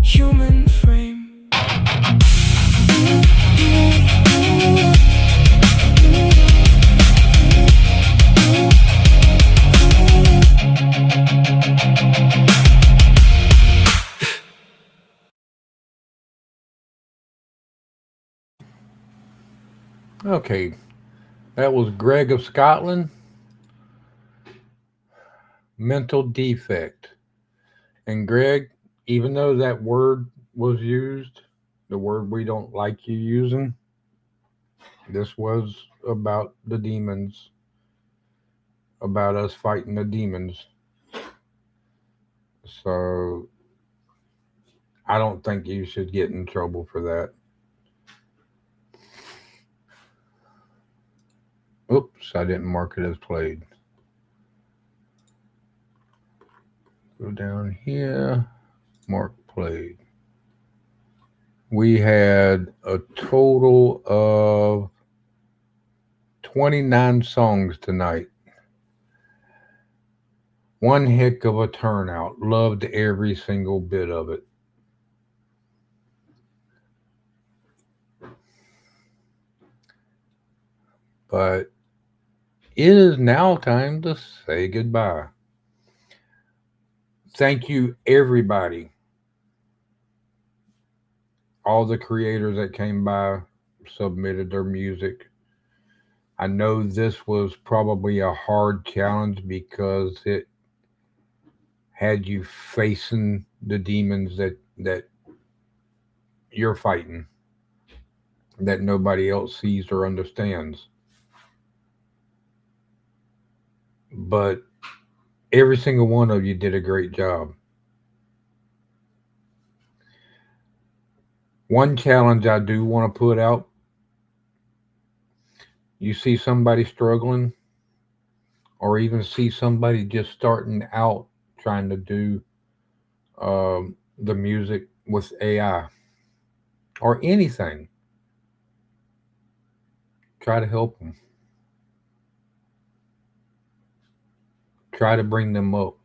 human frame. Okay, that was Greg of Scotland, Mental Defect. And Greg, even though that word was used, the word we don't like you using, this was about the demons, about us fighting the demons. So I don't think you should get in trouble for that. Oops, I didn't mark it as played. Go down here, mark played. We had a total of 29 songs tonight. One heck of a turnout. Loved every single bit of it. But it is now time to say goodbye. Thank you, everybody. All the creators that came by submitted their music. I know this was probably a hard challenge because it had you facing the demons that you're fighting, that nobody else sees or understands. But every single one of you did a great job. One challenge I do want to put out, you see somebody struggling, or even see somebody just starting out trying to do the music with AI or anything, try to help them. Try to bring them up.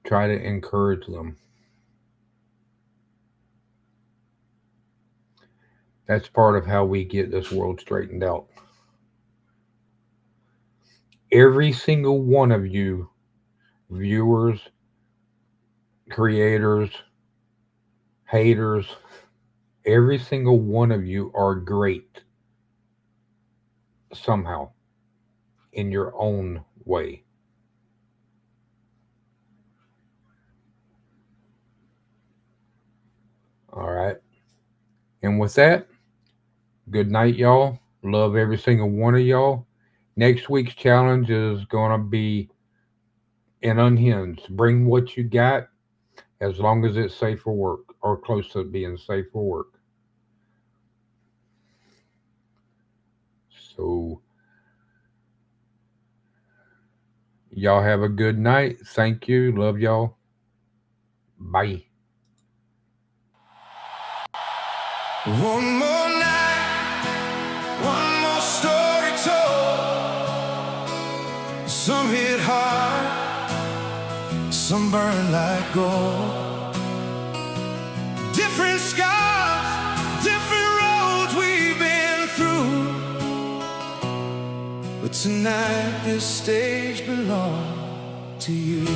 Try to encourage them. That's part of how we get this world straightened out. Every single one of you, viewers, creators, haters, every single one of you are great somehow in your own way. All right. And with that, good night, y'all. Love every single one of y'all. Next week's challenge is going to be an unhinged. Bring what you got as long as it's safe for work or close to being safe for work. So, y'all have a good night. Thank you. Love y'all. Bye. One more night, one more story told. Some hit hard, some burn like gold. Different scars, different roads we've been through. But tonight this stage belongs to you.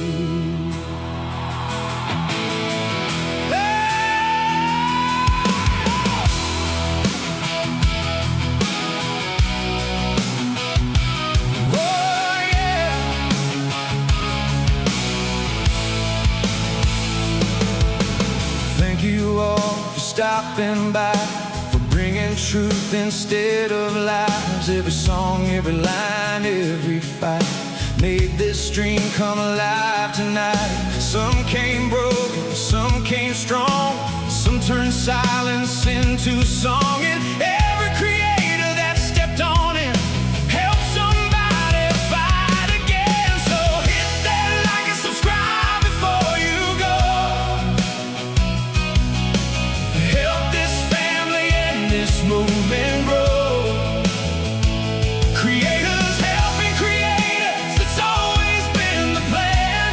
You all for stopping by, for bringing truth instead of lies. Every song, every line, every fight made this dream come alive tonight. Some came broken, some came strong, some turned silence into song. And every creator that stepped on it helped somebody fight again. So hit that like and subscribe before you go. Help this family and this movement grow. Creators helping creators, that's always been the plan.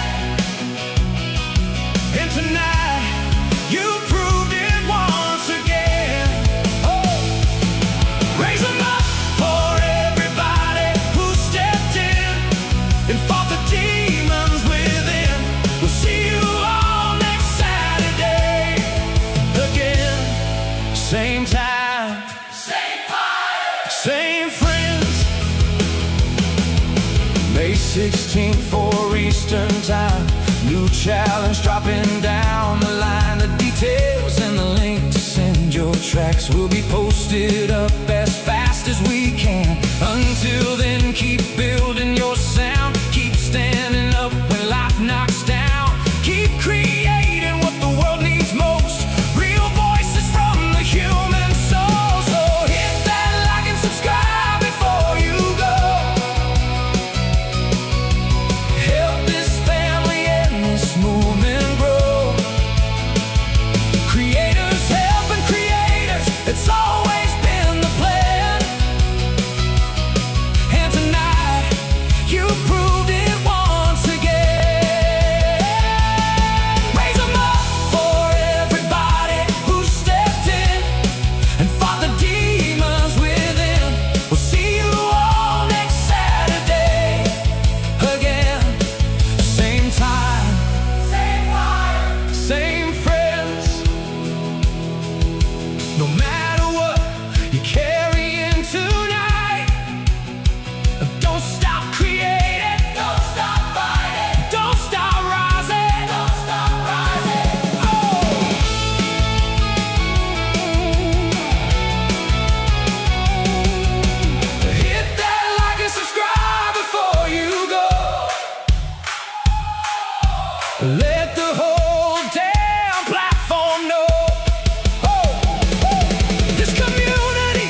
16th for Eastern time. New challenge dropping down the line. The details and the link to send your tracks will be posted up as fast as we can. Until then, keep building your sound. Keep standing up when life knocks down. Keep creating what the world needs most. Real voices from the human soul. So hit that like and subscribe before you go. Help this family and this movement grow. Creators helping creators, it's always been the plan. And tonight, you proved it once again. Raise 'em up for everybody who stepped in and fought the demons within. We'll see you all next Saturday again. Same time, same fire, same friends. No matter what you're carrying tonight, don't stop creating, don't stop fighting, don't stop rising, don't stop rising. Hit that like and subscribe before you go. Let the whole damn platform know. This community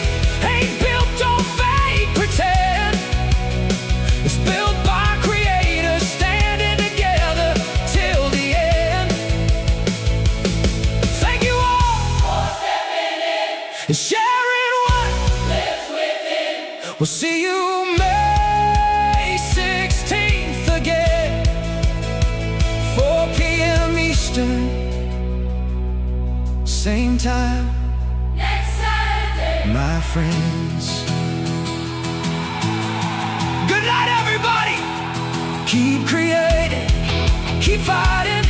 ain't built on fake pretend. It's built by creators standing together till the end. Thank you all for stepping in and sharing what lives within. We'll see you May 16th again, 4 p.m. Eastern, same time next Saturday, my friends. Good night, everybody. Keep creating, keep fighting,